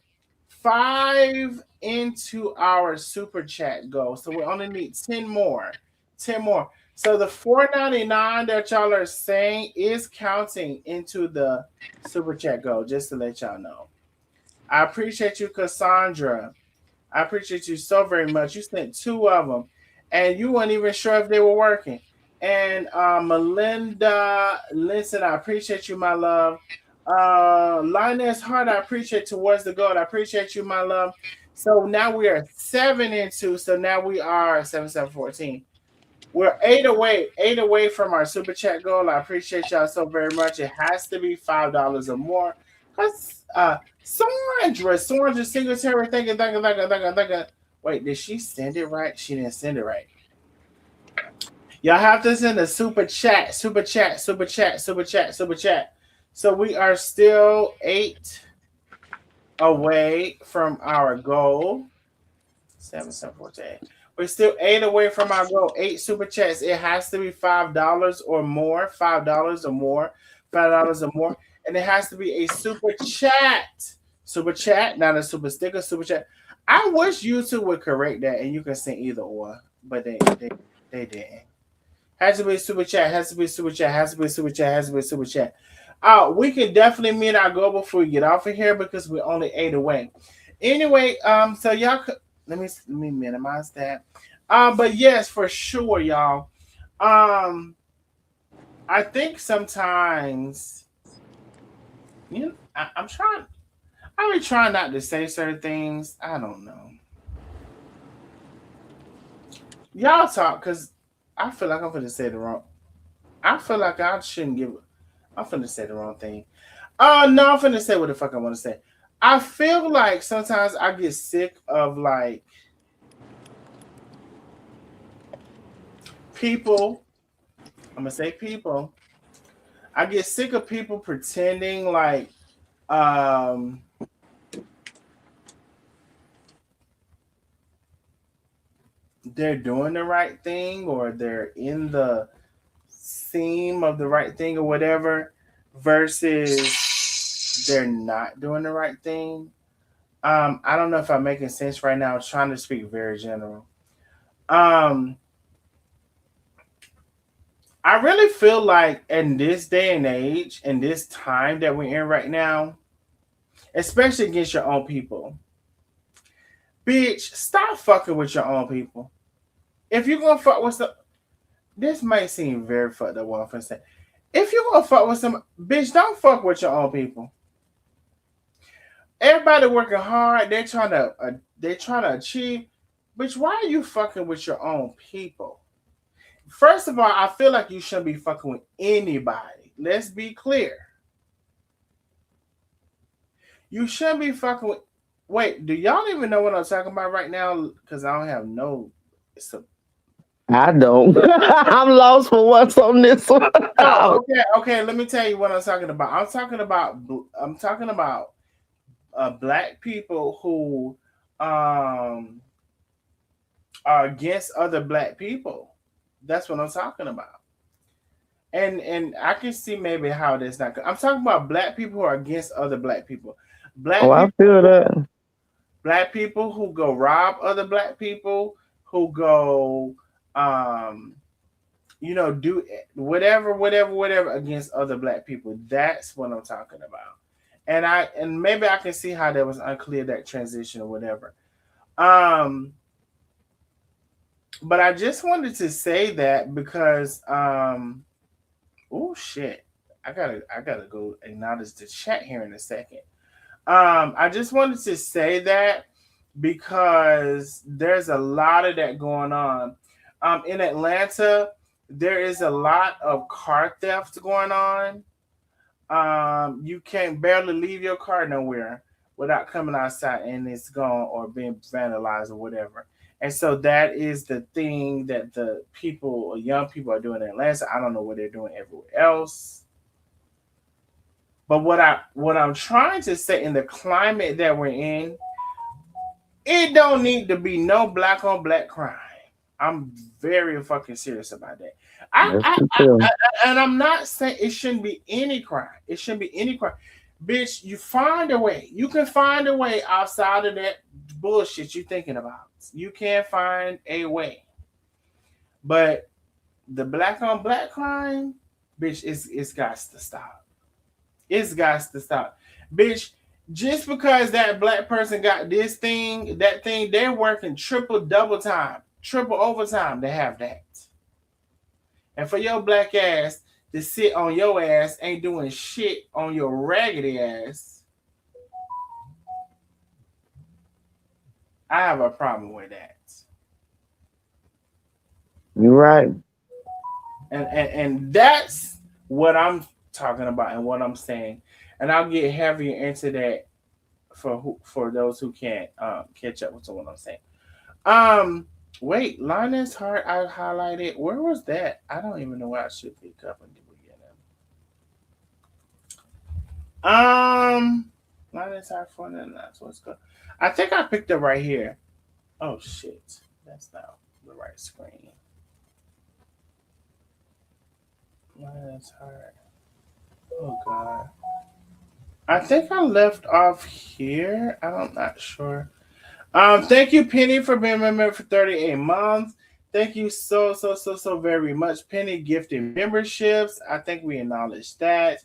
5 into our super chat goal. So we only need 10 more. 10 more. So the $4.99 that y'all are saying is counting into the super chat goal, just to let y'all know. I appreciate you, Cassandra. I appreciate you so very much. You sent 2 of them, and you weren't even sure if they were working. And Melinda Linson, I appreciate you, my love. Lioness Hart, I appreciate Towards the Gold. I appreciate you, my love. So now we are 7 into. So now we are 7-7-14. We're 8 away from our super chat goal. I appreciate y'all so very much. It has to be $5 or more. Cause Sandra Singletary, thank you. Wait, did she send it right? She didn't send it right. Y'all have to send a super chat. So we are still 8 away from our goal. 7-7-14. We're still 8 away from our goal. 8 super chats. It has to be $5 or more. $5 or more. $5 or more. And it has to be a super chat. Super chat, not a super sticker. Super chat. I wish YouTube would correct that and you can send either or, but they didn't. Has to be super chat. Has to be super chat. Has to be super chat. Has to be super chat. We can definitely meet our goal before we get off of here because we're only 8 away. Anyway, so y'all could. Let me minimize that. But yes, for sure, y'all. I think sometimes, I'm trying not to say certain things. I don't know. Y'all talk, because I feel like I'm going to say the wrong. I feel like I shouldn't give. I'm going to say the wrong thing. No, I'm going to say what the fuck I want to say. I feel like sometimes I get sick of like people. I'm gonna say people. I get sick of people pretending like they're doing the right thing or they're in the theme of the right thing or whatever versus they're not doing the right thing. I don't know if I'm making sense right now. I'm trying to speak very general. I really feel like in this day and age, in this time that we're in right now, especially against your own people, bitch, stop fucking with your own people. If you're gonna fuck with some, this might seem very fucked up what I'm gonna say. If you're gonna fuck with some, bitch, don't fuck with your own people. Everybody working hard. They're trying to achieve. Bitch, why are you fucking with your own people? First of all, I feel like you shouldn't be fucking with anybody. Let's be clear. You shouldn't be fucking with. Wait, do y'all even know what I'm talking about right now? Because I don't have no. I don't. I'm lost for what's on this one. Okay. Let me tell you what I'm talking about. I'm talking about black people who are against other black people. That's what I'm talking about. And I can see maybe how that's not. I'm talking about black people who are against other black people. I feel that. Black people who go rob other black people, who go, do whatever against other black people. That's what I'm talking about. And maybe I can see how that was unclear, that transition or whatever. But I just wanted to say that because oh shit. I gotta go acknowledge the chat here in a second. I just wanted to say that because there's a lot of that going on. In Atlanta, there is a lot of car theft going on. You can't barely leave your car nowhere without coming outside and it's gone or being vandalized or whatever. And so that is the thing that the people, young people, are doing in Atlanta. I don't know what they're doing everywhere else. But what I'm trying to say, in the climate that we're in, it don't need to be no black on black crime. I'm very fucking serious about that. And I'm not saying it shouldn't be any crime. It shouldn't be any crime. Bitch, you find a way. You can find a way outside of that bullshit you thinking about. You can't find a way. But the black on black crime, bitch, it's got to stop. It's got to stop. Bitch, just because that black person got this thing, that thing, they're working triple double time, triple overtime to have that. And for your black ass to sit on your ass ain't doing shit on your raggedy ass, I have a problem with that. You're right. And that's what I'm talking about and what I'm saying. And I'll get heavier into that for those who can't catch up with what I'm saying. Wait, Linus Hart, I highlighted. Where was that? I don't even know where I should pick up in the beginning. Linus Hart for that's what's good. I think I picked up right here. Oh shit, that's not the right screen. Linus Hart. Oh god. I think I left off here. I'm not sure. Thank you, Penny, for being a member for 38 months. Thank you so very much. Penny gifted memberships. I think we acknowledged that.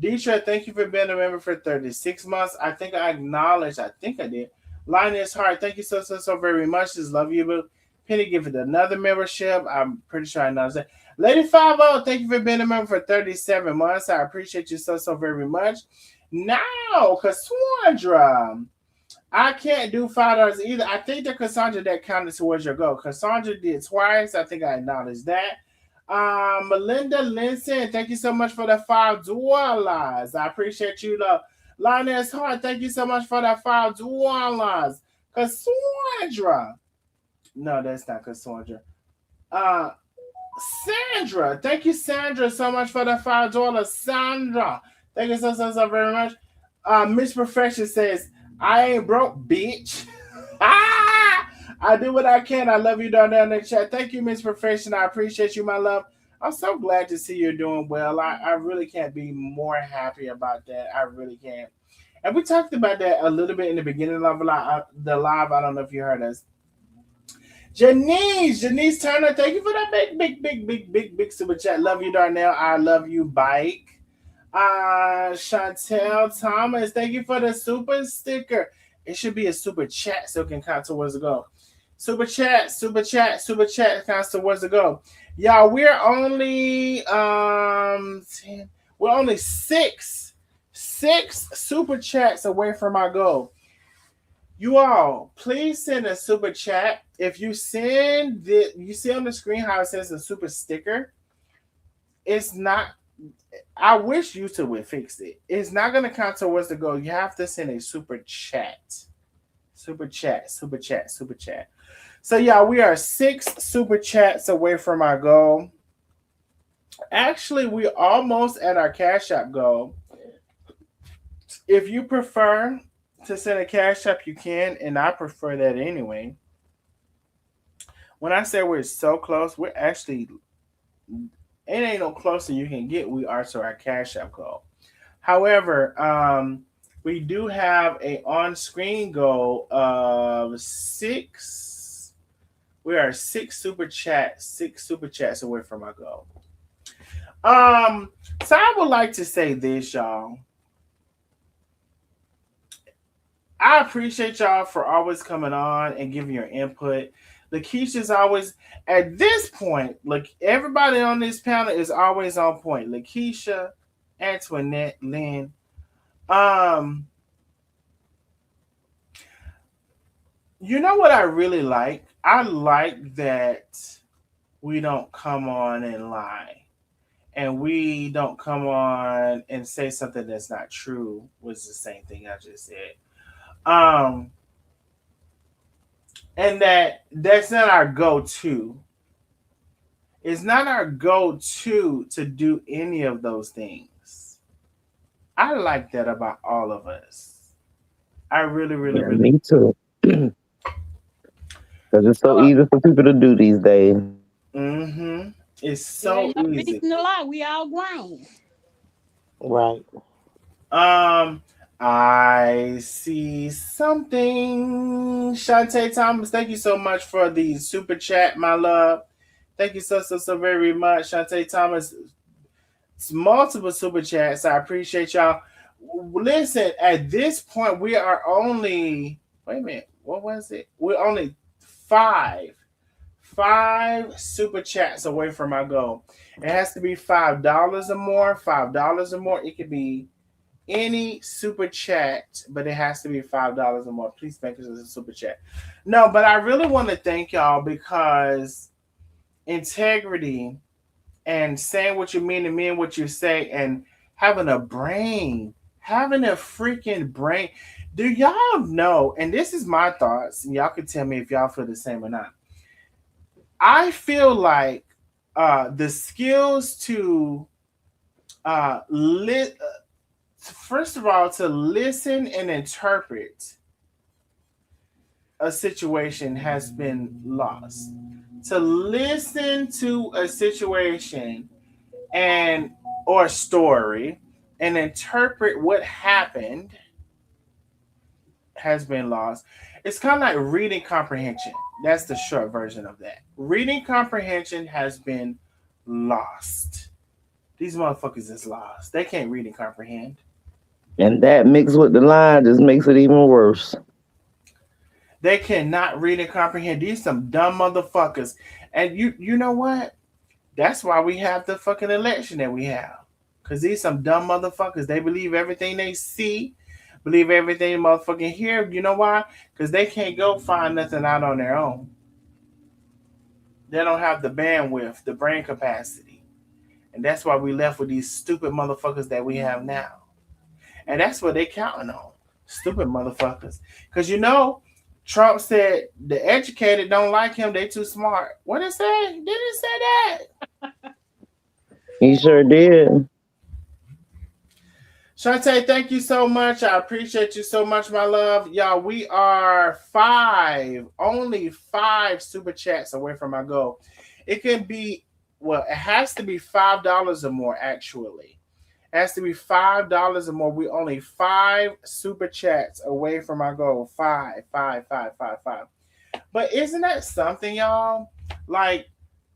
Deetra, thank you for being a member for 36 months. I think I acknowledged. I think I did. Linus Hart, thank you so very much. Just love you. But Penny gifted another membership. I'm pretty sure I acknowledged that. Lady 50, thank you for being a member for 37 months. I appreciate you so very much. Now, Cassandra, I can't do $5 either. I think that Cassandra, that counted towards your goal. Cassandra did twice. I think I acknowledged that. Melinda Linson, thank you so much for the $5. I appreciate you, love. Linus Hart, thank you so much for the $5. Cassandra. No, that's not Cassandra. Sandra, thank you, Sandra, so much for the $5. Sandra, thank you so very much. Miss Perfection says, I ain't broke, bitch. I do what I can. I love you down there in the chat. Thank you, Miss Perfection. I appreciate you, my love. I'm so glad to see you're doing well. I really can't be more happy about that. I really can't. And we talked about that a little bit in the beginning of the live. I don't know if you heard us. Janice Turner, thank you for that big super chat. Love you, Darnell. I love you, Bike. Chantel Thomas, thank you for the super sticker. It should be a super chat so it can count towards the goal. Super chat counts towards the goal. Y'all, we're only 10, we're only six super chats away from our goal. You all, please send a super chat. If you send you see on the screen how it says a super sticker. It's not. I wish YouTube would fix it. It's not going to count towards the goal. You have to send a super chat. Super chat. So, yeah, we are 6 super chats away from our goal. Actually, we're almost at our Cash App goal. If you prefer to send a Cash App, you can, and I prefer that anyway. When I say we're so close, we're actually... It ain't no closer you can get. We are to our Cash App goal. However, we do have a on-screen goal of 6. We are 6 super chats away from our goal. So I would like to say this, y'all. I appreciate y'all for always coming on and giving your input. Lakeisha's always, at this point, look, everybody on this panel is always on point. Lakeisha, Antoinette, Lynn. You know what I really like? I like that we don't come on and lie. And we don't come on and say something that's not true, was the same thing I just said. And that's not our go-to. It's not our go-to to do any of those things. I like that about all of us. I really. Me too. Because it's so easy for people to do these days. Mm-hmm. It's so easy. To lie. We all grown. Right. I see something. Shantae Thomas, thank you so much for the super chat, my love. Thank you so very much, Shantae Thomas. It's multiple super chats. I appreciate y'all. Listen, at this point, we are only, wait a minute, what was it? We're only five super chats away from my goal. It has to be $5 or more. $5 or more. It could be any super chat, but it has to be $5 or more. Please make us a super chat. No, but I really want to thank y'all because integrity and saying what you mean and mean what you say and having a brain, having a freaking brain. Do y'all know? And this is my thoughts, and y'all can tell me if y'all feel the same or not. I feel like the skills to first of all, to listen and interpret a situation has been lost. To listen to a situation and or story and interpret what happened has been lost. It's kind of like reading comprehension. That's the short version of that. Reading comprehension has been lost. These motherfuckers is lost. They can't read and comprehend. And that mixed with the line just makes it even worse. They cannot read and comprehend. These some dumb motherfuckers. And you know what? That's why we have the fucking election that we have. Because these some dumb motherfuckers. They believe everything they see. Believe everything motherfucking hear. You know why? Because they can't go find nothing out on their own. They don't have the bandwidth, the brain capacity. And that's why we left with these stupid motherfuckers that we have now. And that's what they counting on. Stupid motherfuckers. Because you know, Trump said the educated don't like him. They too smart. What did it say? Did it say that? He sure did. Shantae, thank you so much. I appreciate you so much, my love. Y'all, we are only five super chats away from my goal. It can be, well, it has to be $5 or more, actually. It has to be $5 or more. We only five super chats away from our goal. Five. But isn't that something, y'all? Like,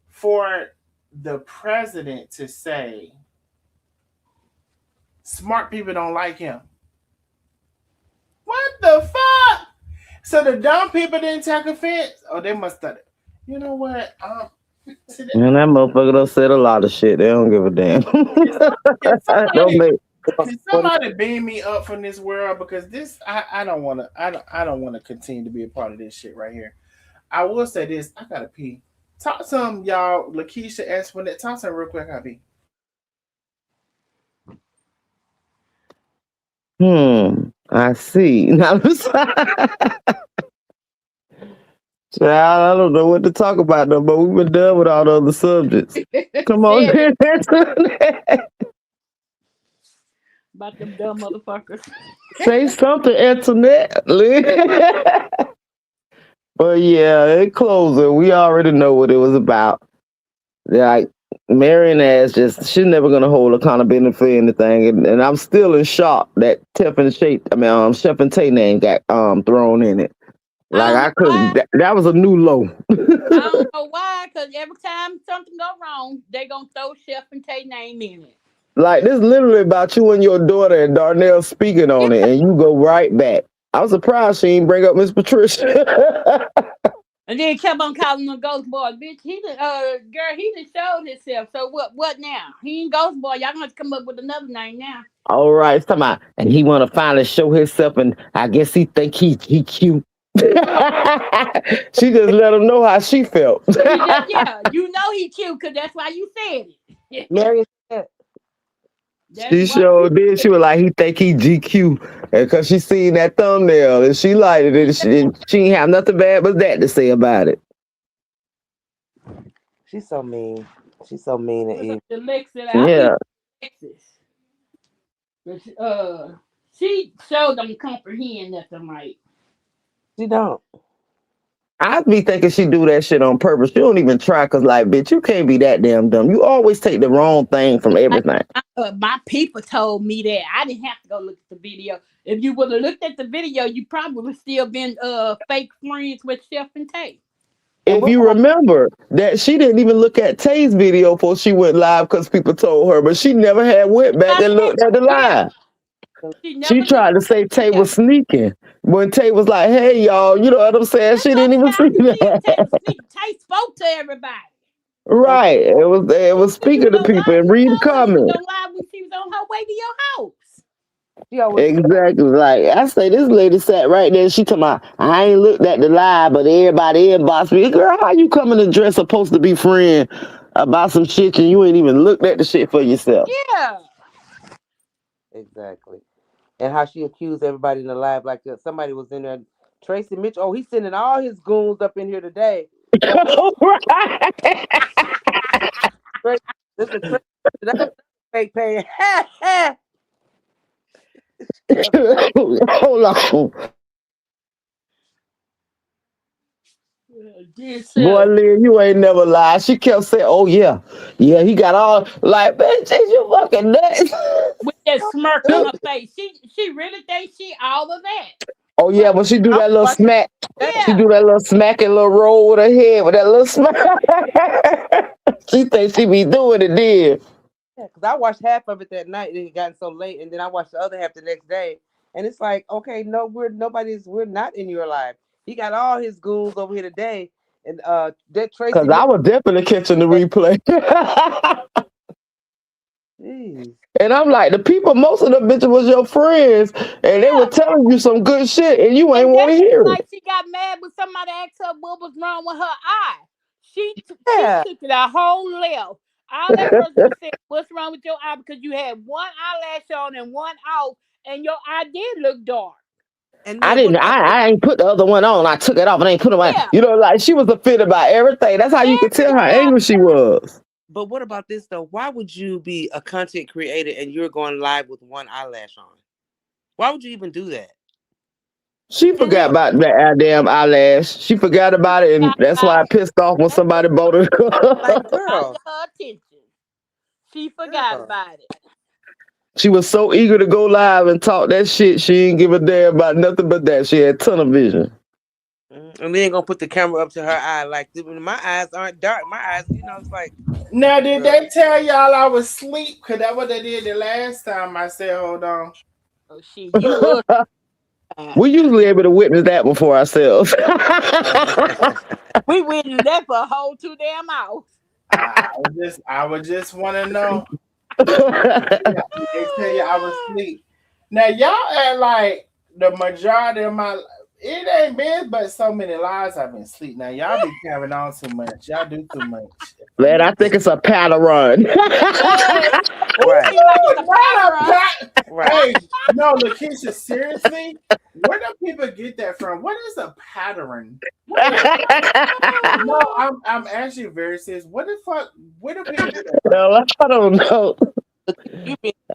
for the president to say, smart people don't like him. What the fuck? So the dumb people didn't take offense? Oh, they must have. You know what? And that motherfucker done said a lot of shit. They don't give a damn. Can somebody beam me up from this world? Because this, I don't want to. I don't want to continue to be a part of this shit right here. I will say this. I gotta pee. Talk to some y'all, Lakeisha, Antoinette. Talk to some real quick. I gotta pee. I see. Now, I don't know what to talk about though, but we've been done with all the other subjects. Come on. About them dumb motherfuckers. Say something, Antoinette. But yeah, in closing, we already know what it was about. Like, Marion ass she's never gonna hold accountability for anything, and I'm still in shock that Chef and Tay name got thrown in it. Like, I couldn't. That was a new low. I don't know why, because every time something go wrong, they gonna throw Chef and Tay name in it. Like, this literally about you and your daughter and Darnell speaking on it, and you go right back. I'm surprised she didn't bring up Miss Patricia. And then kept on calling him Ghost Boy. Bitch, he done showed himself. So what now? He ain't Ghost Boy. Y'all gonna have to come up with another name now. All right, it's talking about, and he want to finally show himself, and I guess he think he cute. She just let him know how she felt. Yeah, you know he cute because that's why you said it. Marion She sure did. She was like, he think he GQ, and because she seen that thumbnail and she liked it, and she ain't have nothing bad but that to say about it. She's so mean. She's so mean and evil. Yeah. But she sure don't comprehend nothing right. She don't. I'd be thinking she do that shit on purpose. She don't even try, cause like, bitch, you can't be that damn dumb. You always take the wrong thing from everything. My people told me that I didn't have to go look at the video. If you would have looked at the video, you probably would still been fake friends with Chef and Tay. If you remember that she didn't even look at Tay's video before she went live because people told her, but she never had went back and looked at the live. She tried to say Tay was sneaking when Tay was like, "Hey y'all," you know what I'm saying? She didn't even see that. Tay spoke to everybody. Right. It was speaking to people and read the comments. She was on her way to your house. Exactly. Like I say, this lady sat right there. She told me, I ain't looked at the live, but everybody inboxed me. Girl, how you coming to dress supposed to be friend about some shit and you ain't even looked at the shit for yourself? Yeah. Exactly. And how she accused everybody in the live like somebody was in there. Tracy Mitchell, oh, he's sending all his goons up in here today. Listen, that's fake paying. Hold on. Boy, Lynn, you ain't never lied. She kept saying, "Oh yeah, he got all like, bitch, is you fucking nuts?" With that smirk on her face, she really thinks she all of that. Oh yeah, but she do that little smack. Yeah. She do that little smack and little roll with her head with that little smack. She thinks she be doing it then. Yeah, because I watched half of it that night and it got so late, and then I watched the other half the next day. And it's like, okay, no, we're not in your life. He got all his goons over here today, and that Tracy. Because I was definitely catching the replay. And I'm like, most of the bitches was your friends, and they were telling you some good shit, and you ain't want to hear it. Like she got mad when somebody asked her what was wrong with her eye. She took it a whole left. All that person said, "What's wrong with your eye?" Because you had one eyelash on and one off, and your eye did look dark. And I ain't put the other one on. I took it off and I ain't put it on. You know, like she was offended by everything. That's how you could tell how angry she was. But what about this though? Why would you be a content creator and you're going live with one eyelash on? Why would you even do that? She forgot about that damn eyelash. She forgot about it, and that's why I pissed off when somebody bought it. Like, girl. Her attention. She forgot about it. She was so eager to go live and talk that shit. She didn't give a damn about nothing but that. She had a ton of vision. And they ain't gonna put the camera up to her eye like my eyes aren't dark. My eyes, it's like. Now, did they tell y'all I was asleep? Cause that's what they did the last time. I said, hold on. Oh shit, you was. We usually able to witness that before ourselves. We witnessed that for a whole 2 damn hours. I would just want to know. They tell you I was asleep. Now y'all act like the majority of my it ain't been but so many lives I've been asleep. Now y'all be carrying on too much. Y'all do too much. Man, I think it's a pattern. Right. Hey, no, Lakeisha, seriously? Where do people get that from? What is a pattern? No, I'm actually very serious. What the fuck? Where do people get that from? No, I don't know.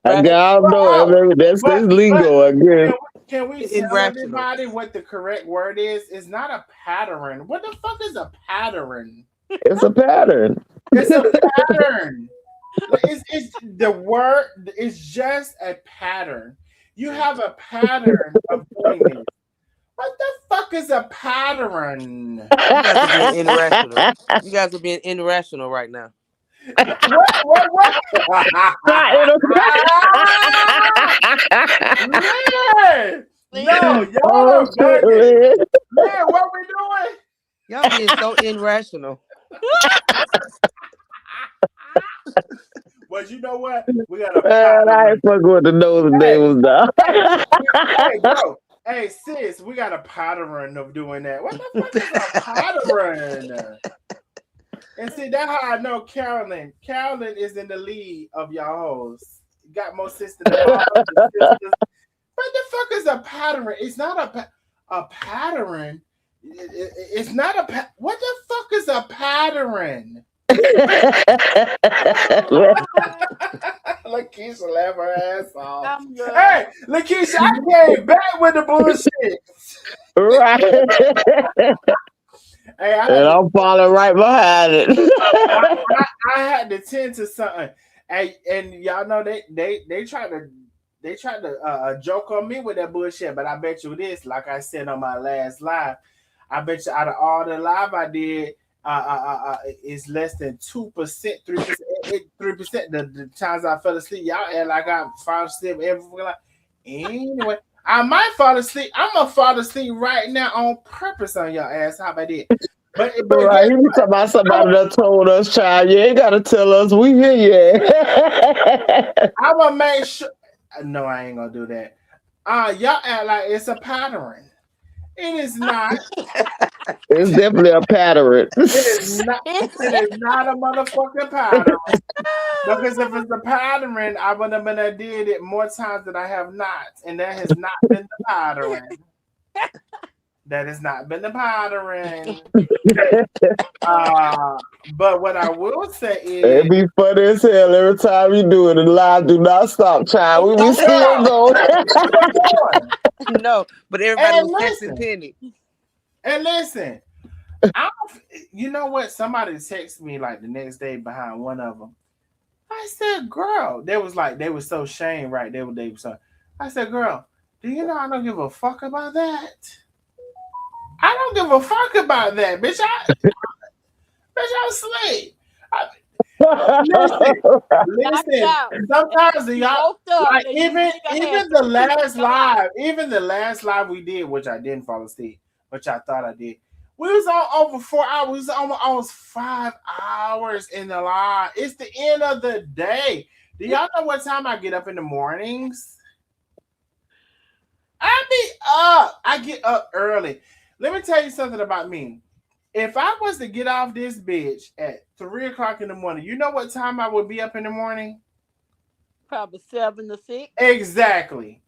I don't know. That's lingo, I guess. Can we tell everybody what the correct word is? It's not a pattern. What the fuck is a pattern? It's a pattern. It's a pattern. It's the word. It's just a pattern. You have a pattern of doing this. What the fuck is a pattern? You guys are being irrational. You guys are being irrational right now. What? No, y'all bugging. Man, what we doing? Y'all being so irrational. Well, you know what? We got a I ain't fucking with the Nosy Neighbors now. Hey, bro. Hey, sis, we got a pattern of doing that. What the fuck is a pattern? And see, that's how I know Carolyn. Carolyn is in the lead of y'all hoes. Got more sisters than all of the sisters. What the fuck is a pattern? It's not a pattern. It's not a what the fuck is a pattern? Lakeisha laugh her ass off. Hey, Lakeisha, I came back with the bullshit. Right. Hey, I'm following right behind it. I had to tend to something, and y'all know they tried to joke on me with that bullshit. But I bet you this, like I said on my last live, I bet you out of all the live I did, it's less than 2%, 3%, 3%. The times I fell asleep, y'all act like I fall asleep every like. Anyway, I might fall asleep. I'm gonna fall asleep right now on purpose on your ass. How about that? But right, you talking about somebody that told us, child. You ain't gotta tell us. We hear you. I will make sure. No, I ain't gonna do that. Y'all act like it's a pattern. It is not. It's definitely a pattern. It is not. It is not a motherfucking pattern. Because if it's a pattern, I would have been did it more times than I have not, and that has not been the pattern. That has not been the pattern. But what I will say is, it'd be funny as hell every time you do it. The live do not stop, child. We still going. No, but everybody was texting Penny. And listen, you know what? Somebody texted me like the next day behind one of them. I said, "Girl," they were so shamed, right? They were so. I said, "Girl, do you know I don't give a fuck about that? I don't give a fuck about that, bitch. I'm asleep." Listen. Sometimes y'all like even the last live we did, which I didn't fall asleep, which I thought I did. We was on over 4 hours. We was on almost 5 hours in the live. It's the end of the day. Do y'all know what time I get up in the mornings? I be up. I get up early. Let me tell you something about me. If I was to get off this bitch at 3 o'clock in the morning, you know what time I would be up in the morning? Probably 7 to 6. Exactly.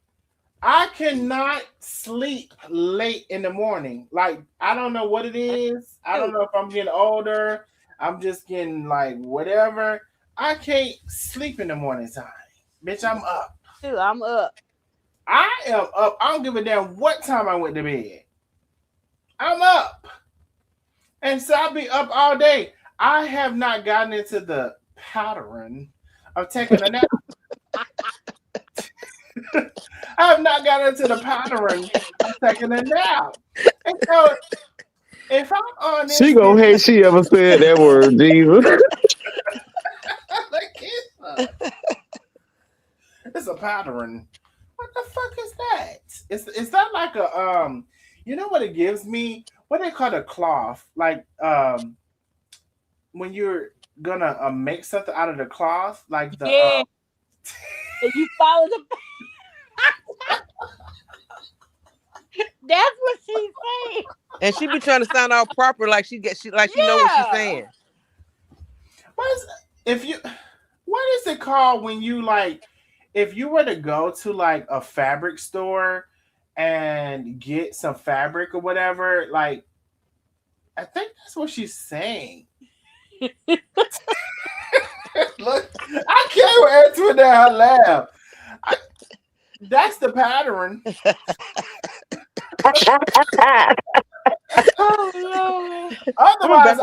I cannot sleep late in the morning. Like, I don't know what it is. I don't know if I'm getting older. I'm just getting like whatever. I can't sleep in the morning time. Bitch, I'm up. Dude, I'm up. I am up. I don't give a damn what time I went to bed. I'm up. And so I'll be up all day. I have not gotten into the pattern of taking a nap. I have not gotten into the pattern of taking a nap. And so if I'm on this, she gonna hate she ever said that word, Jesus. It's a pattern. What the fuck is that? Is that like a you know what it gives me? What they call a cloth, like when you're gonna make something out of the cloth, like the and you follow the. That's what she's saying. And she be trying to sound all proper, like she know what she's saying. What is it called when you like? If you were to go to like a fabric store and get some fabric or whatever, like I think that's what she's saying. Look, I can't answer with that laugh. That's the pattern. Otherwise,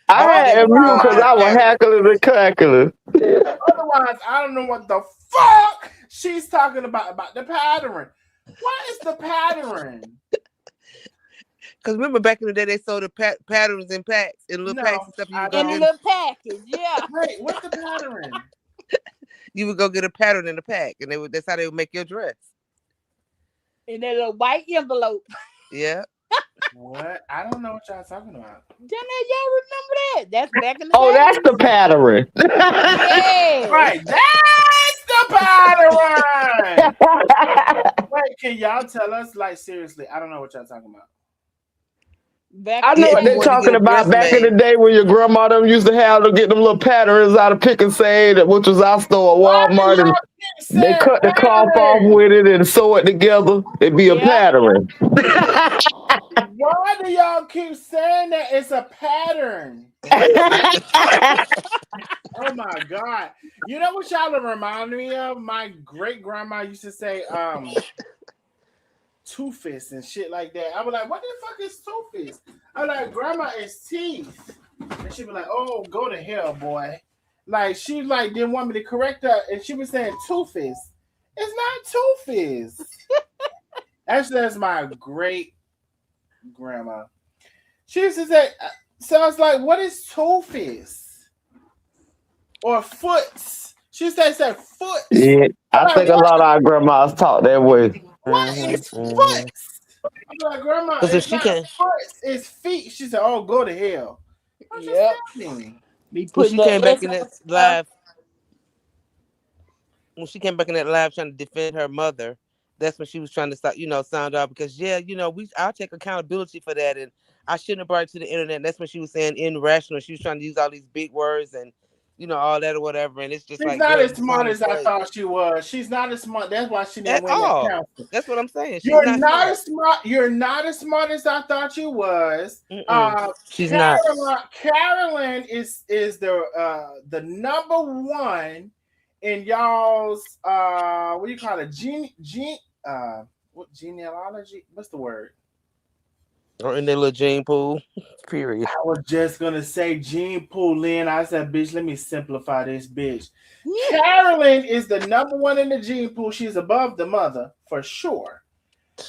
I had mute because I was hackling and cackling. Otherwise, I don't know what the fuck she's talking about the pattern. What is the pattern? Because remember back in the day, they sold the patterns in packs, in little packs and stuff. In a little package, yeah. Wait, what's the pattern? You would go get a pattern in a pack, and that's how they would make your dress. In that little white envelope. Yeah. What? I don't know what y'all talking about. Y'all remember that? That's back in the day. Oh, that's the pattern. Yeah. Right. That's the pattern. Wait, can y'all tell us, like, seriously? I don't know what y'all talking about. I know what they're talking about back in the day when your grandma them used to have to get them little patterns out of Pick and Save, which was our store at Walmart, and they cut the cloth off with it and sew it together. It'd be a pattern. Why do y'all keep saying that it's a pattern? Oh my God. You know what y'all remind me of? My great grandma used to say, Two-Fist and shit like that. I was like, what the fuck is Two-Fist? I'm like, grandma is teeth. And she was like, oh, go to hell, boy. Like, she like didn't want me to correct her, and she was saying Two-Fist. It's not Two-Fist. Actually, that's my great grandma. She used to say, so I was like, what is Two-Fist? Or Foots? She used to say Foots. Yeah, I think a lot of our grandmas talk that way. What is Foots? I'm like, grandma, it's not Foots, it's feet. She said, oh, go to hell. What's happening? When she came back in that live, trying to defend her mother, that's when she was trying to start, sound out because I'll take accountability for that, and I shouldn't have brought it to the internet. And that's when she was saying irrational. She was trying to use all these big words and all that or whatever, and it's just she's not as smart as I thought she was. She's not as smart. That's why she didn't win that council. That's what I'm saying. You're not as smart. You're not as smart as I thought you was. She's not. Carolyn is the number one in y'all's what do you call it? What genealogy? What's the word? Or in their little gene pool. Period. I was just gonna say gene pool, Lynn. I said, bitch, let me simplify this, bitch. Carolyn is the number one in the gene pool. She's above the mother for sure.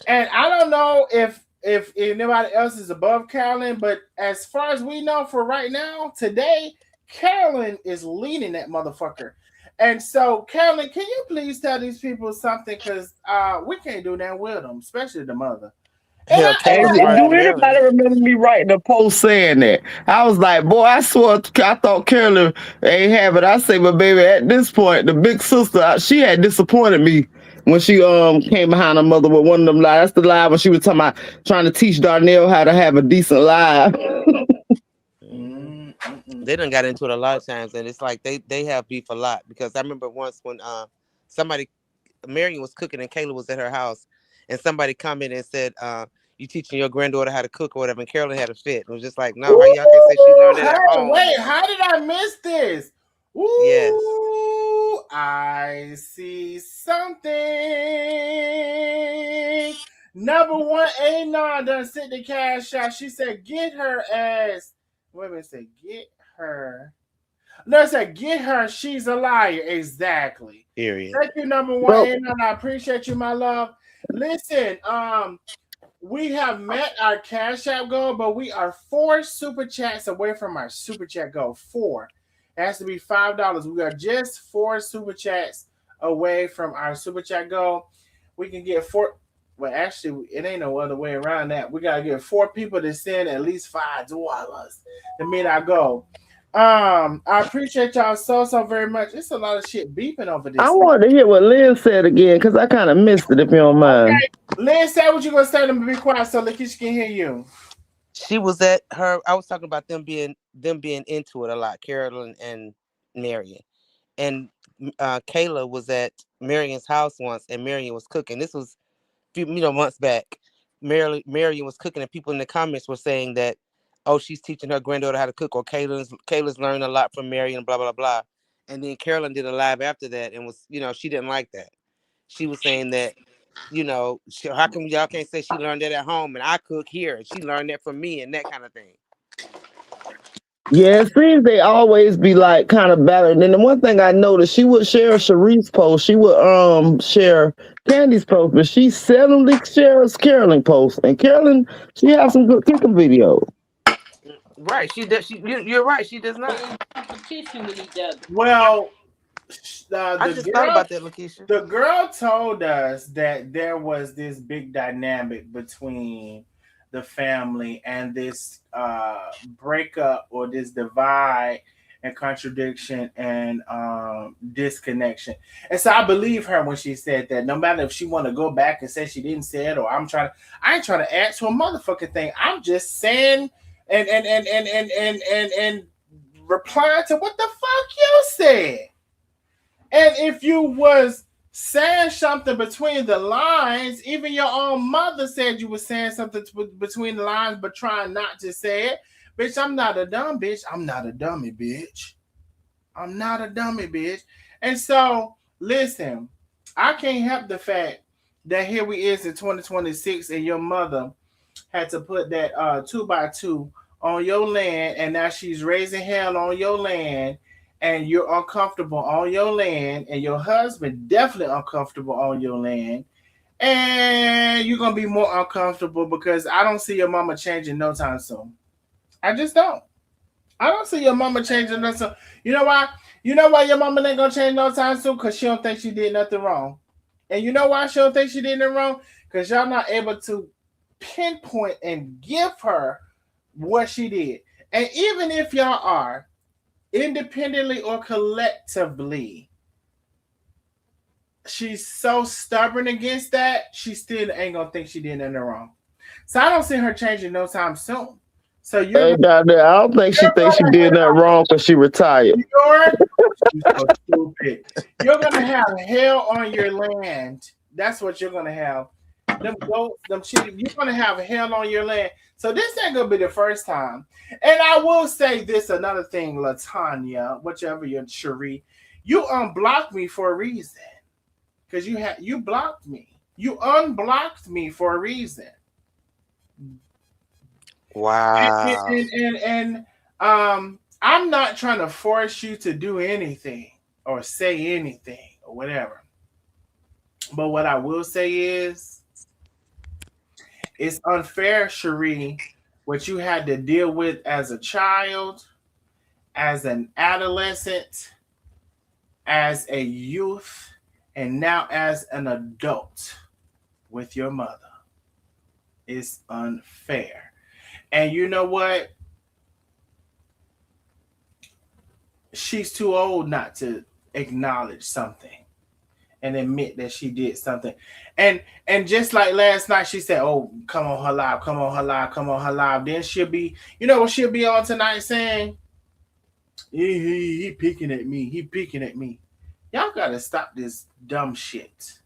And I don't know if anybody else is above Carolyn, but as far as we know for right now, today, Carolyn is leading that motherfucker. And so, Carolyn, can you please tell these people something? Because we can't do that with them, especially the mother. Do anybody remember me writing a post saying that? I was like, boy, I swear, I thought Carolyn ain't have it. I say, but baby, at this point, the big sister, she had disappointed me when she came behind her mother with one of them lies. That's the lie when she was talking about trying to teach Darnell how to have a decent life. They done got into it a lot of times, and it's like they have beef a lot because I remember once when Marion was cooking and Kayla was at her house, and somebody commented and said, you teaching your granddaughter how to cook or whatever, and Carolyn had a fit. It was just like, no, how y'all can say she learned it at home? Wait, how did I miss this? Ooh, yes. I see something. Number one, Anon done sent the cash out. She said, get her ass. Wait a minute, say, get her. No, it said, get her. She's a liar. Exactly. Period. Thank you, number one, Anon. I appreciate you, my love. Listen, we have met our Cash App goal, but we are 4 super chats away from our super chat goal. 4. It has to be $5. We are just 4 super chats away from our super chat goal. We can get 4. Well, actually, it ain't no other way around that. We gotta get 4 people to send at least $5 to meet our goal. I appreciate y'all so very much. It's a lot of shit beeping over this. I wanted to hear what Lynn said again because I kind of missed it. If you don't mind, okay. Lynn, say what you gonna say to me. Be quiet so Lakeisha can hear you. She was at her. I was talking about them being into it a lot. Carolyn and Marion, and Kayla was at Marion's house once, and Marion was cooking. This was a few months back. Marion was cooking, and people in the comments were saying that, oh, she's teaching her granddaughter how to cook, or Kayla's learned a lot from Marion, blah, blah, blah. And then Carolyn did a live after that and was, she didn't like that. She was saying that, how come y'all can't say she learned that at home and I cook here and she learned that from me and that kind of thing. Yeah, it seems they always be like kind of battling. And the one thing I noticed, she would share Sharice's post. She would share Candy's post, but she seldomly shares Carolyn post. And Carolyn, she has some good cooking videos. Right, she does. You're right. She does not. Competition with each other. Well, I just thought about that, Lakeisha. The girl told us that there was this big dynamic between the family and this breakup or this divide and contradiction and disconnection. And so I believe her when she said that. No matter if she want to go back and say she didn't say it, or I ain't trying to add to a motherfucking thing. I'm just saying and replying to what the fuck you said. And if you was saying something between the lines, even your own mother said you were saying something between the lines, but trying not to say it. Bitch, I'm not a dumb bitch. I'm not a dummy, bitch. I'm not a dummy, bitch. And so, listen, I can't help the fact that here we is in 2026 and your mother had to put that 2x2 on your land, and now she's raising hell on your land, and you're uncomfortable on your land, and your husband definitely uncomfortable on your land, and you're gonna be more uncomfortable because I don't see your mama changing no time soon. I just don't. I don't see your mama changing no time. You know why? You know why your mama ain't gonna change no time soon? Because she don't think she did nothing wrong. And you know why she don't think she did nothing wrong? Because y'all not able to pinpoint and give her what she did. And even if y'all are, independently or collectively, she's so stubborn against that, she still ain't gonna think she did nothing wrong. So I don't see her changing no time soon. So I don't think she thinks she did nothing wrong because she retired. You're so stupid. You're gonna have hell on your land. That's what you're gonna have. Them goats, them sheep. You're gonna have hell on your land. So this ain't gonna be the first time. And I will say this another thing, Latanya, whichever you're Cherie, you unblocked me for a reason. Because you blocked me. You unblocked me for a reason. Wow. And I'm not trying to force you to do anything or say anything or whatever. But what I will say is it's unfair, Cherie, what you had to deal with as a child, as an adolescent, as a youth, and now as an adult with your mother. It's unfair. And you know what? She's too old not to acknowledge something and admit that she did something. And just like last night, she said, "Oh, come on her live, come on her live, come on her live." Then she'll be, you know what she'll be on tonight saying? He peeking at me. He peeking at me. Y'all gotta stop this dumb shit.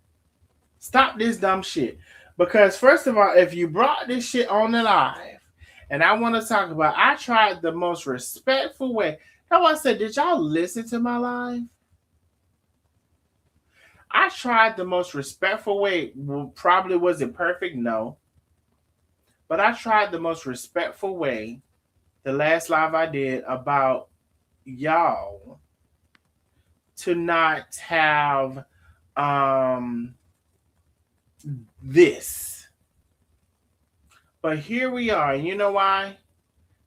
Stop this dumb shit. Because first of all, if you brought this shit on the live, and I want to talk about, I tried the most respectful way. How I said, did y'all listen to my live? I tried the most respectful way. Probably wasn't perfect, no. But I tried the most respectful way. The last live I did about y'all to not have this. But here we are. You know why?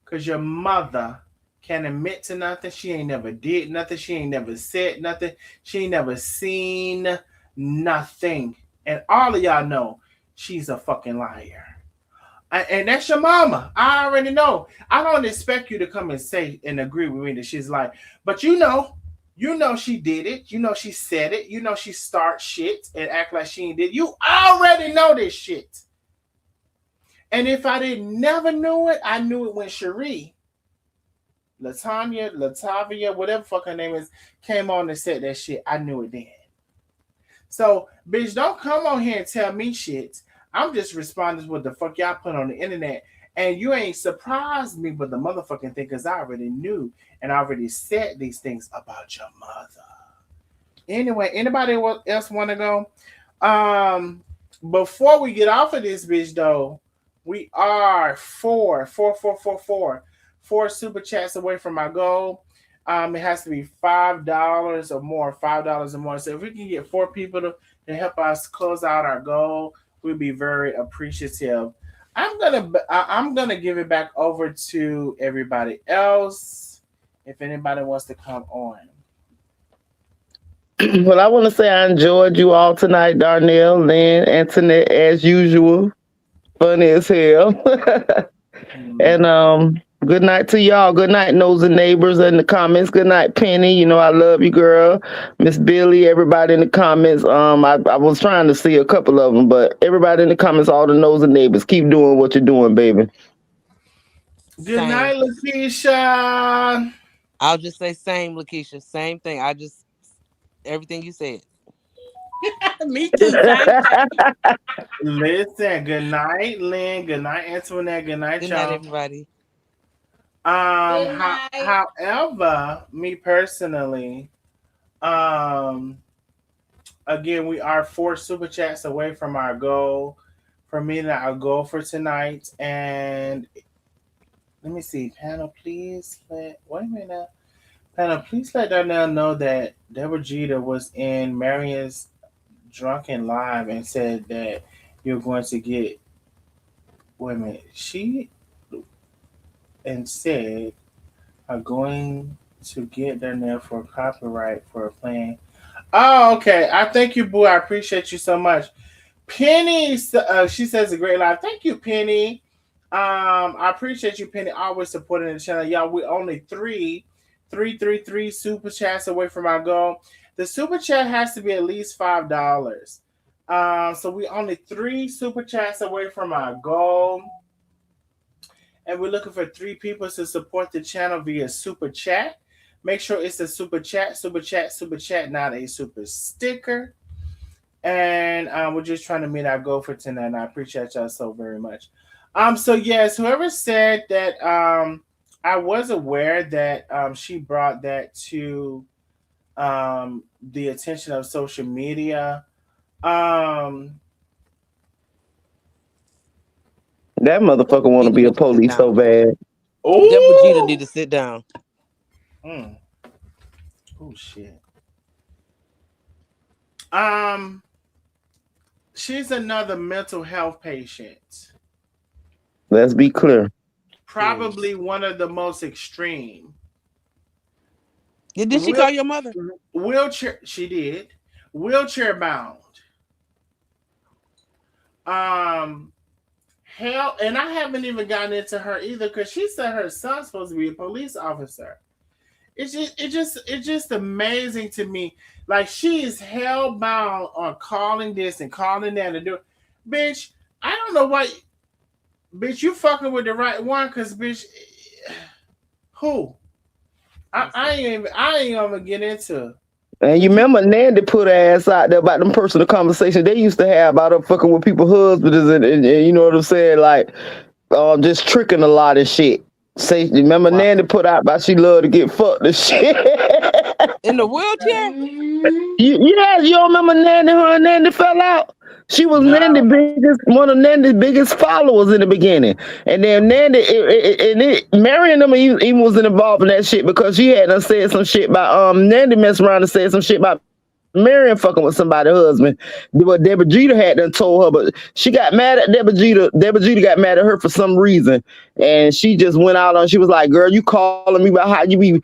Because your mother can't admit to nothing. She ain't never did nothing. She ain't never said nothing. She ain't never seen nothing. And all of y'all know she's a fucking liar. And that's your mama. I already know. I don't expect you to come and say and agree with me that she's lying. But you know she did it. You know she said it. You know she start shit and act like she ain't did. You already know this shit. And if I didn't never knew it, I knew it when Cherie, Latavia, whatever fuck her name is, came on and said that shit. I knew it then. So, bitch, don't come on here and tell me shit. I'm just responding to what the fuck y'all put on the internet. And you ain't surprised me with the motherfucking thing because I already knew and I already said these things about your mother. Anyway, anybody else want to go? Before we get off of this bitch, though, we are four super chats away from my goal. It has to be $5 or more, $5 or more. So if we can get 4 people to help us close out our goal, we'd be very appreciative. I'm gonna give it back over to everybody else if anybody wants to come on. Well, I want to say I enjoyed you all tonight, Darnell, Lynn, Antoinette, as usual. Funny as hell. And good night to y'all. Good night, Nosy Neighbors in the comments. Good night, Penny. You know I love you, girl. Miss Billy, everybody in the comments. I was trying to see a couple of them, but everybody in the comments, all the Nosy Neighbors, keep doing what you're doing, baby. Good night, Lakeisha. I'll just say same, Lakeisha. Same thing. Everything you said. Me too. Listen, good night, Lynn. Good night, Antoinette. Good night, y'all. Good night, everybody. However, me personally, Again, we are 4 super chats away from our goal, from meeting our goal for tonight. And let me see, panel, please wait a minute. Panel, please let Darnell know that Deborah Jeter was in Marion's Drunken Live and said that you're going to get. Wait a minute. She and said are going to get Darnell for copyright for playing. Oh, okay. I thank you, boo. I appreciate you so much. Penny, she says a great live. Thank you, Penny. I appreciate you, Penny, always supporting the channel. Y'all, we're only three super chats away from our goal. The super chat has to be at least $5. So we only 3 super chats away from our goal. And we're looking for 3 people to support the channel via super chat. Make sure it's a super chat, not a super sticker. And we're just trying to meet our goal for tonight. And I appreciate y'all so very much. So yes, whoever said that, I was aware that she brought that to the attention of social media. That motherfucker want to be a police so bad. Oh, Deborah Jeter need to sit down. Oh shit. She's another mental health patient. Let's be clear. Probably one of the most extreme. Did she call your mother? Wheelchair. She did. Wheelchair bound. Hell, and I haven't even gotten into her either because she said her son's supposed to be a police officer. It's just amazing to me. Like, she is hell bound on calling this and calling that and do it. Bitch, I don't know why. Bitch, you fucking with the right one, cause bitch, who? I ain't even get into. And you remember Nandy put her ass out there about them personal conversations they used to have about her fucking with people's husbands and you know what I'm saying, like just tricking a lot of shit. Say, remember Nandy put out about she loved to get fucked and shit. In the wheelchair? You don't remember Nandy? Her and Nandy fell out. She was one of Nandy's biggest followers in the beginning, and then Marion even wasn't involved in that shit because she had said some shit about Nandy messed around and said some shit about Marion fucking with somebody's husband. What Deborah Jeter had done told her, but she got mad at Deborah Jeter. Deborah Jeter got mad at her for some reason, and she just went out on. She was like, "Girl, you calling me about how you be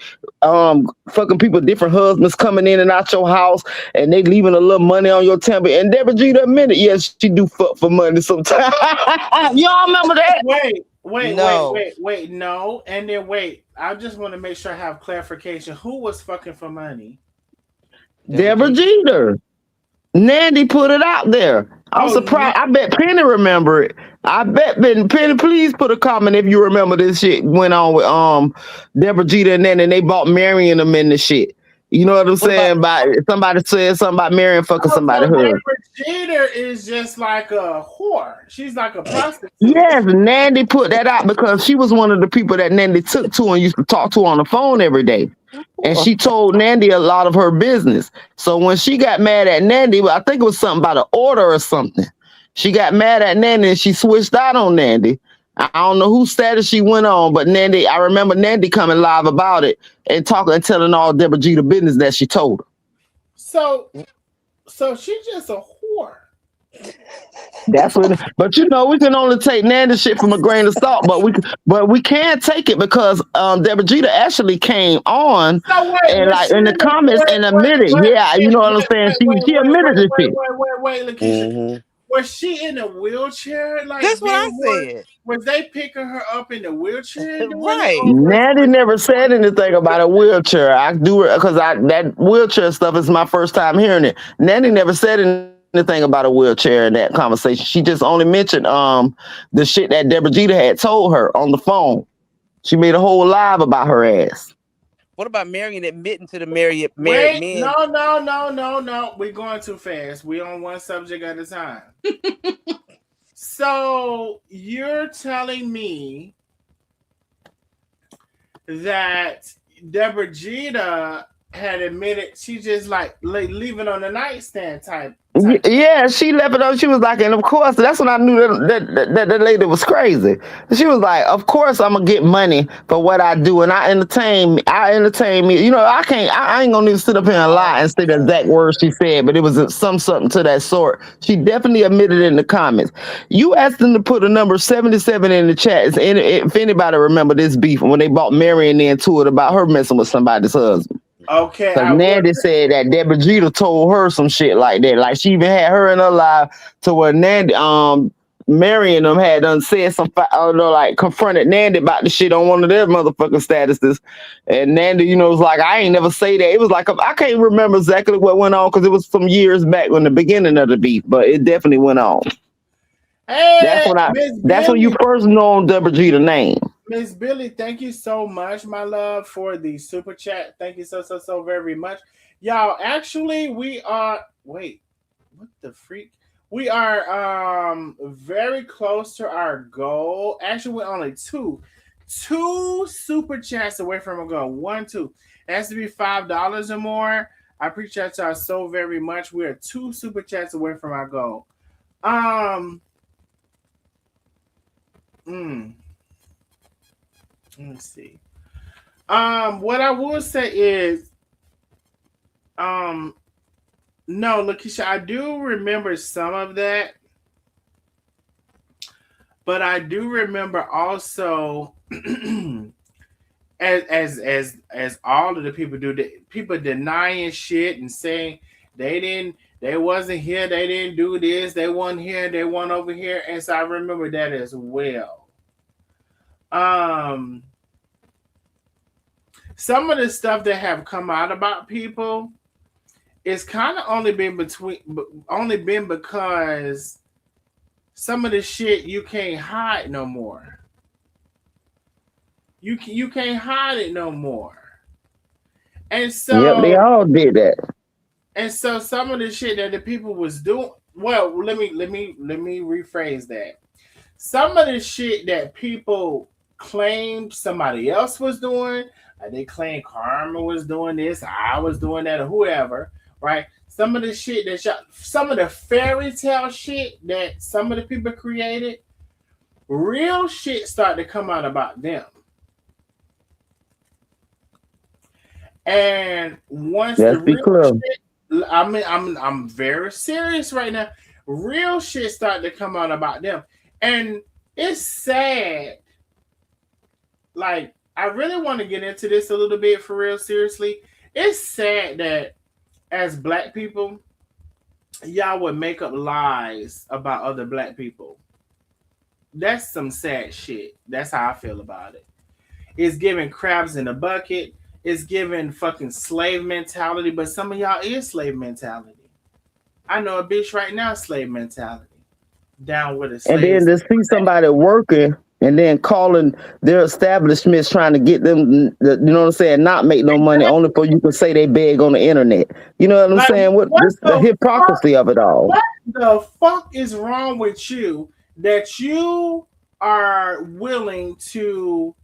fucking people, different husbands coming in and out your house, and they leaving a little money on your temple." And Deborah Jeter admitted, yes, she do fuck for money sometimes. Y'all remember that? Wait, no, and then wait. I just want to make sure I have clarification. Who was fucking for money? Deborah Jeter. Nandy put it out there. I'm surprised. I bet Penny remember it. I bet Penny, please put a comment if you remember this shit went on with Deborah Jeter and Nandy, and they bought Marion them in the shit. You know what I'm saying? About somebody said something about Marion fucking somebody. Deborah Jeter is just like a whore. She's like a prostitute. Yes, Nandy put that out because she was one of the people that Nandy took to and used to talk to on the phone every day. And she told Nandy a lot of her business. So when she got mad at Nandy, I think it was something about an order or something. She got mad at Nandy and she switched out on Nandy. I don't know whose status she went on, but Nandy, I remember Nandy coming live about it and talking and telling all Deborah Jeter business that she told her. So she's just a whore. That's what. But you know, we can only take Nandy shit from a grain of salt. But we can't take it because Deborah Jeter actually came on and like in the comments and admitted, you know what I'm saying. She admitted this shit. Wait, Lakeisha. Was she in a wheelchair? Like that's what I said. Was they picking her up in the wheelchair? Right. Nandy never said anything about a wheelchair. I do it because that wheelchair stuff is my first time hearing it. Nandy never said anything about a wheelchair in that conversation. She just only mentioned the shit that Deborah Jeter had told her on the phone. She made a whole live about her ass. What about Marion admitting to the married men? No. We're going too fast. We're on one subject at a time. So you're telling me that Deborah Jeter had admitted she just like leave it on the nightstand type. Yeah, she left it up. She was like, and of course, that's when I knew that lady was crazy. She was like, of course, I'm gonna get money for what I do, and I entertain me. You know, I ain't gonna need to sit up here and lie and say the exact words she said, but it was something to that sort. She definitely admitted it in the comments. You asked them to put a number 77 in the chat. If anybody remember this beef when they brought Marion into it about her messing with somebody's husband. Okay. Because Nandy said that Deborah Jeter told her some shit like that. Like she even had her in her live to where Nandy, Marion them had done said some, like confronted Nandy about the shit on one of their motherfucking statuses. And Nandy, you know, was like, I ain't never say that. It was like, I can't remember exactly what went on because it was some years back when the beginning of the beef, but it definitely went on. Hey, that's when you first know Deborah Jeter's name. Miss Billy, thank you so much, my love, for the super chat. Thank you so very much. Y'all, actually, we are wait, what the freak? We are very close to our goal. Actually, we're only two super chats away from a goal. 1, 2. It has to be $5 or more. I appreciate y'all so very much. We are 2 super chats away from our goal. Let me see. What I will say is, no, Lakeisha, I do remember some of that, but I do remember also, as all of the people do, people denying shit and saying they wasn't here, they didn't do this, they weren't here, they weren't over here, and so I remember that as well. Some of the stuff that have come out about people is kind of only been because some of the shit you can't hide no more. You can't hide it no more. And so yep, they all did that. And so some of the shit that the people was doing, well, let me rephrase that. Some of the shit that people claimed somebody else was doing, like they claimed Karma was doing this, I was doing that, or whoever, right? Some of the shit some of the fairy tale shit that some of the people created, real shit started to come out about them. And once the real shit, I'm very serious right now. Real shit started to come out about them. And it's sad. Like, I really want to get into this a little bit for real, seriously. It's sad that as Black people, y'all would make up lies about other Black people. That's some sad shit. That's how I feel about it. It's giving crabs in a bucket. It's giving fucking slave mentality, but some of y'all is slave mentality. I know a bitch right now, slave mentality. Down with a slave. And then to see somebody working and then calling their establishments trying to get them, you know what I'm saying, not make no money, only for you to say they beg on the internet. You know what I'm saying? What the hypocrisy of it all. What the fuck is wrong with you that you are willing to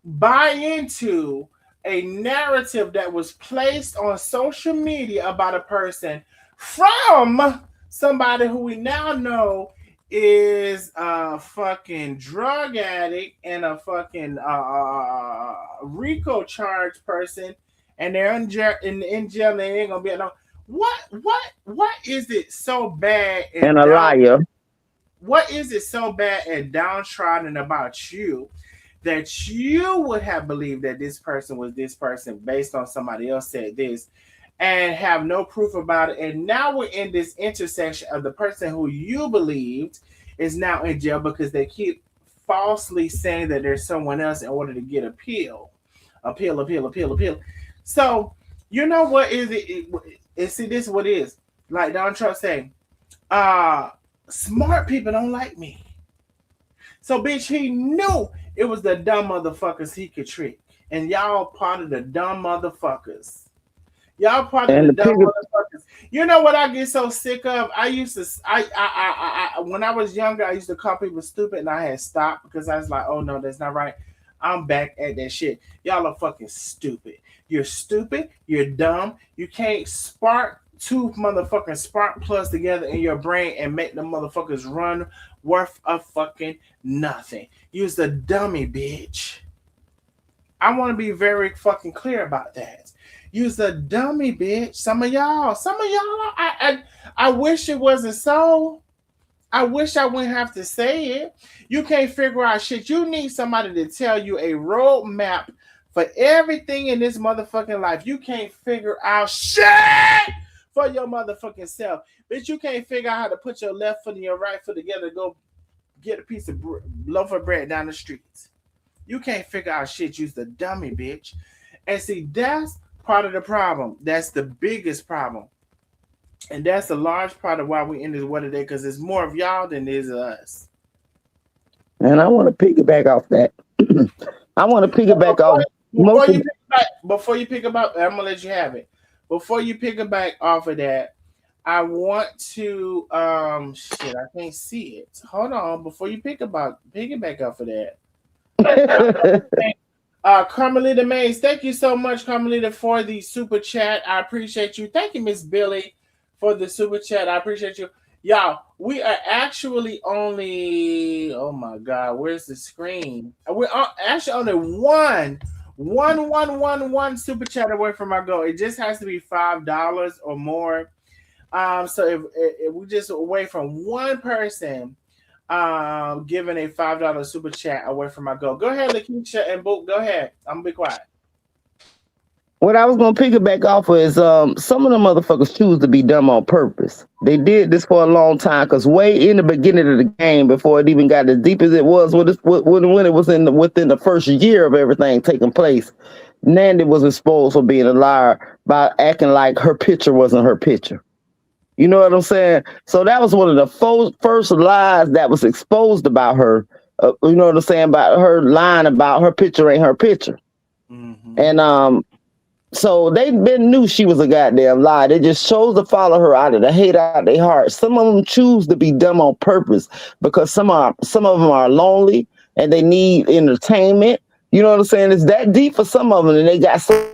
buy into a narrative that was placed on social media about a person from somebody who we now know is a fucking drug addict and a fucking RICO charged person, and they're in jail and they ain't gonna be no. What is it so bad and a liar? What is it so bad and downtrodden about you that you would have believed that this person was this person based on somebody else said this and have no proof about it? And now we're in this intersection of the person who you believed is now in jail because they keep falsely saying that there's someone else in order to get appeal. So, you know what is it? See, this is what it is. Like Donald Trump saying, smart people don't like me. So, bitch, he knew it was the dumb motherfuckers he could trick. And y'all part of the dumb motherfuckers. Y'all part of the dumb motherfuckers. You know what I get so sick of? I used to, when I was younger, I used to call people stupid, and I had stopped because I was like, oh no, that's not right. I'm back at that shit. Y'all are fucking stupid. You're stupid. You're dumb. You can't spark two motherfucking spark plugs together in your brain and make the motherfuckers run worth of fucking nothing. Use the dummy, bitch. I want to be very fucking clear about that. Use the dummy, bitch. Some of y'all, I wish it wasn't so. I wish I wouldn't have to say it. You can't figure out shit. You need somebody to tell you a roadmap for everything in this motherfucking life. You can't figure out shit for your motherfucking self. Bitch, you can't figure out how to put your left foot and your right foot together to go get a piece of loaf of bread down the streets. You can't figure out shit. Use the dummy, bitch. And see, that's part of the problem. That's the biggest problem. And that's a large part of why we in this what today, because it's more of y'all than it is us. And I want to piggyback off that. I want to piggyback off. Before you pick up, I'm gonna let you have it. Before you piggyback off of that, I want to shit, I can't see it. Hold on, before you piggyback off of that. Carmelita Mays, thank you so much, Carmelita, for the super chat. I appreciate you. Thank you, Miss Billy, for the super chat. I appreciate you. Y'all, we are actually only, oh my God, where's the screen? We're actually only one super chat away from our goal. It just has to be $5 or more. So if we just away from one person giving a $5 super chat away from my goal. Go ahead, Lakeisha and Boop. Go ahead. I'm gonna be quiet. What I was gonna piggyback off of is some of the motherfuckers choose to be dumb on purpose. They did this for a long time because way in the beginning of the game, before it even got as deep as it was, when it was within the first year of everything taking place, Nandy was exposed for being a liar by acting like her picture wasn't her picture. You know what I'm saying? So that was one of the first lies that was exposed about her. You know what I'm saying? About her lying about her picture ain't her picture. Mm-hmm. And so they knew she was a goddamn lie. They just chose to follow her out of the hate out of their heart. Some of them choose to be dumb on purpose because some of them are lonely and they need entertainment. You know what I'm saying? It's that deep for some of them, and they got so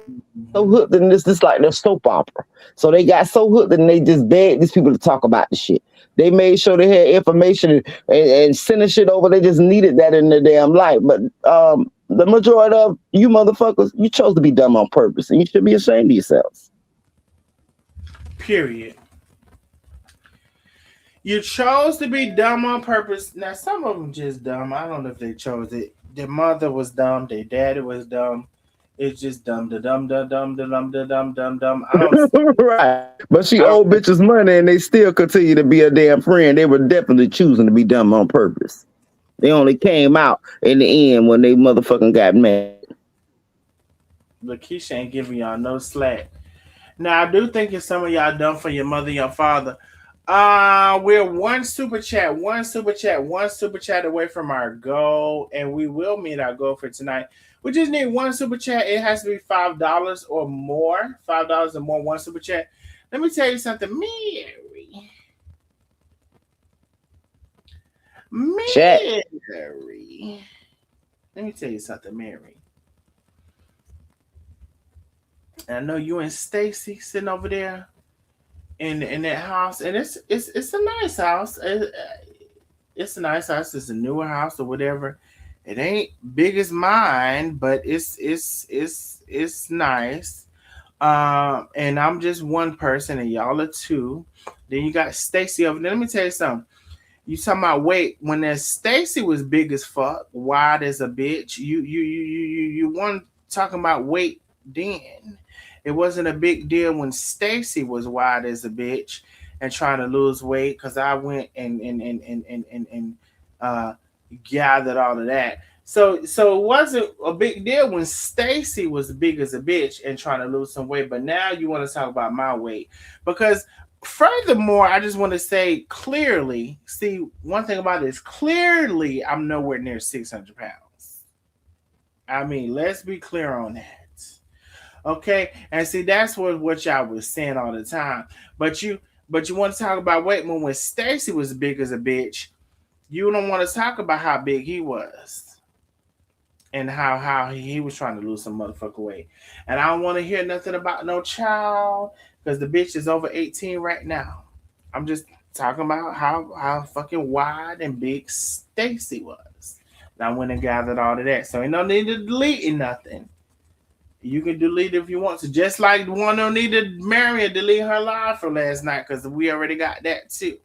hooked in this like their soap opera. So they got so hooked and they just begged these people to talk about the shit. They made sure they had information and sending shit over. They just needed that in their damn life. But the majority of you motherfuckers, you chose to be dumb on purpose, and you should be ashamed of yourselves. Period. You chose to be dumb on purpose. Now, some of them just dumb. I don't know if they chose it. Their mother was dumb. Their daddy was dumb. It's just dumb, da dum, da dum, da dum, da dum, dum, dum. Right. But she owed bitches money, and they still continue to be a damn friend. They were definitely choosing to be dumb on purpose. They only came out in the end when they motherfucking got mad. Lakeisha ain't giving y'all no slack. Now, I do think if some of y'all dumb for your mother and your father, we're one super chat away from our goal, and we will meet our goal for tonight. We just need one super chat. It has to be $5 or more. $5 or more, one super chat. Let me tell you something, Mary. Let me tell you something, Mary. And I know you and Stacy sitting over there in that house, and it's a nice house. It's a nice house. It's a newer house or whatever. It ain't big as mine, but it's nice. And I'm just one person, and y'all are two. Then you got Stacy over there. Let me tell you something. You talking about weight when that Stacy was big as fuck, wide as a bitch. You weren't talking about weight then. It wasn't a big deal when Stacy was wide as a bitch and trying to lose weight, because I went and gathered all of that. So it wasn't a big deal when Stacy was big as a bitch and trying to lose some weight. But now you want to talk about my weight. Because furthermore, I just want to say clearly, see, one thing about this, clearly I'm nowhere near 600 pounds. I mean, let's be clear on that. Okay, and see, that's what y'all was saying all the time. But you want to talk about weight when Stacy was big as a bitch, you don't want to talk about how big he was. and how he was trying to lose some motherfucker weight. And I don't want to hear nothing about no child because the bitch is over 18 right now. I'm just talking about how fucking wide and big Stacy was. And I went and gathered all of that. So ain't no need to delete nothing. You can delete it if you want to. Just like the one who needed Marion delete her live from last night because we already got that too.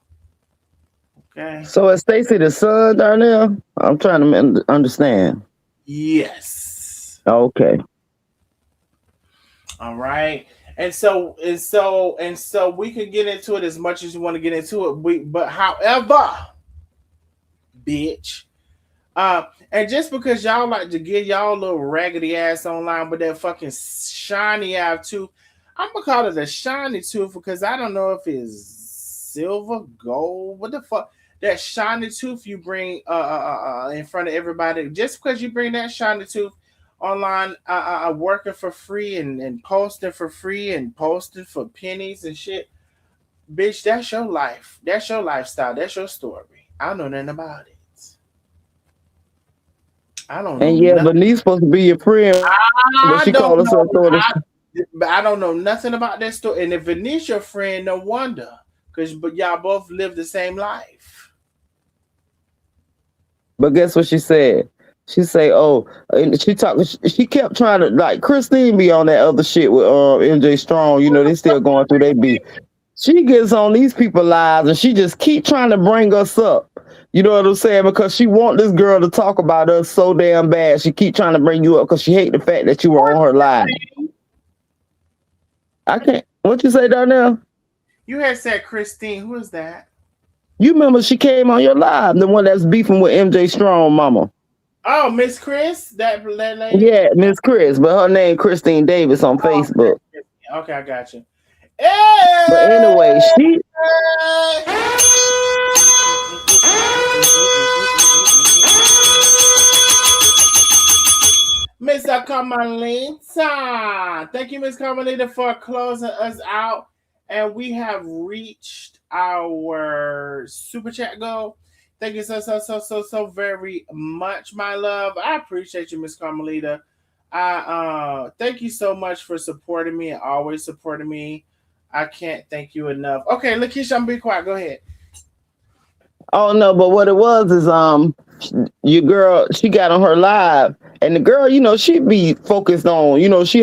Okay. So is Stacy the son down there? I'm trying to understand. Yes. Okay. All right. And so we can get into it as much as you want to get into it. But however, bitch. And just because y'all like to get y'all little raggedy ass online with that fucking shiny eye tooth, I'm gonna call it a shiny tooth because I don't know if it's silver, gold, what the fuck. That shiny tooth you bring in front of everybody, just because you bring that shiny tooth online, working for free and posting for free and posting for pennies and shit, bitch, that's your life. That's your lifestyle. That's your story. I don't know nothing about it. I don't know. And yeah, Bernice supposed to be your friend, but she called herself. I don't know nothing about that story. And if Bernice your friend, no wonder, but y'all both live the same life. But guess what she said? She say, "Oh," and she kept trying to like Christine be on that other shit with MJ Strong. You know they still going through they beat. She gets on these people lives and she just keep trying to bring us up. You know what I'm saying? Because she want this girl to talk about us so damn bad. She keep trying to bring you up because she hate the fact that you were on her live. I can't. What you say down there? You had said Christine. Who is that? You remember she came on your live, the one that's beefing with MJ Strong, mama. Oh, Miss Chris, that lady. Yeah, Miss Chris, but her name Christine Davis on Facebook. Okay, I got you. Hey! But anyway, she. Miss Carmelita. Thank you, Miss Carmelita, for closing us out. And we have reached our super chat goal. Thank you so very much, my love. I appreciate you, Miss Carmelita. Thank you so much for supporting me and always supporting me. I can't thank you enough. Okay, Lakeisha, I'm be quiet. Go ahead. Oh no, but what it was is your girl, she got on her live, and the girl, you know, she be focused on, you know, she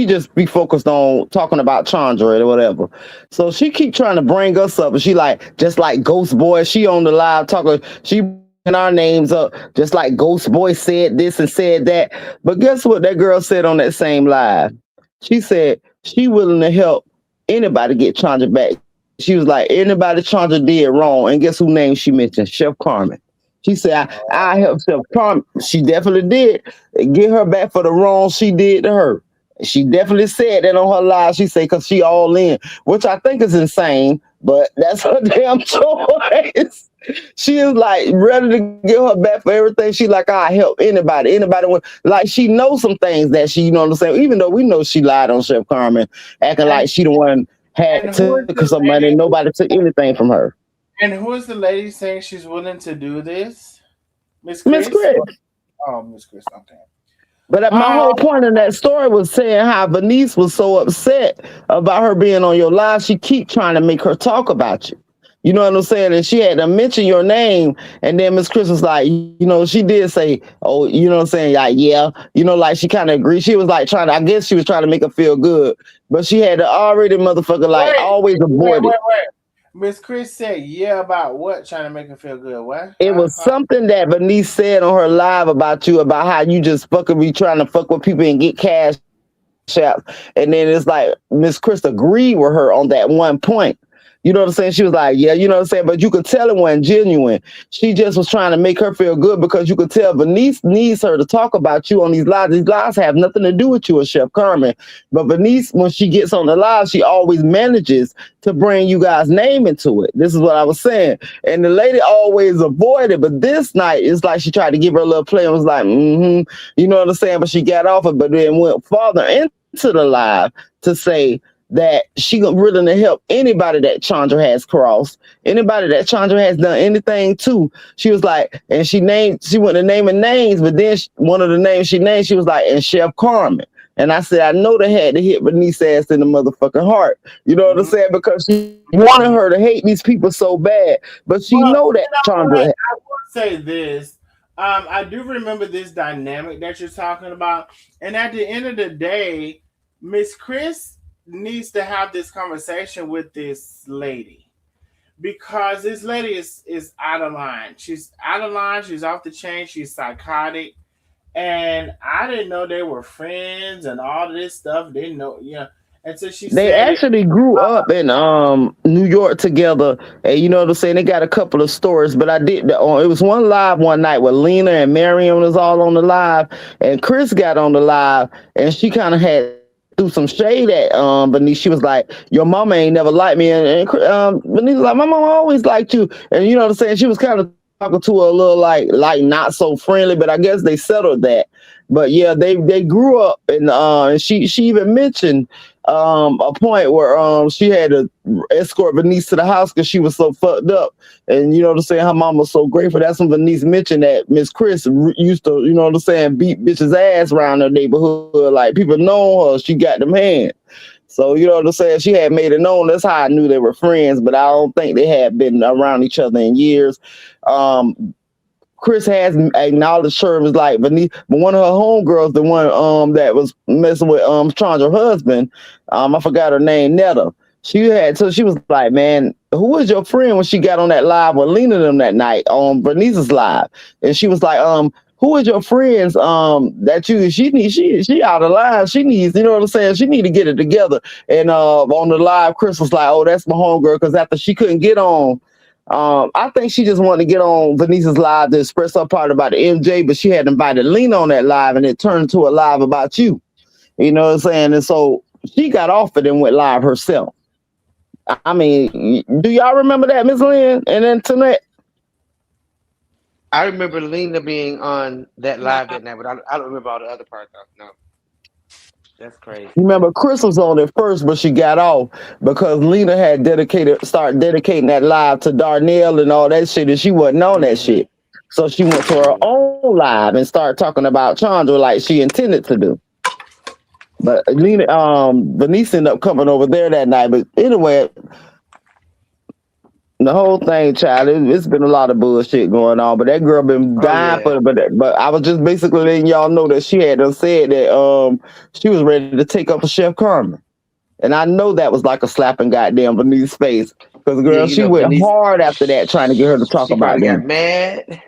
just be focused on talking about Chandra or whatever. So she keep trying to bring us up, and she like, just like Ghost Boy, she on the live talking, she bringing our names up, just like Ghost Boy said this and said that. But guess what that girl said on that same live? She said she willing to help anybody get Chandra back. She was like, anybody Chandra did wrong, and guess who name she mentioned? Chef Carmen. She said, I helped Chef Carmen. She definitely did get her back for the wrong she did to her. She definitely said that on her live. She said, because she all in, which I think is insane, but that's her damn choice. She is like ready to get her back for everything. She like, I help anybody. Like she knows some things that she, you know what I'm saying? Even though we know she lied on Chef Carmen, acting like she the one had took some money and nobody took anything from her. And who is the lady saying she's willing to do this? Miss Chris. Oh, Miss Chris, okay. But my whole point in that story was saying how Bernice was so upset about her being on your live. She keep trying to make her talk about you. You know what I'm saying? And she had to mention your name. And then Miss Chris was like, you know, she did say, oh, you know what I'm saying? Like, yeah, you know, like she kind of agreed. She was like I guess she was trying to make her feel good. But she had to already motherfucker like always avoid it. Miss Chris said, yeah, about what? Trying to make her feel good. What? It was something that Bernice said on her live about you, about how you just fucking be trying to fuck with people and get cash out. And then it's like Miss Chris agreed with her on that one point. You know what I'm saying? She was like, yeah, you know what I'm saying? But you could tell it wasn't genuine. She just was trying to make her feel good because you could tell Bernice needs her to talk about you on these lives. These lives have nothing to do with you or Chef Carmen. But Bernice, when she gets on the live, she always manages to bring you guys' name into it. This is what I was saying. And the lady always avoided, but this night, it's like she tried to give her a little play and was like, you know what I'm saying? But she got off it, but then went farther into the live to say that she willing to help anybody that Chandra has crossed, anybody that Chandra has done anything to. She was like, and she went to naming names, but then one of the names she named, she was like, and Chef Carmen. And I said, I know they had to hit Bernice ass in the motherfucking heart. You know what I'm saying? Because she wanted her to hate these people so bad, but she know that Chandra. I will say this. I do remember this dynamic that you're talking about. And at the end of the day, Miss Chris needs to have this conversation with this lady. Because this lady is out of line. She's out of line. She's off the chain. She's psychotic. And I didn't know they were friends and all this stuff. Didn't know, And so they actually grew up in New York together, and you know what I'm saying. They got a couple of stories, but I did. It was one live one night where Lena and Marion was all on the live, and Chris got on the live, and she kind of had threw some shade at Bernice. She was like, "Your mama ain't never liked me," and Bernice was like, "My mama always liked you," and you know what I'm saying. She was kind of talking to her a little like not so friendly, but I guess they settled that. But yeah, they grew up, and she even mentioned a point where she had to escort Bernice to the house because she was so fucked up, and you know what I'm saying, her mom was so grateful. That's when Bernice mentioned that Miss Chris used to, you know what I'm saying, beat bitches ass around her neighborhood, like people know her, she got them hands. So you know what I'm saying, she had made it known. That's how I knew they were friends, but I don't think they had been around each other in years. Chris has acknowledged her as like Bernice, but one of her homegirls, the one that was messing with Chandra's husband, I forgot her name, Netta. She was like, man, who was your friend when she got on that live with Lena them that night on Bernice's live? And she was like, who is your friends that she out of line, she needs, you know what I'm saying, she need to get it together. And on the live, Chris was like, oh, that's my homegirl, because after she couldn't get on, I think she just wanted to get on Bernice's live to express her part about the MJ, but she had invited Lena on that live, and it turned to a live about you. You know what I'm saying? And so she got off it and went live herself. I mean, do y'all remember that, Miss Lynn? And then tonight, I remember Lena being on that live that night, but I don't remember all the other parts. No. That's crazy. Remember, Chris was on it first, but she got off because Lena had started dedicating that live to Darnell and all that shit, and she wasn't on that shit. So she went to her own live and started talking about Chandra like she intended to do. But Lena, Bernice ended up coming over there that night. But anyway, the whole thing, child, it's been a lot of bullshit going on. But that girl been dying for it. But I was just basically letting y'all know that she had said that she was ready to take up for Chef Carmen. And I know that was like a slap in goddamn Bernice's face. Because girl, she went Bernice, hard after that trying to get her to talk about it. She got mad.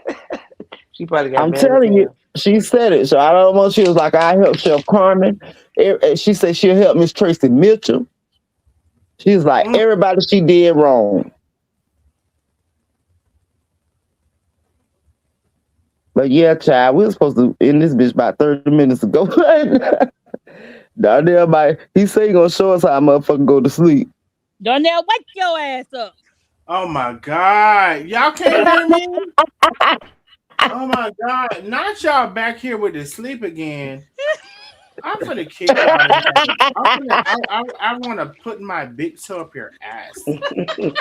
She probably got mad. I'm telling you, she said it. So I don't know. She was like, I help Chef Carmen. She said she'll help Miss Tracy Mitchell. She's like, everybody she did wrong. But yeah, child, we were supposed to end this bitch about 30 minutes ago. Darnell, he say he gonna show us how a motherfucker go to sleep. Darnell, wake your ass up. Oh my God. Y'all can't hear me? Oh my God. Not y'all back here with the sleep again. I'm gonna kick y'all. I want to put my big toe up your ass. I'm sitting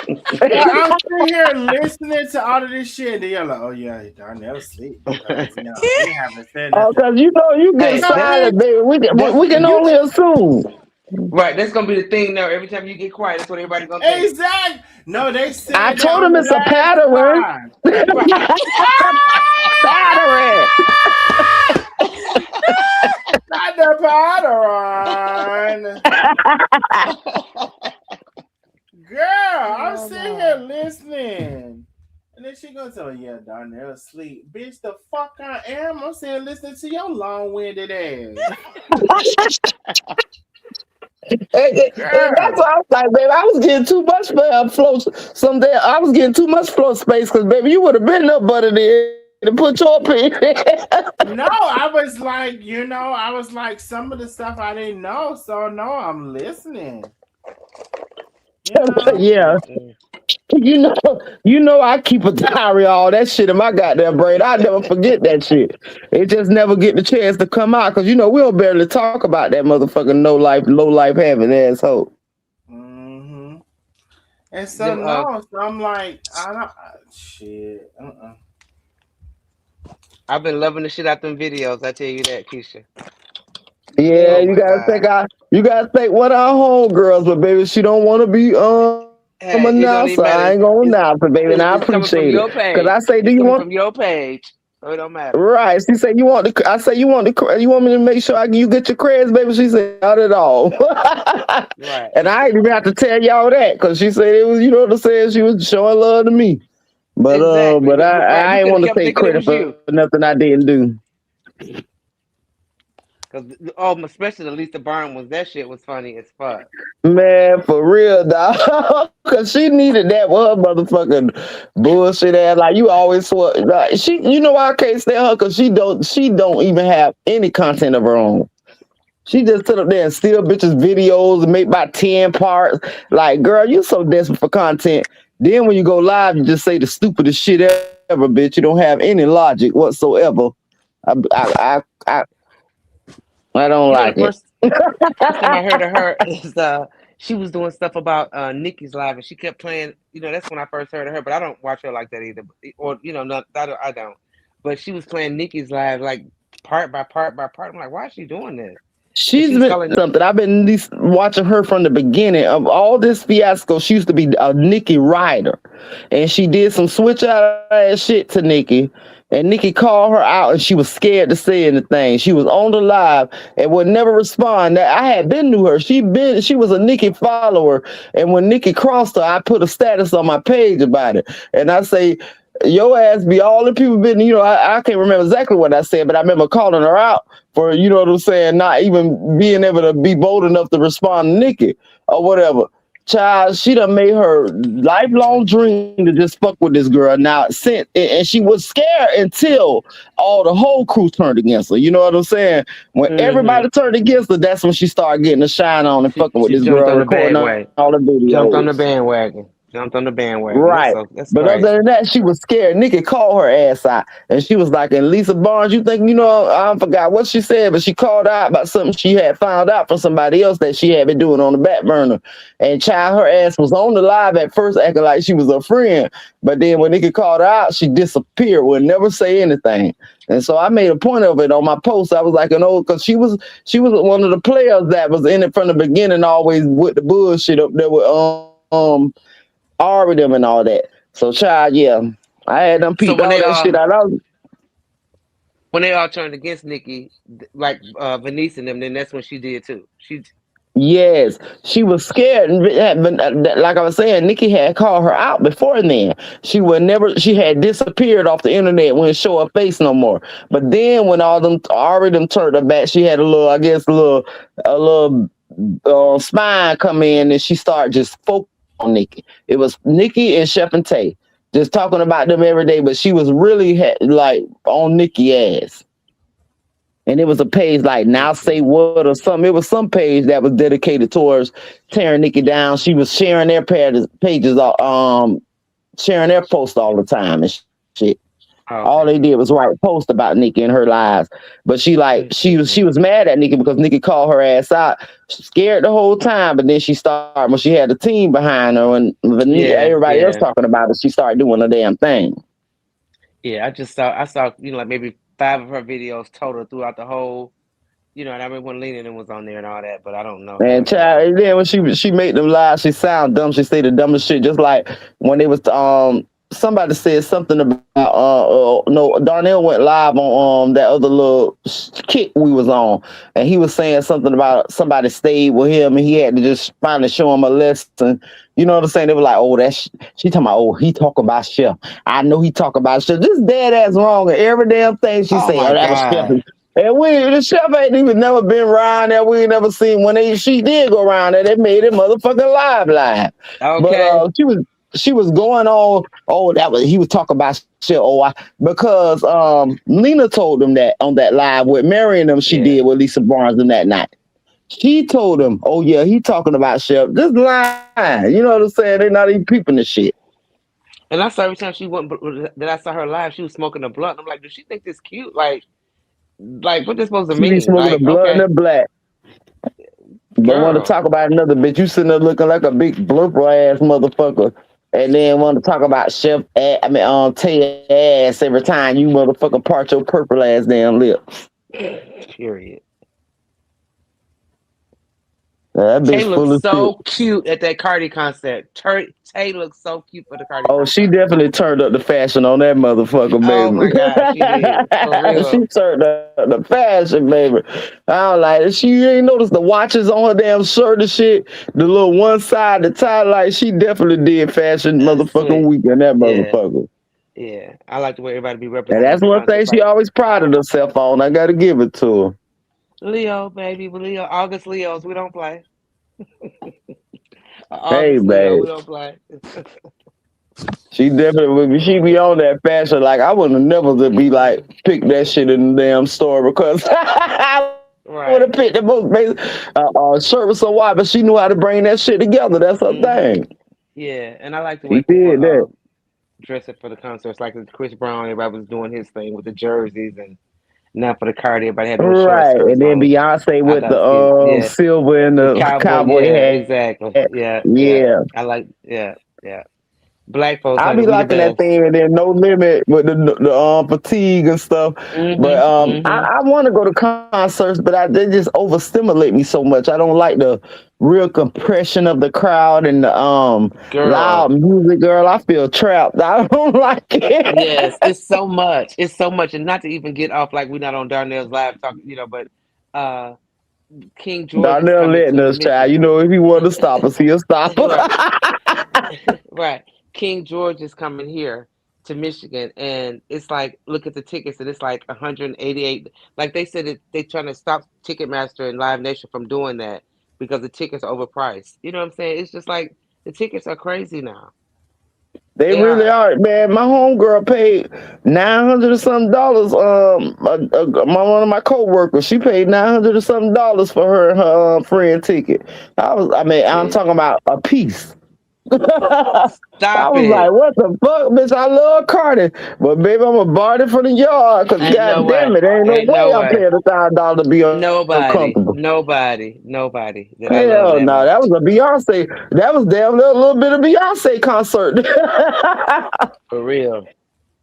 here listening to all of this shit. And you're like, oh yeah, Darnell sleep. Because, we haven't said nothing. Because you get silent, baby. We can only assume. Right, that's gonna be the thing now. Every time you get quiet, that's what everybody's gonna think. Exactly. No, they said I told him it's a pattern. Pattern. Not the pattern. Girl, I'm sitting here listening. And then she gonna tell me, yeah, Darnell asleep. Bitch, the fuck I am. I'm sitting listening to your long-winded ass. And that's what I was like, baby. I was getting too much flow. Someday I was getting too much flow space because, baby, you would have been up butted in and put your opinion. No, I was like, some of the stuff I didn't know. So no, I'm listening. Yeah. You know, I keep a diary, all that shit in my goddamn brain. I never forget that shit. It just never get the chance to come out because we don't barely talk about that motherfucking low life having asshole. And so no, so I'm like, I don't shit. I've been loving the shit out them videos. I tell you that, Keisha. Yeah, you gotta think what our homegirls, but baby, she don't want to be Hey, it don't even announcer. I matter. ain't gonna announce it, baby, and I It's coming from appreciate it. your Cause page. I say, do It's you coming want from your page, so it don't matter. right? She said you want the. I say you want the. You want me to make sure you get your creds, baby? She said not at all. Right. And I ain't even have to tell y'all that because she said it was. You know what I'm saying? She was showing love to me. Exactly. But Right. I You ain't could have want to kept take thinking it credit was for you. nothing I didn't do. Cause especially the Lisa Byrne ones, that shit was funny as fuck. Man, for real, dog. Cause she needed that with her motherfucking bullshit ass. Like you always swear, like, you know why I can't stand her? Cause she don't even have any content of her own. She just sit up there and steal bitches' videos and make about 10 parts. Like, girl, you so desperate for content. Then when you go live, you just say the stupidest shit ever, bitch. You don't have any logic whatsoever. I I I I, I don't You know, the like it. first time I heard of her is she was doing stuff about Nikki's live, and she kept playing. You know, that's when I first heard of her, but I don't watch her like that either. Or not I don't. But she was playing Nikki's live like part by part by part. I'm like, why is she doing this? And She's she was been calling. something. I've been at least watching her from the beginning of all this fiasco. She used to be a Nikki Rider, and she did some switch out ass shit to Nikki. And Nikki called her out, and she was scared to say anything. She was on the live and would never respond. That I had been to her. She was a Nikki follower, and when Nikki crossed her, I put a status on my page about it, and I say, your ass be all the people been, I can't remember exactly what I said, but I remember calling her out for, you know what I'm saying, not even being able to be bold enough to respond to Nikki or whatever. Child, she done made her lifelong dream to just fuck with this girl. Now, and she was scared until all the whole crew turned against her. You know what I'm saying? When everybody turned against her, that's when she started getting a shine on and fucking with She this jumped girl, on the recording all bandwagon. the videos. Jumped on the bandwagon. Jumped on the bandwagon. Right. That's But other crazy. than that, she was scared. Nikki called her ass out. And she was like, and Lisa Barnes, you think, I forgot what she said, but she called out about something she had found out from somebody else that she had been doing on the back burner. And child, her ass was on the live at first acting like she was a friend. But then when Nikki called her out, she disappeared, would never say anything. And so I made a point of it on my post. I was like, because she was one of the players that was in it from the beginning, always with the bullshit up there with Ari them and all that. So, child, yeah, I had them So peeped all that shit out. when they all turned against Nikki, like Venice and them, then that's when she did too. Yes, she was scared, and like I was saying, Nikki had called her out before then. She had disappeared off the internet, wouldn't show her face no more. But then when all them Ari them turned her back, she had a little spine come in, and she started just focusing on Nikki. It was Nikki and Chef and Tay just talking about them every day, but she was really like on Nikki ass. And it was a page like Now Say What or something. It was some page that was dedicated towards tearing Nikki down. She was sharing their pages, sharing their posts all the time and shit. All they did was write posts about Nikki and her lives. But she was mad at Nikki because Nikki called her ass out. She scared the whole time, but then she started when she had a team behind her and everybody else talking about it, she started doing the damn thing. Yeah, I saw like maybe 5 of her videos total throughout the whole. And I remember when Lena was on there and all that, but I don't know And her. child, and then when she made them lies, she sound dumb. She say the dumbest shit. Just like when it was somebody said something about no, Darnell went live on that other little kick we was on, and he was saying something about somebody stayed with him and he had to just finally show him a lesson. You know what I'm saying? They were like, oh, she talking about, oh, he talk about Chef. I know he talk about Chef. This dead ass wrong and every damn thing she say. Oh, that was Chef. And the Chef ain't even never been around there. We ain't never seen when she did go around there. They made it motherfucking live. Okay. But she was going on. Oh, he was talking about shit. Because Lena told him that on that live with Marion them she did with Lisa Barnes in that night. She told him, oh yeah, he talking about Chef. This lying. You know what I'm saying? They're not even peeping the shit. And I saw every time she went that I saw her live, she was smoking a blunt. I'm like, does she think this cute? Like what this supposed to She be mean? smoking a Like, blunt and a black. But want to talk about another bitch, you sitting there looking like a big blurper ass motherfucker. And then want to talk about Tay ass every time you motherfucker part your purple ass damn lips. Period. That bitch Tay full looks of shit. so cute at that Cardi concert. Tay looks so cute for the Cardi Oh, she concert. definitely turned up the fashion on that motherfucker, Oh my God, she did. For baby. real. She turned up the fashion, baby. I don't like it. She ain't noticed the watches on her damn shirt and shit. The little one side, the tie, like she definitely did fashion motherfucking Sweet. week in that Yeah. motherfucker. Yeah. I like the way everybody be And represented at that's the one thing concert. she Like always prided herself on. I gotta give it to her. Leo, baby. Leo. August Leos, we don't play. Hey, August Leo, babe. we don't play. She definitely would be. She be on that fashion. Like I would have never to be like pick that shit in the damn store because I would have Right. picked the most basic shirt was so wide, but she knew how to bring that shit together. That's her Mm-hmm. thing. Yeah. And I like the She way people did that. dress up for the concerts. Like Chris Brown, everybody was doing his thing with the jerseys, and now for the Cardi, everybody had those short Right, and skirts then on, which Beyonce I with thought the was cute. Yeah. silver and The the cowboy, cowboy yeah, hat. exactly. Yeah, yeah. Yeah. I like, yeah, yeah. Black folks, I honey, be we the liking that best. theme, and then No Limit with the fatigue and stuff. But Mm-hmm. Mm-hmm. I want to go to concerts, but they just overstimulate me so much. I don't like the real compression of the crowd and the Girl, loud music, girl. I feel trapped. I don't like it. yes, it's so much. It's so much. And not to even get off like we're not on Darnell's live talk, but uh King George is Darnell coming letting to us, child. You Michigan. know, if he want to stop us, he'll stop Right. us. Right. King George is coming here to Michigan, and it's like, look at the tickets, and it's like 188. Like they said, they trying to stop Ticketmaster and Live Nation from doing that because the tickets are overpriced. You know what I'm saying? It's just like the tickets are crazy now. They They really are. are, man. My homegirl paid $900 or something dollars. One of my coworkers, she paid $900 or something dollars for her and her friend ticket. I'm See, talking about a piece. I stop was it. like, what the fuck, bitch? I love Cardi, but baby, I'm a bar it for the yard, cause Ain't no goddamn way. it, ain't no Ain't way no I'm way. paying $1,000 to be Nobody. uncomfortable. Nobody. Nobody that I love Hell that no, that was much. a Beyonce. That was damn near a little bit of Beyonce concert. For real.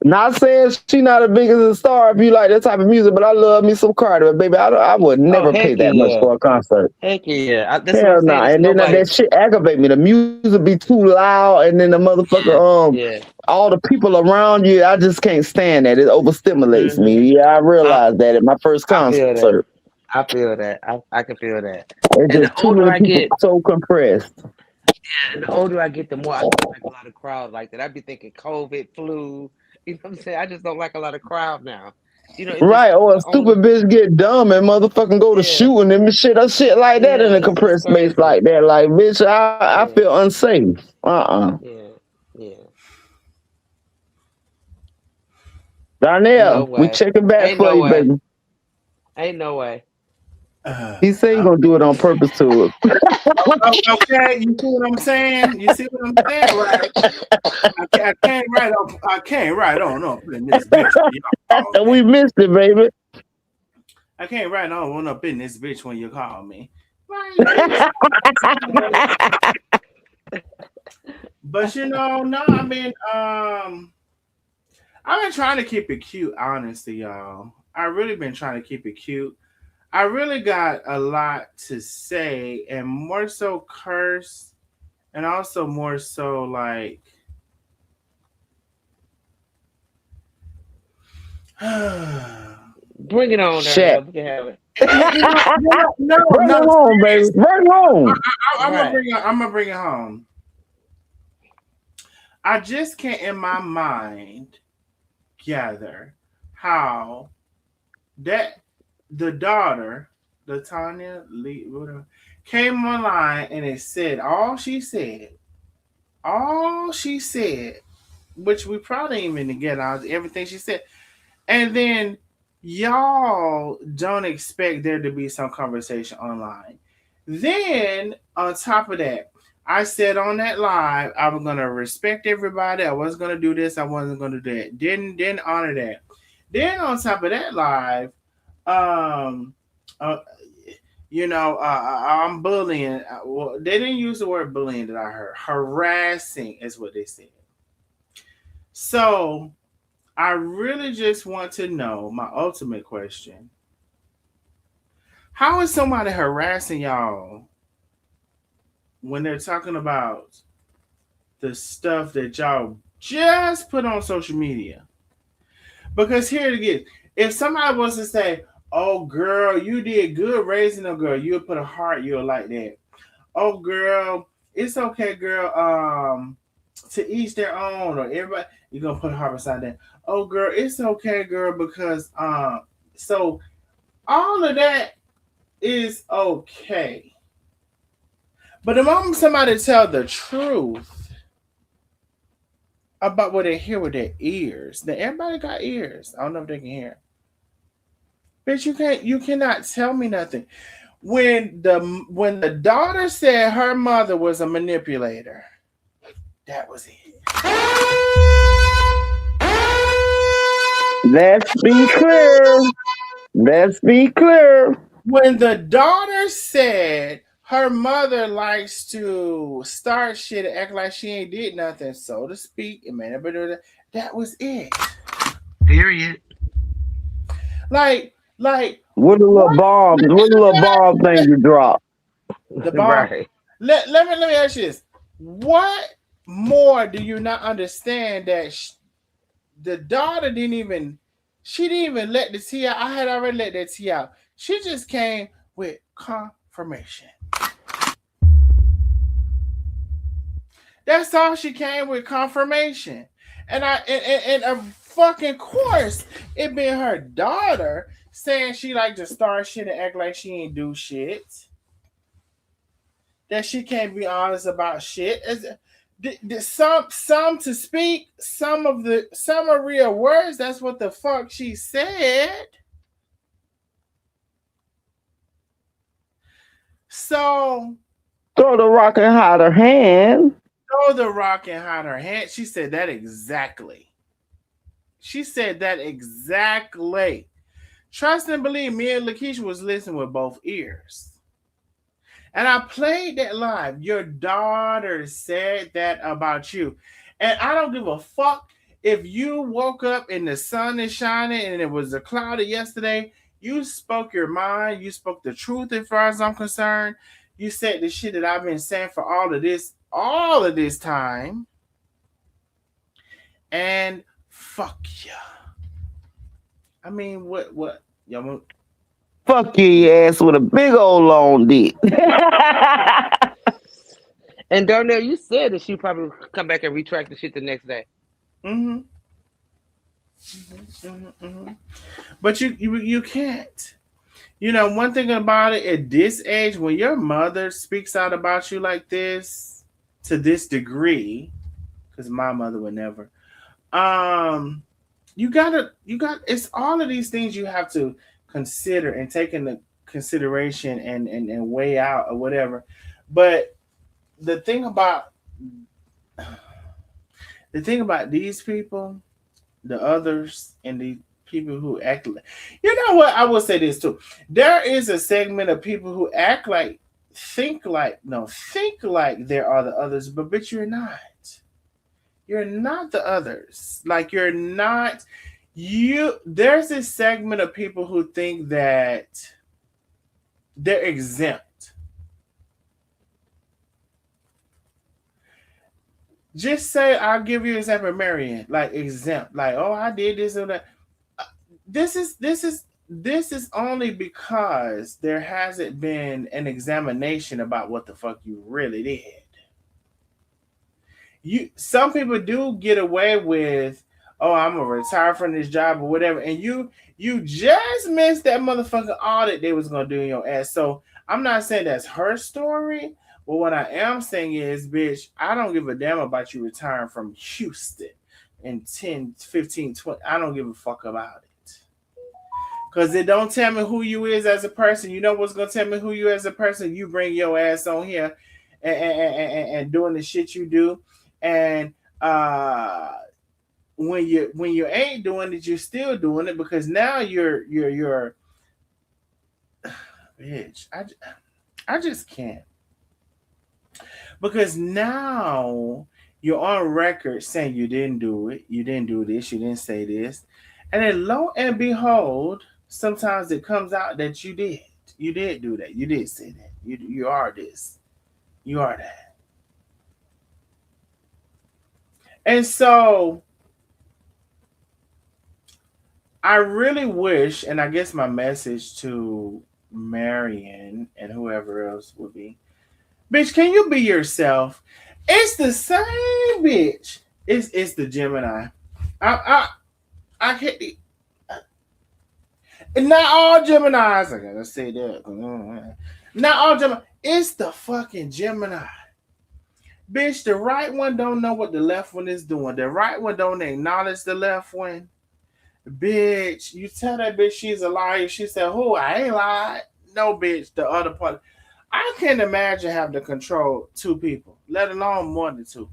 Not saying she not as big as a star if you like that type of music, but I love me some Cardi. But baby, I would Oh, never pay heck that much yeah. for a concert. Heck yeah. That's what I'm Hell no. saying. It's And then nobody. that shit aggravate me. The music be too loud, and then the motherfucker Yeah. Yeah. all the people around you. I just can't stand that. It overstimulates Hmm. me. Yeah, I I, realized that at my first I feel that. concert. I feel that. I can feel that. It's And just the too older many I people get, so compressed. and the older I get, the more I don't like a lot of crowd like that. I be thinking COVID, flu. You know what I'm saying? I just don't like a lot of crowd now. It's just Right, or a the only. stupid bitch get dumb and motherfucking go to Yeah. shooting and shit or shit like that in a Yeah. It's just compressed space crazy. like that. Like, bitch, I Yeah. feel unsafe. Yeah. Yeah. No Darnell, we way. checking back Ain't for no you, way. baby. Ain't no way. He said he gonna do it on purpose to us. Okay, you see what I'm saying? You see what I'm saying, right? I can't write on. I can't write on up in this bitch when y'all call me. We missed it, baby. I can't write on up in this bitch when you call me. Right? But no, I mean, I've been trying to keep it cute, honestly, y'all. I really been trying to keep it cute. I really got a lot to say, and more so curse, and also more so like. Bring it on, Shit. Darnell. We can have it. Bring it No. home, baby. Bring it home. I'm gonna Right. bring it. I'm gonna bring it home. I just can't, in my mind, gather how that the daughter, the Tanya Lee, whatever, came online and it said all she said, which we probably didn't even get out everything she said, and then y'all don't expect there to be some conversation online. Then on top of that, I said on that live I was gonna respect everybody. I wasn't gonna do this. I wasn't gonna do that. Didn't honor that. Then on top of that live, um, uh, I'm bullying. Well, they didn't use the word bullying that I heard. Harassing is what they said. So I really just want to know my ultimate question. How is somebody harassing y'all when they're talking about the stuff that y'all just put on social media? Because here it is. If somebody was to say, "Oh girl, you did good raising a girl," you'll put a heart, you'll like that. "Oh girl, it's okay, girl. To each their own," or everybody, you're gonna put a heart beside that. "Oh girl, it's okay, girl, because so all of that is okay." But the moment somebody tell the truth about what they hear with their ears, then everybody got ears. I don't know if they can hear. Bitch, you cannot tell me nothing. When the daughter said her mother was a manipulator, that was it. Let's be clear. Let's be clear. When the daughter said her mother likes to start shit and act like she ain't did nothing, so to speak, that was it. Period. Like what the little bomb thing you drop? The bomb. Right. Let me ask you this: what more do you not understand that the daughter didn't even let the tea out? I had already let that tea out. She just came with confirmation. That's all she came with, confirmation. And of fucking course, it being her daughter saying she like to start shit and act like she ain't do shit. That she can't be honest about shit. Some to speak, some are real words. That's what the fuck she said. So throw the rock and hide her hand. Throw the rock and hide her hand. She said that exactly. Trust and believe, me and Lakeisha was listening with both ears. And I played that live. Your daughter said that about you. And I don't give a fuck if you woke up and the sun is shining and it was a cloudy yesterday. You spoke your mind. You spoke the truth as far as I'm concerned. You said the shit that I've been saying for all of this time. And fuck ya. I mean, what? Y'all fuck your ass with a big old long dick. And Darnell, you said that she probably come back and retract the shit the next day. But you can't. One thing about it, at this age, when your mother speaks out about you like this, to this degree, because my mother would never, it's all of these things you have to consider and take into consideration and weigh out or whatever. But the thing about these people, the others, and the people who act like, what, I will say this too. There is a segment of people who think like there are the others, but you're not. You're not the others. Like, you're not. There's this segment of people who think that they're exempt. Just say, I'll give you an example, Marion, like exempt, like, oh, I did this or that. This is only because there hasn't been an examination about what the fuck you really did. Some people do get away with, oh, I'm gonna retire from this job or whatever, and you just missed that motherfucking audit they was gonna do in your ass. So I'm not saying that's her story, but what I am saying is, bitch, I don't give a damn about you retiring from Houston in 10, 15, 20. I don't give a fuck about it. Because it don't tell me who you is as a person. You know what's going to tell me who you as a person? You bring your ass on here and doing the shit you do. And when you ain't doing it, you're still doing it, because now you're bitch, I just can't. Because now you're on record saying you didn't do it, you didn't do this, you didn't say this. And then lo and behold, sometimes it comes out that you did. You did do that. You did say that. You are this. You are that. And so I really wish, and I guess my message to Marion and whoever else would be, bitch, can you be yourself? It's the same bitch. It's the Gemini. I can't. Not all Geminis. I gotta say that. Not all Gemini. It's the fucking Gemini. Bitch, the right one don't know what the left one is doing. The right one don't acknowledge the left one. Bitch, you tell that bitch she's a liar. She said, "Who? I ain't lied." No, bitch. The other part. I can't imagine having to control two people, let alone more than two.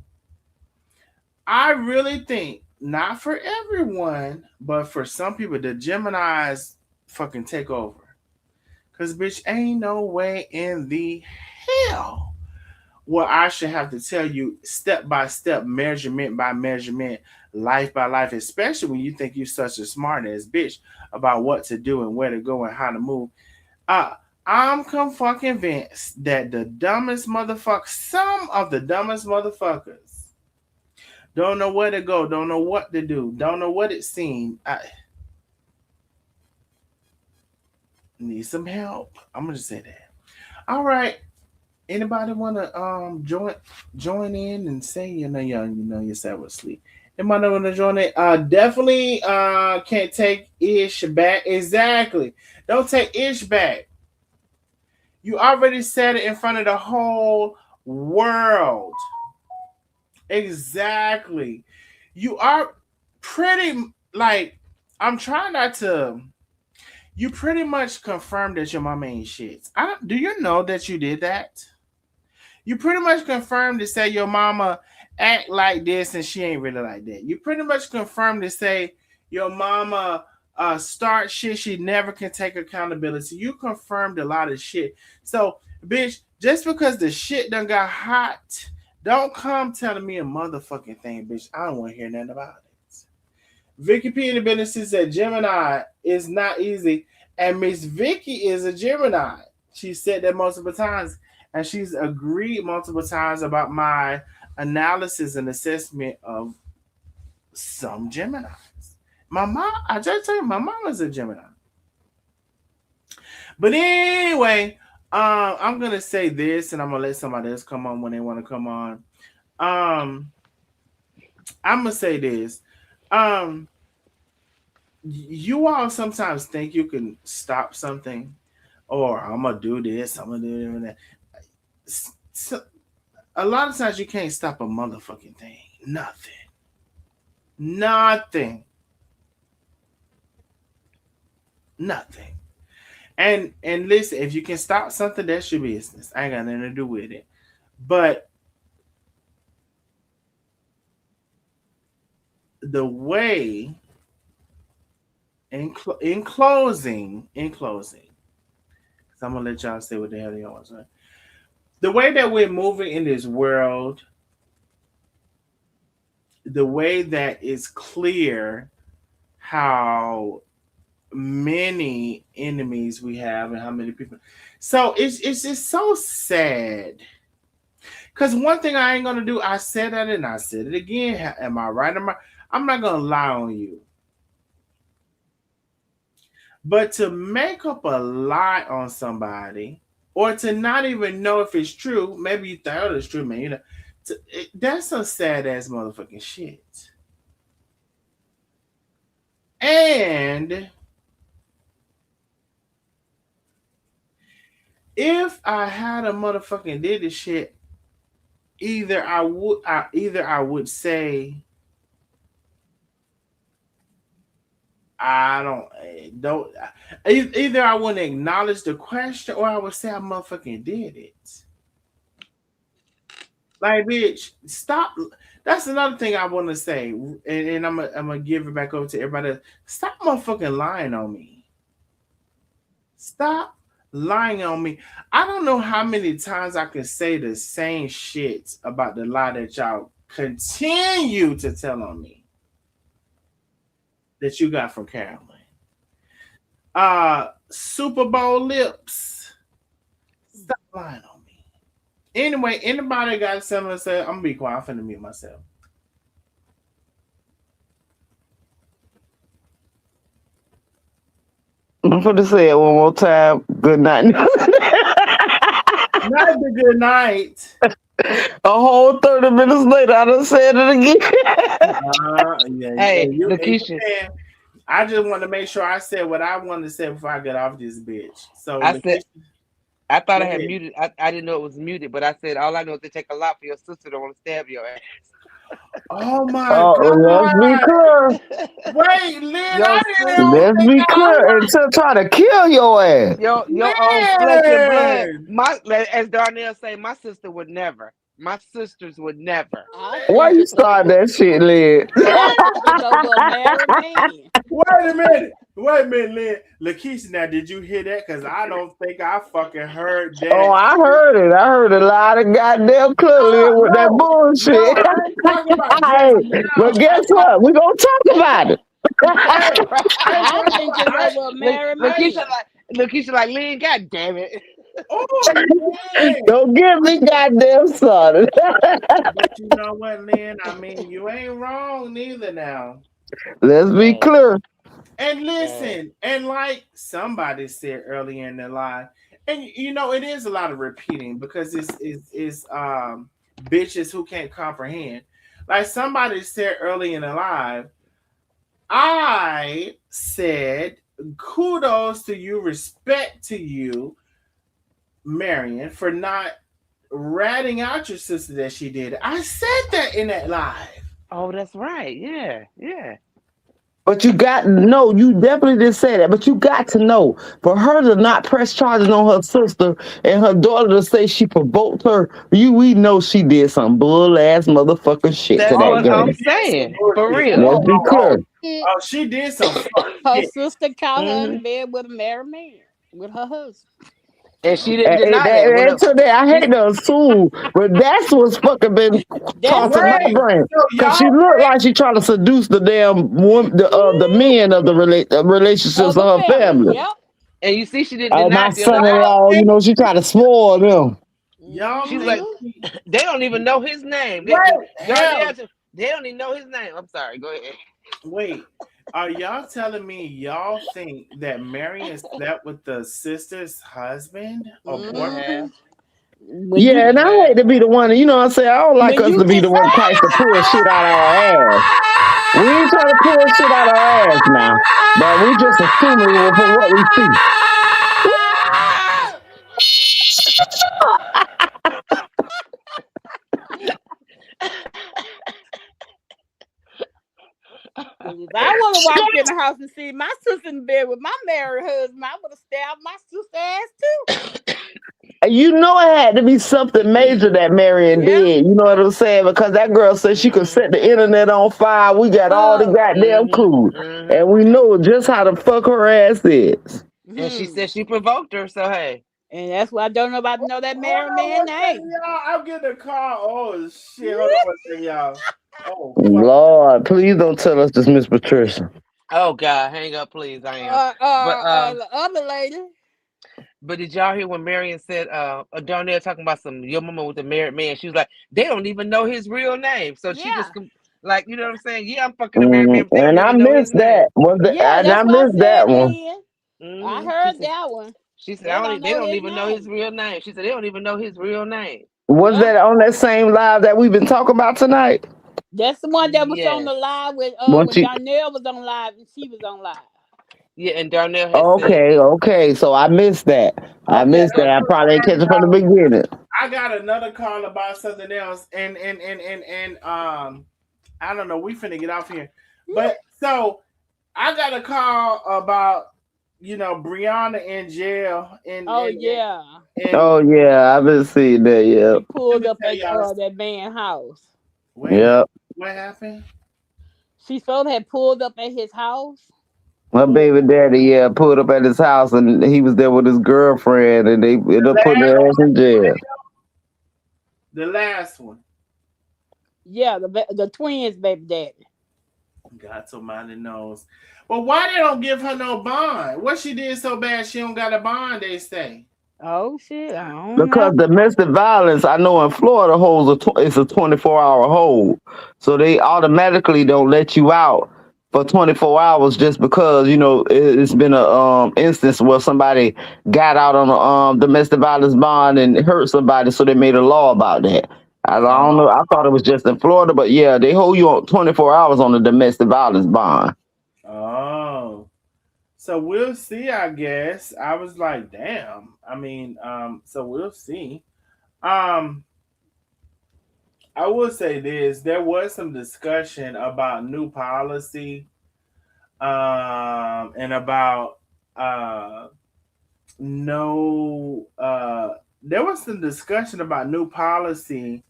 I really think, not for everyone, but for some people, the Geminis fucking take over. Because, bitch, ain't no way in the hell where I should have to tell you step by step, measurement by measurement, life by life, especially when you think you're such a smart ass bitch about what to do and where to go and how to move. Uh, I'm fucking convinced that the dumbest motherfuckers, some of the dumbest motherfuckers, don't know where to go, don't know what to do, don't know what it seems. I need some help. I'm gonna say that. All right. Anybody wanna join in and say yourself asleep? Anybody wanna join it? Definitely can't take ish back. Exactly. Don't take ish back. You already said it in front of the whole world. Exactly. You are pretty like I'm trying not to. You pretty much confirmed that your mama ain't shit. Do you know that you did that? You pretty much confirmed to say your mama act like this and she ain't really like that. You pretty much confirmed to say your mama start shit she never can take accountability. You confirmed a lot of shit. So, bitch, just because the shit done got hot, don't come telling me a motherfucking thing, bitch. I don't want to hear nothing about it. Vicky P in the business said Gemini is not easy, and Miss Vicky is a Gemini. She said that multiple times, and she's agreed multiple times about my analysis and assessment of some Geminis. My mom, I just tell you, my mom is a Gemini. But anyway, I'm gonna say this, and I'm gonna let somebody else come on when they want to come on. I'm gonna say this. You all sometimes think you can stop something, or I'm gonna do this, I'm gonna do that. So, a lot of times you can't stop a motherfucking thing. Nothing. And listen, if you can stop something, that's your business. I ain't got nothing to do with it. But the way in closing, because I'm gonna let y'all say what the hell y'all want to say. The way that we're moving in this world, the way that it's clear how many enemies we have and how many people. So it's just so sad. Because one thing I ain't gonna do, I said that and I said it again. Am I right? I'm not gonna lie on you. But to make up a lie on somebody, or to not even know if it's true, maybe you thought it's true, man. You know, that's some sad ass motherfucking shit. And if I had a motherfucking did this shit, either I would say I don't either I wouldn't acknowledge the question, or I would say I motherfucking did it. Like, bitch, stop. That's another thing I want to say, and I'm gonna give it back over to everybody. Stop motherfucking lying on me. Stop lying on me. I don't know how many times I can say the same shit about the lie that y'all continue to tell on me that you got from Carolyn. Super Bowl lips. Stop lying on me. Anyway, anybody got something to say? I'm gonna be quiet. I'm finna mute myself. I'm going to say it one more time. Good night. Not the good night. A whole 30 minutes later, I done said it again. Hey, You Lakeisha. I just want to make sure I said what I wanted to say before I get off this bitch. So I said, I thought I had ahead. muted. I didn't know it was muted, but I said all I know is it take a lot for your sister to want to stab your ass. Oh my let's be God. clear. Wait, Lynn, Your I didn't even Let's think be clear. Until try to kill your ass. your own flesh and blood. Lynn! As Darnell say, my sister would never. My sisters would never. Why you start that shit, Lynn? It's over a married man. Wait a minute, Lynn. Lakeisha, now did you hear that? Because I don't think I fucking heard that. Oh, I heard it. I heard a lot of goddamn clearly with that bullshit. No, I ain't talking about Hey, just but guess what? We gonna talk about it. I think it's over a married man. Lakeisha like, Lynn, god damn it. Oh, man. Don't get me goddamn started. But you know what, Lynn? I mean, you ain't wrong neither now. Let's be clear. And listen, and like somebody said earlier in the live, and you know, it is a lot of repeating because it's bitches who can't comprehend. Like somebody said early in the live, I said kudos to you, respect to you, Marion, for not ratting out your sister that she did. I said that in that live. Oh, that's right. Yeah. But you got to know, you definitely did say that, but you got to know, for her to not press charges on her sister and her daughter to say she provoked her, we know she did some bull ass motherfucking shit That's to that what girl. I'm saying. For real. Let's be clear. Oh, she did some her sister caught her in bed with a married man, with her husband. And she didn't deny that. I hate to assume, but that's what's fucking been tossing my brain. Because she looked like she trying to seduce the damn woman, the men of the relationships of her family. Yep. And you see, she didn't deny my son-in-law, you know, she tried to spoil them. Y'all, she's like, they don't even know his name. They don't even know his name. I'm sorry. Go ahead. Wait, are y'all telling me y'all think that Marion slept with the sister's husband or boyfriend? Yeah, and I hate to be the one, you know what I'm saying? I don't like us to be the one type to pull shit out of our ass. We ain't trying to pull shit out of our ass now, but we just assuming from what we see. If I would have walked in the house and seen my sister in bed with my married husband, I would have stabbed my sister's ass too. You know it had to be something major that Marion did. You know what I'm saying? Because that girl said she could set the internet on fire. We got all the goddamn clues. And we know just how the fuck her ass is. And she said she provoked her, so hey. And that's why I don't know about know that married man name. Y'all, I'm getting a call. Oh shit! Hold on one second, y'all. Oh Lord, please don't tell us this, Miss Patricia. Oh God, hang up, please. I am. The other lady. But did y'all hear when Marion said, Darnell talking about your mama with the married man? She was like, they don't even know his real name. So she just like, you know what I'm saying? Yeah, I'm fucking a married man. But and I missed that. I missed that one. I heard that one. She said, they don't even know his real name. She said, they don't even know his real name. Was that on that same live that we've been talking about tonight? That's the one that was on the live with when Darnell was on live and she was on live. Yeah, and Darnell Okay. So I missed that. I missed that. I probably didn't catch it from the beginning. I got another call about something else, and I don't know. We finna get off here, but so I got a call about Brianna in jail. I've been seeing that. Yeah, pulled up at that man's house. What happened? She supposed to have pulled up at his house. My baby daddy, pulled up at his house and he was there with his girlfriend and they ended up putting their ass in jail. The last one. Yeah, the twins, baby daddy. God Almighty knows. Well, why they don't give her no bond? What she did so bad she don't got a bond, they say. Oh shit, I don't Because know. domestic violence, I know in Florida it's a 24-hour hold, so they automatically don't let you out for 24 hours just because it's been a instance where somebody got out on a domestic violence bond and hurt somebody, so they made a law about that. I don't know. I thought it was just in Florida, but yeah, they hold you on 24 hours on the domestic violence bond. Oh. So we'll see, I guess. I was like, damn. I mean, so we'll see. I will say this. There was some discussion about new policy, and about no there was some discussion about new policy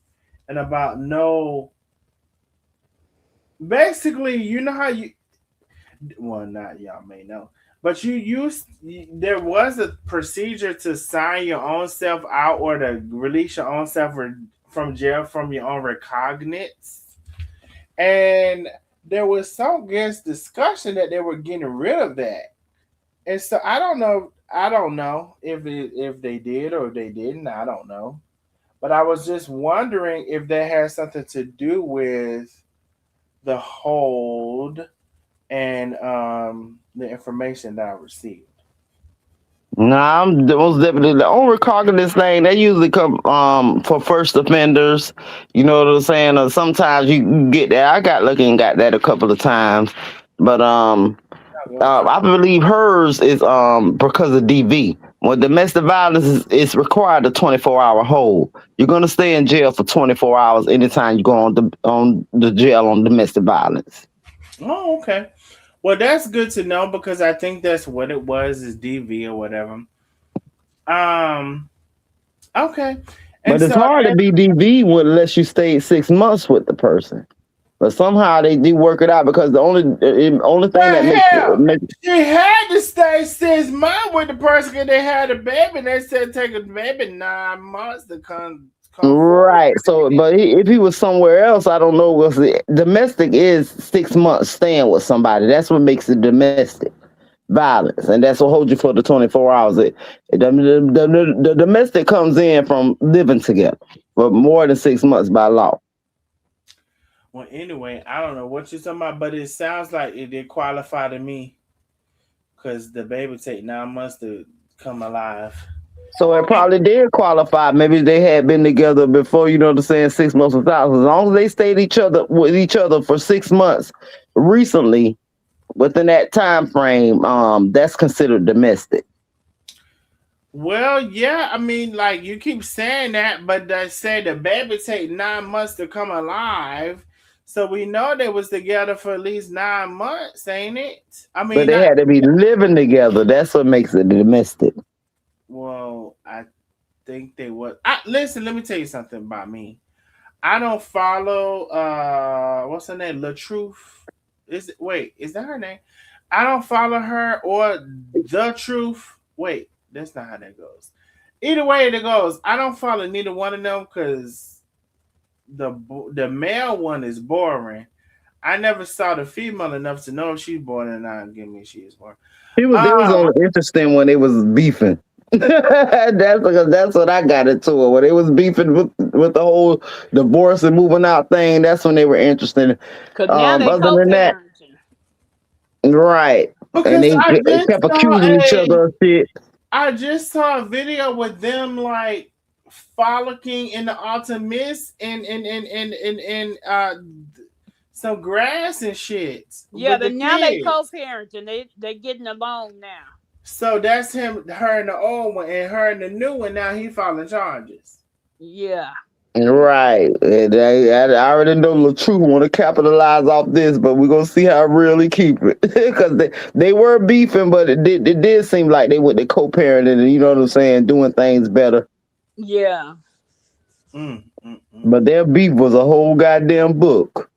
and about no basically, you know how you well, not y'all may know, but there was a procedure to sign your own self out or to release your own self from jail from your own recognizance, and there was some discussion that they were getting rid of that, and so I don't know if they did or if they didn't. I don't know, but I was just wondering if that has something to do with the hold and the information that I received. Nah, I'm most definitely the only recognizance thing. They usually come for first offenders. You know what I'm saying? Or sometimes you get that. I got lucky and got that a couple of times, but I believe hers is because of DV. When domestic violence is required a 24-hour hold. You're gonna stay in jail for 24 hours anytime you go on the jail on domestic violence. Oh, okay. Well, that's good to know because I think that's what it was, is DV or whatever. Okay. And But it's so hard to be DV unless you stayed 6 months with the person. But somehow they do work it out because the only thing that makes she had to stay 6 months with the person because they had a baby. And they said take a baby 9 months to come right. So, but if he was somewhere else, I don't know. Was the domestic is 6 months staying with somebody. That's what makes it domestic violence, and that's what holds you for the 24 hours. The domestic comes in from living together for more than 6 months by law. Well, anyway, I don't know what you're talking about, but it sounds like it did qualify to me because the baby take 9 months to come alive. So it probably did qualify. Maybe they had been together before, you know what I'm saying, 6 months without. As long as they stayed with each other for 6 months recently, within that time frame, that's considered domestic. Well, yeah, I mean, like you keep saying that, but they say the baby take 9 months to come alive. So we know they was together for at least 9 months, ain't it? I mean, but they had to be living together. That's what makes it domestic. Well, I think they would. Listen, let me tell you something about me. I don't follow what's her name? La Truth. Is that her name? I don't follow her or The Truth. Wait, that's not how that goes. Either way it goes, I don't follow neither one of them because the male one is boring. I never saw the female enough to know if she's boring or not. Give me she is boring. It was only interesting when they was beefing. That's what I got into it when they was beefing with the whole divorce and moving out thing. That's when they were interested. Now other than that, right? Because and they kept accusing each other of shit. I just saw a video with them like frolicking in the autumn mist and some grass and shit. Yeah, but now they co-parenting. They getting along now. So that's him, her and the old one, and her and the new one. Now he filing charges. Yeah. Right. I already know the truth want to capitalize off this, but we're gonna see how real he keep it. Because they were beefing, but it did seem like they went to co-parenting and, you know what I'm saying, doing things better. Yeah. But their beef was a whole goddamn book.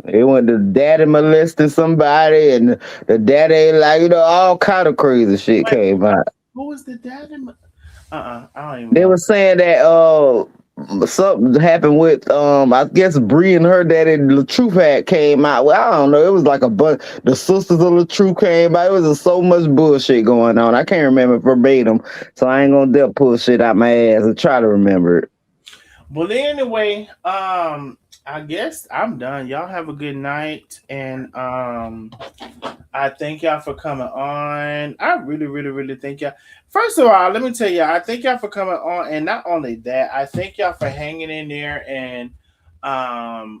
It went the daddy molesting somebody, and the daddy, like, all kind of crazy shit came out. Who was the daddy? I don't even They know. were saying that something happened with I guess Bree and her daddy the Truth had came out. Well, I don't know. It was like a bunch. The sisters of the Truth came out. It was just so much bullshit going on. I can't remember verbatim, so I ain't gonna dare pull shit out my ass and try to remember it. Well, anyway, I guess I'm done. Y'all have a good night, and I thank y'all for coming on. I really, really, really thank y'all. First of all, let me tell you, I thank y'all for coming on, and not only that, I thank y'all for hanging in there and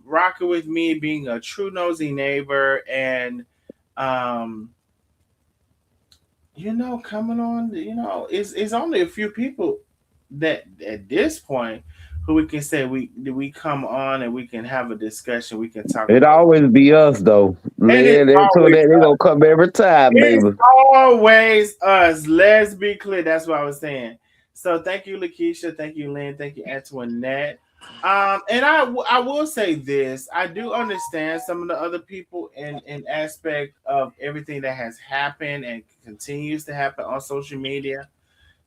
rocking with me, being a true nosy neighbor, and coming on. It's only a few people that at this point who we can say we come on and we can have a discussion. We can talk. It always be us though. They're gonna come every time, baby. It's always us. Let's be clear. That's what I was saying. So thank you, Lakeisha. Thank you, Lynn. Thank you, Antoinette. And I will say this. I do understand some of the other people in aspect of everything that has happened and continues to happen on social media.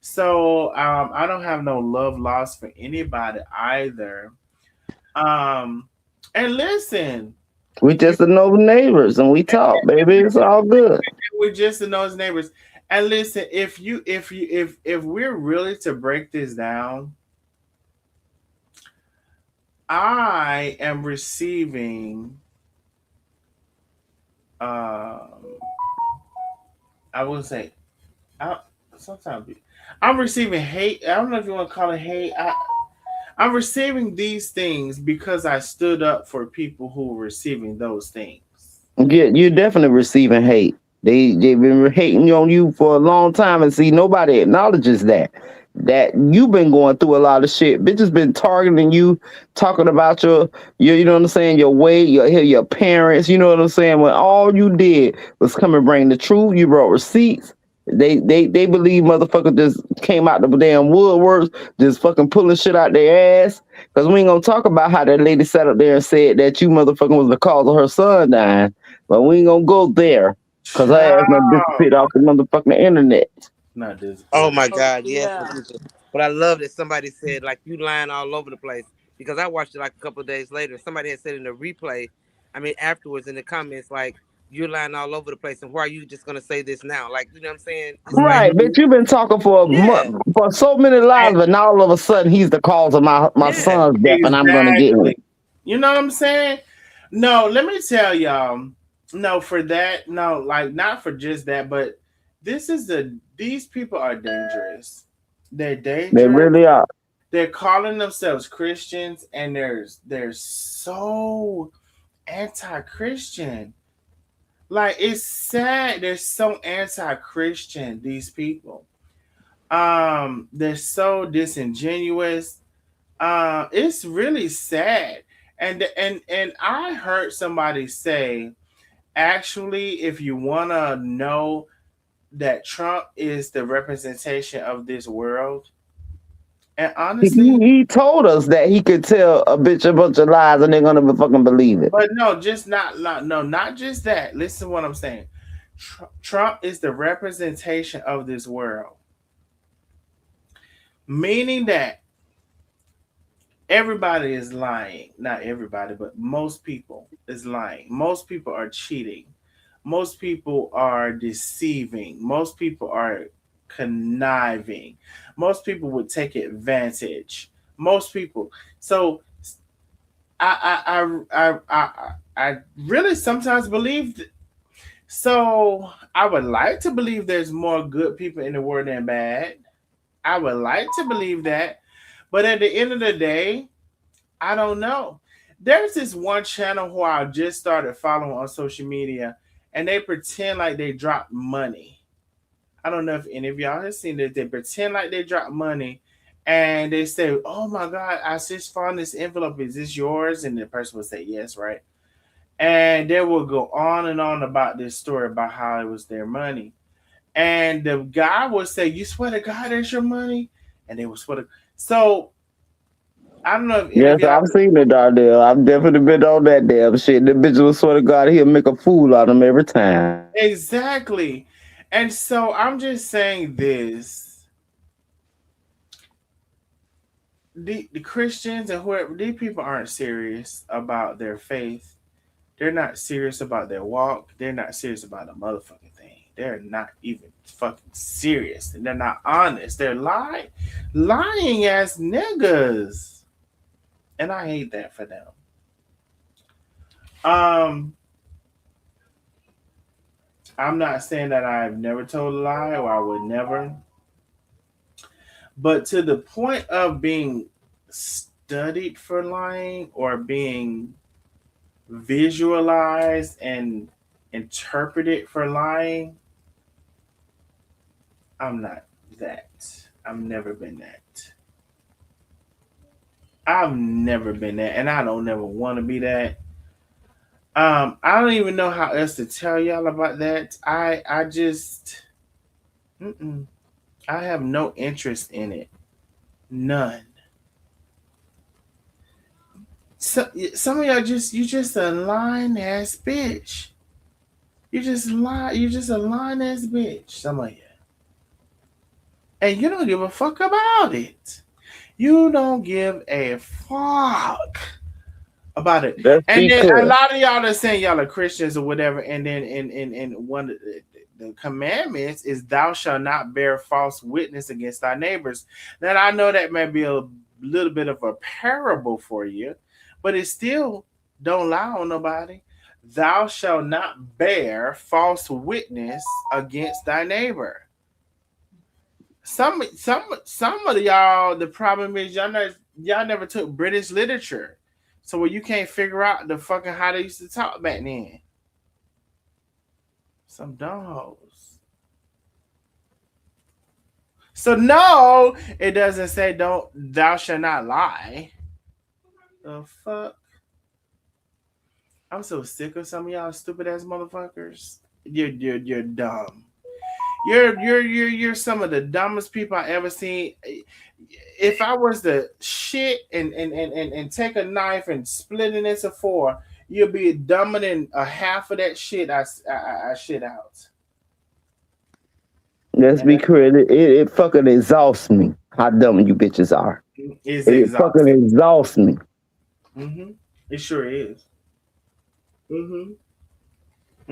So I don't have no love lost for anybody either. And listen, we just know neighbors and we talk, baby. It's all good. We're just the nosy neighbors. And listen, if we're really to break this down, I am receiving I would say sometimes I'm receiving hate. I don't know if you want to call it hate. I'm receiving these things because I stood up for people who were receiving those things. Yeah, you're definitely receiving hate. They've been hating on you for a long time, and see nobody acknowledges that you've been going through a lot of shit. Bitches been targeting you, talking about your you know what I'm saying, your weight, your parents. You know what I'm saying. When all you did was come and bring the truth, you brought receipts. They believe motherfuckers just came out the damn woodworks, just fucking pulling shit out their ass. Cause we ain't gonna talk about how that lady sat up there and said that you motherfucking was the cause of her son dying. But we ain't gonna go there. Cause I ass done disappeared off the motherfucking internet. Not this. Oh my God, yes. Yeah. But I love that somebody said like you lying all over the place, because I watched it like a couple of days later. Somebody had said in the replay, afterwards in the comments, like, you're lying all over the place, and why are you just gonna say this now? Like, you know what I'm saying? It's Right, like, bitch, you've been talking for a month, for so many lies, but now all of a sudden he's the cause of my son's death, and I'm gonna get him. You know what I'm saying? No, let me tell y'all. No, for that, no, like not for just that, but these people are dangerous. They're dangerous. They really are. They're calling themselves Christians, and they're so anti-Christian. Like, it's sad. They're so anti-Christian, these people. They're so disingenuous. It's really sad. And I heard somebody say, actually, if you want to know that Trump is the representation of this world, and honestly, he told us that he could tell a bitch a bunch of lies and they're gonna fucking believe it. but no, just not just that. Listen to what I'm saying. Trump is the representation of this world, meaning that everybody is lying. Not everybody, but most people is lying. Most people are cheating. Most people are deceiving. Most people are conniving. Most people would take advantage. Most people. So I really sometimes believe. So I would like to believe there's more good people in the world than bad. I would like to believe that, but at the end of the day, I don't know. There's this one channel who I just started following on social media, and they pretend like they drop money. I don't know if any of y'all have seen it. They pretend like they drop money, and they say, "Oh my God, I just found this envelope. Is this yours?" And the person will say, "Yes," right? And they will go on and on about this story about how it was their money. And the guy will say, "You swear to God, that's your money?" And they will swear to. So I don't know if any of Yes, y'all. I've seen it, Darnell. I've definitely been on that damn shit. The bitch will swear to God he'll make a fool out of him every time. Exactly. And so I'm just saying this. The Christians and whoever, these people aren't serious about their faith. They're not serious about their walk. They're not serious about a motherfucking thing. They're not even fucking serious. And they're not honest. They're lying as niggas. And I hate that for them. Um, I'm not saying that I've never told a lie or I would never. But to the point of being studied for lying or being visualized and interpreted for lying, I'm not that. I've never been that. I've never been that, and I don't never want to be that. I don't even know how else to tell y'all about that. I just, mm-mm. I have no interest in it, none. So, some of y'all you just a lying ass bitch. You just lie. You just a lying ass bitch. Some of you, and you don't give a fuck about it. You don't give a fuck about it. Let's And be then a clear. lot of y'all are saying y'all are Christians or whatever. And then in one of the commandments is thou shalt not bear false witness against thy neighbors. Now I know that may be a little bit of a parable for you, but it still don't lie on nobody. Thou shalt not bear false witness against thy neighbor. Some of y'all, the problem is y'all never took British literature, so where you can't figure out the fucking how they used to talk back then. Some dumb hoes. So no, it doesn't say don't thou shall not lie. The fuck. I'm so sick of some of y'all stupid ass motherfuckers. You're dumb. You're some of the dumbest people I ever seen. If I was to shit and take a knife and split it into four, you'll be dumber than a half of that shit I shit out. Let's And be clear. It fucking exhausts me how dumb you bitches are. it's It fucking exhausting. exhausts me. Mm-hmm. It sure is. Mm-hmm.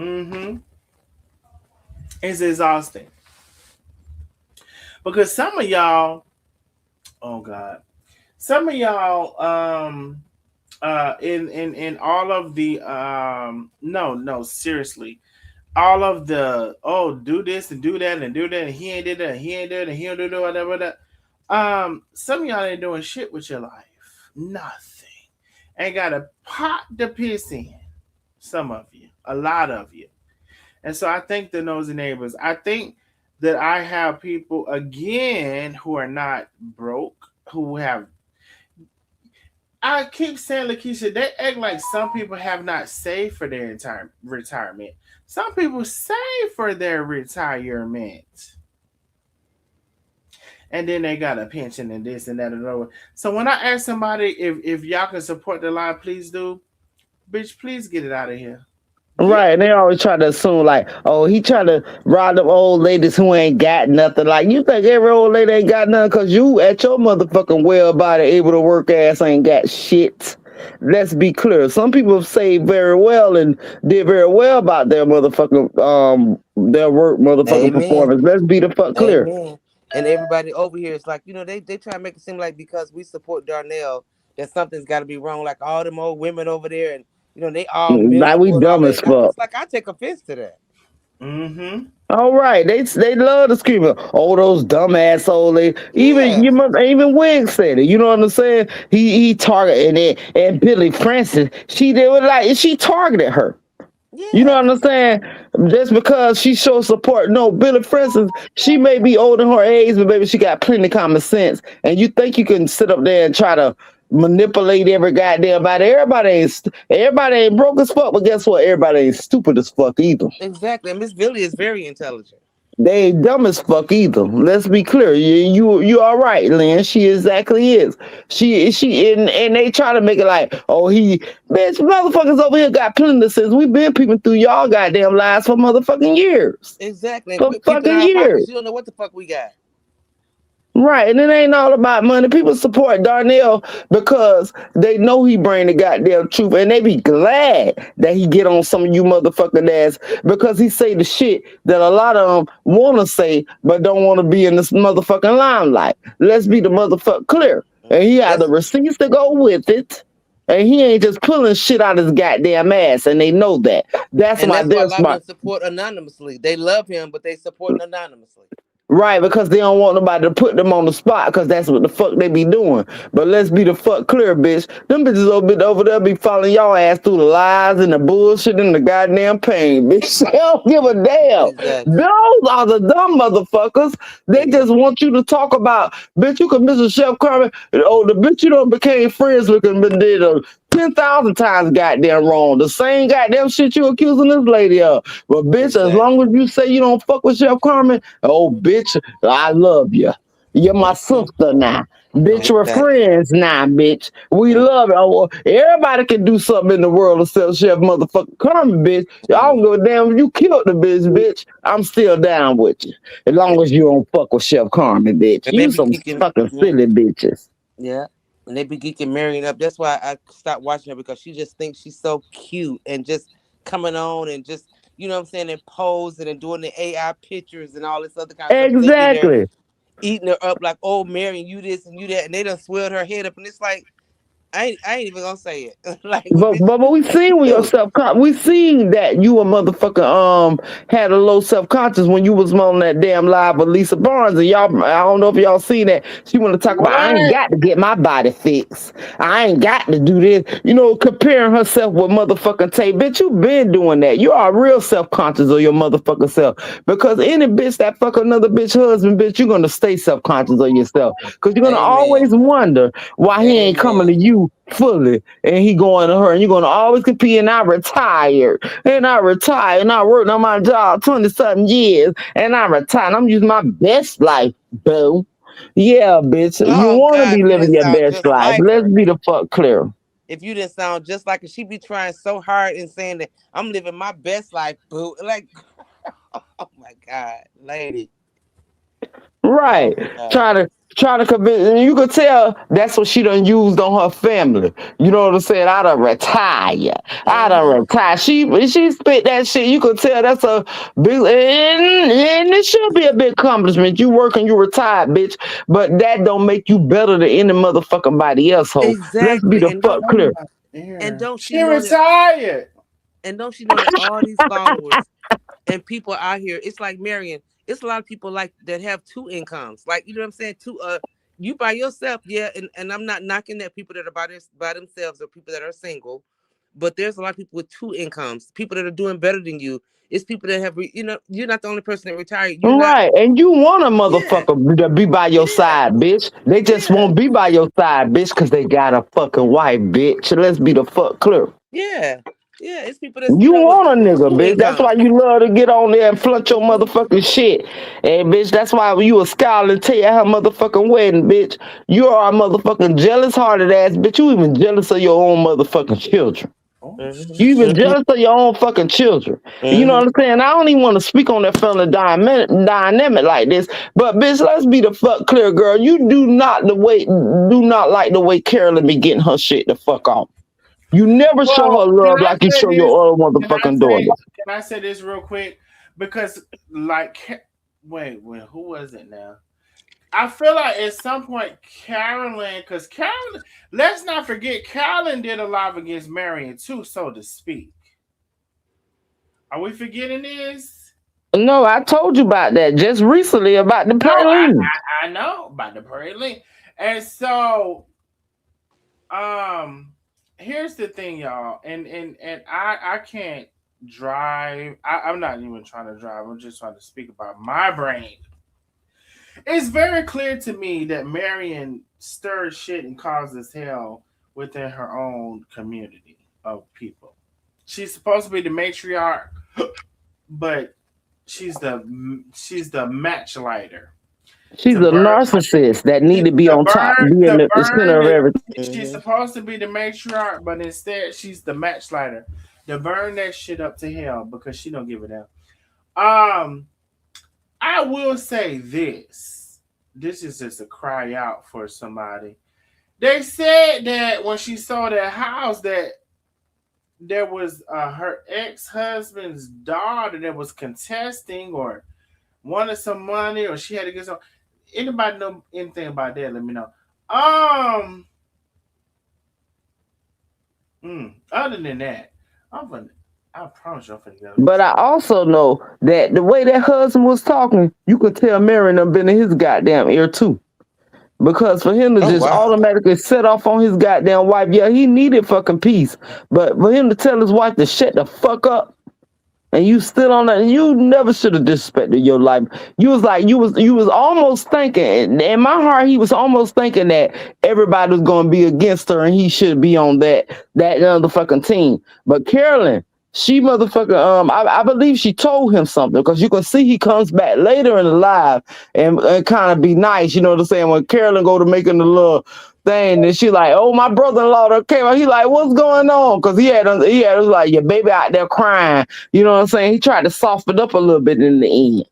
Mm-hmm. It's exhausting. Because some of y'all, oh God, some of y'all in all of the no seriously, all of the do this and do that and do that and he ain't did that and he ain't did that and he don't do whatever that some of y'all ain't doing shit with your life, nothing, ain't got a pot to piss in. Some of you, a lot of you. And so I think the nosy neighbors, I think that I have people again who are not broke, who have, I keep saying, Lakeisha, they act like some people have not saved for their entire retirement. Some people save for their retirement. And then they got a pension and this and that and that. So when I ask somebody if y'all can support the line, please do. Bitch, please get it out of here. Right, and they always try to assume like, oh, he trying to rob them old ladies who ain't got nothing. Like, you think every old lady ain't got nothing because you at your motherfucking well body able to work ass ain't got shit. Let's be clear. Some people have saved very well and did very well about their motherfucking their work motherfucking Amen. performance. Let's be the fuck clear. Amen. And everybody over here is like, they try to make it seem like because we support Darnell, that something's got to be wrong. Like all them old women over there, and they all Like we miserable and all dumb that. as And I'm fuck. just like, I take offense to that. Mm-hmm. All right, they love to scream. Oh, those dumbass old ladies. Even Yeah. you must even Wig said it. You know what I'm saying? He targeted it, and Billy Francis. She targeted her. You know Yeah. what I'm saying? Just because she shows support. No, Billy Francis, she may be old in her age, but maybe she got plenty of common sense. And you think you can sit up there and try to manipulate every goddamn body. Everybody ain't broke as fuck, but guess what? Everybody ain't stupid as fuck either. Exactly. And Miss Billy is very intelligent. They ain't dumb as fuck either. Let's be clear. You all right, Lynn. She exactly is. She and they try to make it like, oh, bitch, motherfuckers over here got plenty of sense. We've been peeping through y'all goddamn lies for motherfucking years. Exactly. For Quit peeping fucking our years. pockets. You don't know what the fuck we got. Right, and it ain't all about money. People support Darnell because they know he bring the goddamn truth, and they be glad that he get on some of you motherfucking ass because he say the shit that a lot of them want to say but don't want to be in this motherfucking limelight. Let's be the motherfucker clear, and he had the receipts to go with it. And he ain't just pulling shit out his goddamn ass, and they know that. That's why a they're lot of them smart. support anonymously. They love him, but they support anonymously. Right, because they don't want nobody to put them on the spot because that's what the fuck they be doing. But let's be the fuck clear, bitch. Them bitches over there be following y'all ass through the lies and the bullshit and the goddamn pain, bitch. They don't give a damn. Exactly. Those are the dumb motherfuckers. They just want you to talk about, bitch, you can miss a Chef Carmen. Oh, the bitch you done became friends with and been did 10,000 times goddamn wrong. The same goddamn shit you accusing this lady of. But bitch, as long as you say you don't fuck with Chef Carmen, oh bitch, I love you. You're my sister now. Bitch, we're friends now, bitch. We love it. Oh, everybody can do something in the world except Chef motherfucking Carmen, bitch. I don't give a damn if you killed the bitch. I'm still down with you. As long as you don't fuck with Chef Carmen, bitch. And You some fucking silly bitches. Yeah. And they be geeking Marion up. That's why I stopped watching her, because she just thinks she's so cute and just coming on and just, you know what I'm saying, and posing and doing the AI pictures and all this other kind of stuff. Exactly. Eating her up like, oh, Marion, you this and you that. And they done swelled her head up. And it's like, I ain't even gonna say it. Like, but we seen with your we seen that you a motherfucker had a low self conscious when you was on that damn live with Lisa Barnes, and y'all, I don't know if y'all seen that. She want to talk about, I ain't got to get my body fixed. I ain't got to do this. You know, comparing herself with motherfucking Tay. Bitch, you been doing that. You are real self conscious of your motherfucking self, because any bitch that fuck another bitch husband, bitch, you're gonna stay self conscious of yourself, because you're gonna always wonder why he ain't coming to you fully and he going to her, and you're going to always compete. And I retired and I worked on my job 20 something years and I retired. I'm using my best life, boo. Yeah, bitch. You want to be living your best life. Let's be the fuck clear. If you didn't sound just like her, she be trying so hard and saying that I'm living my best life, boo. Like, oh my God, lady. Right. Trying to convince, and you could tell that's what she done used on her family. You know what I'm saying? I done retire. I done retire. She spit that shit. You could tell that's a big, and it should be a big accomplishment. You work and you retired, bitch. But that don't make you better than any motherfucking body else, ho. Exactly. Let's be the fuck clear. And don't she retired? And don't she know that all these followers and people out here, it's like Marion, it's a lot of people like that have two incomes. Like, you know what I'm saying? You by yourself, yeah, and I'm not knocking that people that are by themselves or people that are single, but there's a lot of people with two incomes, people that are doing better than you. It's people that have, you're not the only person that retired. Right, and you want a motherfucker to be by your side, bitch. They just won't be by your side, bitch, because they got a fucking wife, bitch. Let's be the fuck clear. Yeah. Yeah, it's people that's, you want a nigga, bitch. income. That's why you love to get on there and flaunt your motherfucking shit. And bitch, that's why you a scholar tell you her motherfucking wedding, bitch. You are a motherfucking jealous hearted ass, bitch. You even jealous of your own motherfucking children. You even jealous of your own fucking children. You know what I'm saying? I don't even want to speak on that family dynamic like this. But bitch, let's be the fuck clear, girl. You do not like the way Carolyn be getting her shit the fuck off. You never show her love like you show your other motherfucking daughters. Can I say this real quick? Because, like, wait, who was it now? I feel like at some point, because Carolyn, let's not forget, Carolyn did a live against Marion too, so to speak. Are we forgetting this? No, I told you about that just recently about the praline. I know about the praline. And so, here's the thing, y'all, and I can't drive. I'm not even trying to drive. I'm just trying to speak about my brain. It's very clear to me that Marion stirs shit and causes hell within her own community of people. She's supposed to be the matriarch, but she's the match lighter. She's a narcissist that need to be on top, be in the center of everything. She's supposed to be the matriarch, but instead she's the match lighter. To burn that shit up to hell because she don't give a damn. I will say this. This is just a cry out for somebody. They said that when she saw that house that there was her ex-husband's daughter that was contesting or wanted some money or she had to get some. Anybody know anything about that? Let me know. Other than that, I promise you I'm finna go. But I also know that the way that husband was talking, you could tell Marion done been in his goddamn ear too. Because for him to automatically set off on his goddamn wife, yeah, he needed fucking peace. But for him to tell his wife to shut the fuck up, and you still on that, you never should have disrespected your life. You was like, you was almost thinking, in my heart, he was almost thinking that everybody was gonna be against her and he should be on that motherfucking team. But Carolyn, she motherfucker, I believe she told him something because you can see he comes back later in the live and kind of be nice, you know what I'm saying? When Carolyn go to making the little thing, and she like, oh, my brother-in-law that came out. He like, what's going on? Because he had was like, your baby out there crying. You know what I'm saying? He tried to soften it up a little bit in the end.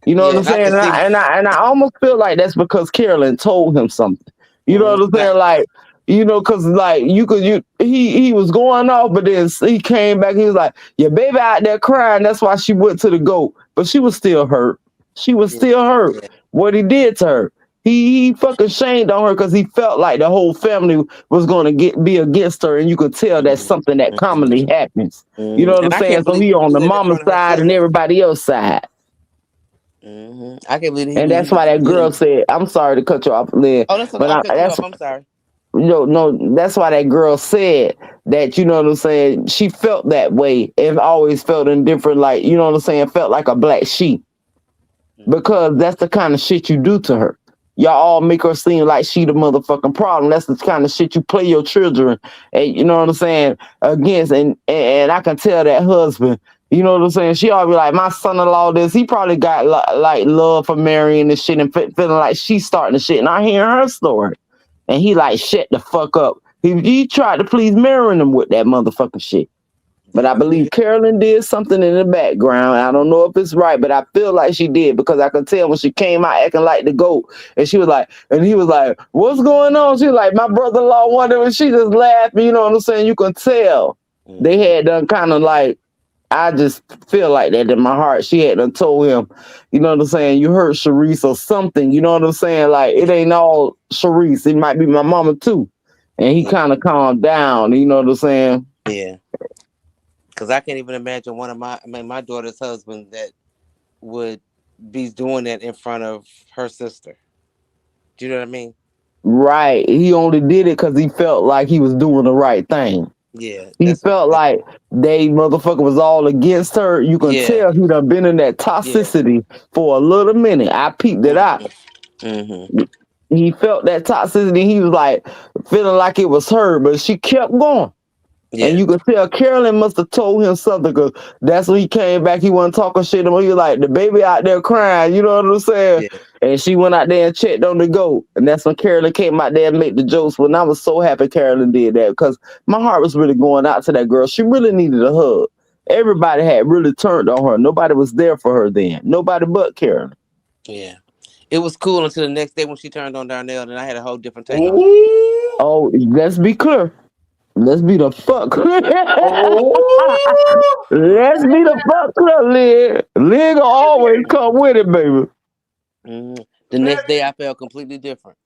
You know what I'm saying? And I almost feel like that's because Carolyn told him something. You know what I'm saying? Like, you know, because like he was going off, but then he came back. He was like, your baby out there crying. That's why she went to the goat. But she was still hurt. She was still hurt. What he did to her. He fucking shamed on her because he felt like the whole family was going to be against her, and you could tell that's something that commonly happens. You know what I'm saying? So he on the mama side and everybody else side. I can't believe and that's why that girl said, "I'm sorry to cut you off, Lynn." Oh, I'm sorry. No, that's why that girl said that. You know what I'm saying? She felt that way and always felt indifferent, like, you know what I'm saying? Felt like a black sheep because that's the kind of shit you do to her. Y'all all make her seem like she the motherfucking problem. That's the kind of shit you play your children, and you know what I'm saying, against. And I can tell that husband, you know what I'm saying, she ought to be like, my son-in-law this. He probably got like love for Marion and shit and feeling like she's starting the shit. And I hear her story. And he like, shut the fuck up. He tried to please Marion with that motherfucking shit. But I believe Carolyn did something in the background. I don't know if it's right, but I feel like she did because I could tell when she came out acting like the goat. And she was like, and he was like, what's going on? She was like, my brother-in-law wanted, and she just laughed. You know what I'm saying? You can tell they had done kind of like, I just feel like that in my heart. She had done told him, you know what I'm saying, you hurt Sharice or something. You know what I'm saying? Like, it ain't all Sharice. It might be my mama too. And he kind of calmed down. You know what I'm saying? Yeah. Because I can't even imagine my daughter's husband that would be doing that in front of her sister. Do you know what I mean? Right. He only did it because he felt like he was doing the right thing. Yeah. He felt like they motherfucker was all against her. You can tell he done been in that toxicity for a little minute. I peeped it out. He felt that toxicity. He was like feeling like it was her, but she kept going. Yeah. And you could tell Carolyn must have told him something because that's when he came back. He wasn't talking shit. He was like, the baby out there crying. You know what I'm saying? Yeah. And she went out there and checked on the goat. And that's when Carolyn came out there and made the jokes. When I was so happy Carolyn did that because my heart was really going out to that girl. She really needed a hug. Everybody had really turned on her. Nobody was there for her then. Nobody but Carolyn. Yeah. It was cool until the next day when she turned on Darnell and I had a whole different take on it. Oh, let's be clear. Let's be the fuck clear. Let's be the fuck clear, Lynn. Lynn gonna always come with it, baby. The next day I felt completely different.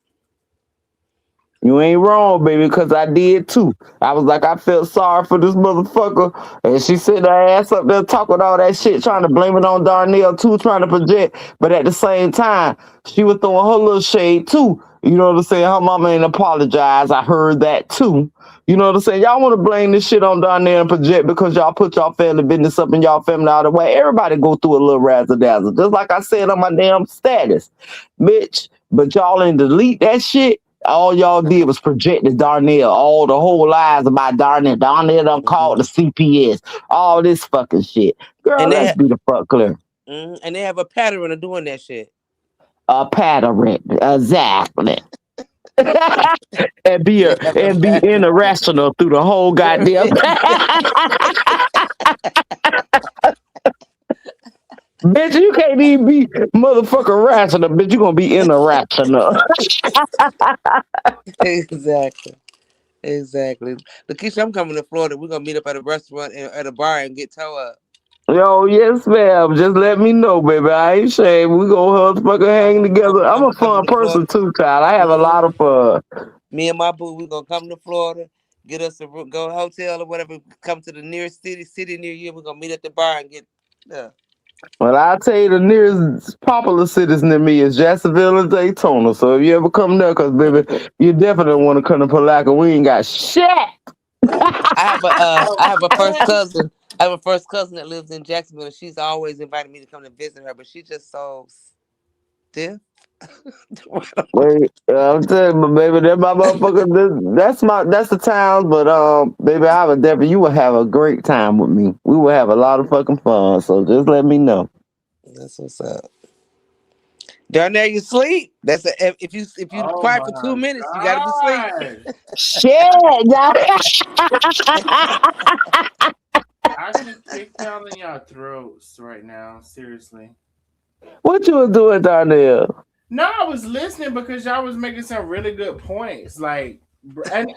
You ain't wrong, baby, because I did too. I was like, I felt sorry for this motherfucker. And she sit her ass up there talking all that shit, trying to blame it on Darnell too, trying to project. But at the same time, she was throwing her little shade too. You know what I'm saying? Her mama ain't apologized. I heard that too. You know what I'm saying? Y'all want to blame this shit on Darnell and project because y'all put y'all family business up in y'all family out of the way. Everybody go through a little razzle-dazzle. Just like I said on my damn status. Bitch, but y'all ain't delete that shit. All y'all did was project the Darnell. All the whole lies about Darnell. Darnell done called the CPS. All this fucking shit. Girl, let's be the fuck clear. And they have a pattern of doing that shit. A pattern, exactly. and be irrational through the whole goddamn. Bitch, you can't even be motherfucking rational, bitch. You gonna be irrational. Exactly. Lakeisha, I'm coming to Florida. We're gonna meet up at a restaurant and at a bar and get toe up. Yo, yes, ma'am. Just let me know, baby. I ain't ashamed. We gonna motherfucker hang together. I'm a fun person too, child. I have a lot of fun. Me and my boo, we gonna come to Florida, get us a go hotel or whatever. Come to the nearest city near you. We're gonna meet at the bar and get. Well, I'll tell you, the nearest popular cities near me is Jacksonville and Daytona. So if you ever come there, cause baby, you definitely want to come to Palaca. We ain't got shit. I have a first cousin. I have a first cousin that lives in Jacksonville, and she's always invited me to come to visit her, but she's just so stiff. Wait, I'm telling you, baby, that my motherfucker. That's the town. But baby, I would definitely. You will have a great time with me. We will have a lot of fucking fun. So just let me know. That's what's up. Darnell, you sleep. That's if you quiet for 2 minutes, you gotta be sleep. Shit, I should kick y'all in y'all throats right now. Seriously. What you was doing, Darnell? No, I was listening because y'all was making some really good points. Like, and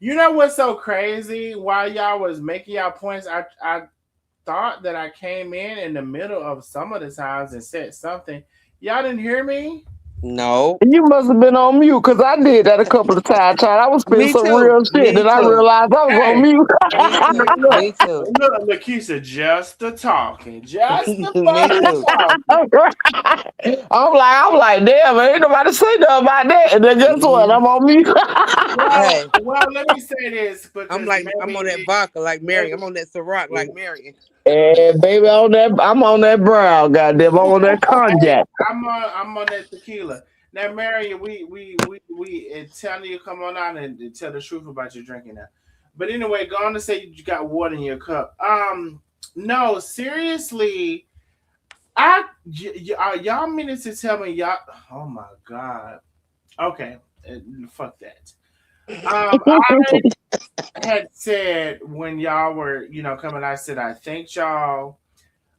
you know what's so crazy? While y'all was making y'all points, I thought that I came in the middle of some of the times and said something. Y'all didn't hear me? No. You must have been on mute because I did that a couple of times, child. I was spitting some real shit and I realized I was on mute. Me too. Look, Lakeisha, just the talking. Just the fucking talking. I'm like, damn, ain't nobody say nothing about that. And then guess what? I'm on mute. well, let me say this. I'm on that vodka like Marion. I'm on that Ciroc like Marion. And baby, I'm on that brown, goddamn. I'm on that cognac. I'm on that tequila. Now, Marion, we telling you come on out and tell the truth about your drinking now. But anyway, go on to say you got water in your cup. No, seriously, y'all meaning to tell me y'all? Oh my god. Okay, fuck that. I had said when y'all were, coming, I said I thanked y'all.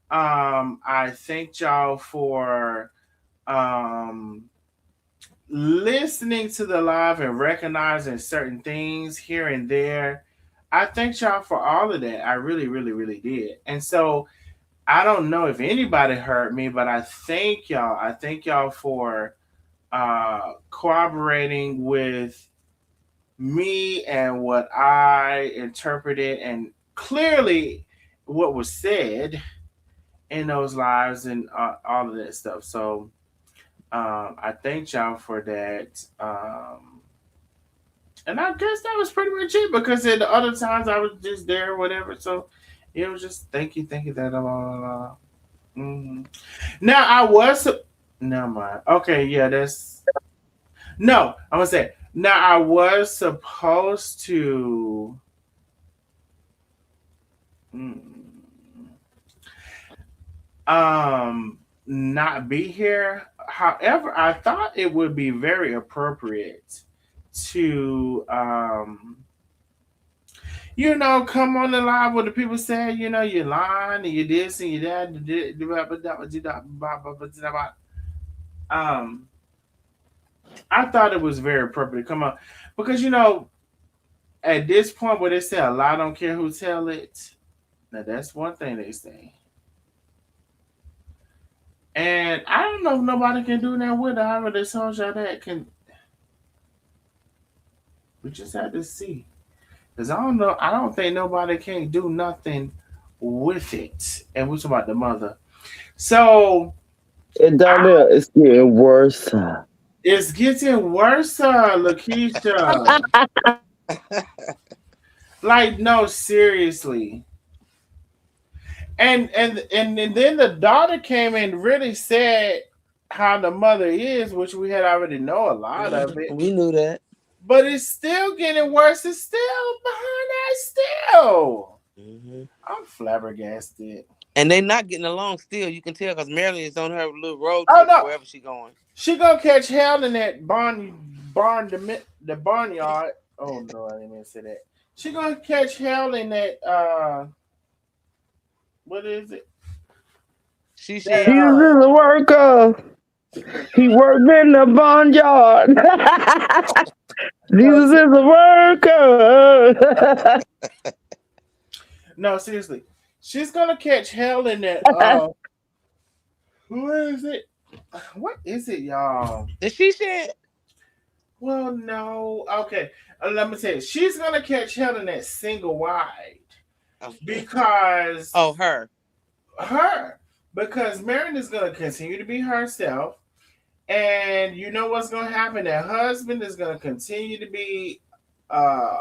I thanked y'all for listening to the live and recognizing certain things here and there. I thank y'all for all of that. I really, really, really did. And so I don't know if anybody heard me, but I thank y'all. I thank y'all for cooperating with me and what I interpreted and clearly what was said in those lives and all of that stuff. So I thank y'all for that. And I guess that was pretty much it because at the other times I was just there or whatever. So it was just thank you, that. Mm-hmm. Now I was. Never mind. Okay, yeah, that's. No, I'm gonna say. Now I was supposed to. Not be here. However, I thought it would be very appropriate to come on the live where the people say, you're lying and you this and you that. I thought it was very appropriate to come on because at this point where they say a lie don't care who tell it. Now that's one thing they say. And I don't know if nobody can do that with it. However, they told y'all that can. We just have to see. Because I don't know. I don't think nobody can do nothing with it. And we're talking about the mother. So. And Darnell, it's getting worse. It's getting worse, Lakeisha. Like, no, seriously. And then the daughter came and really said how the mother is, which we had already know a lot of it. We knew that. But it's still getting worse. It's still behind that still. Mm-hmm. I'm flabbergasted. And they not getting along still. You can tell because Marion is on her little road Oh trip no, wherever she going. she gonna catch hell in that the barnyard. Oh no, I didn't mean to say that. She gonna catch hell in that what is it? She That said, Jesus is a worker. He worked in the barnyard. no, Jesus is a worker. no, seriously. She's gonna catch hell in that who is it? What is it, y'all? did she said? Well, no. Okay. Let me tell you. She's gonna catch hell in that single wide. Because Oh, her. Because Marion is gonna continue to be herself. And you know what's gonna happen? That husband is gonna continue to be uh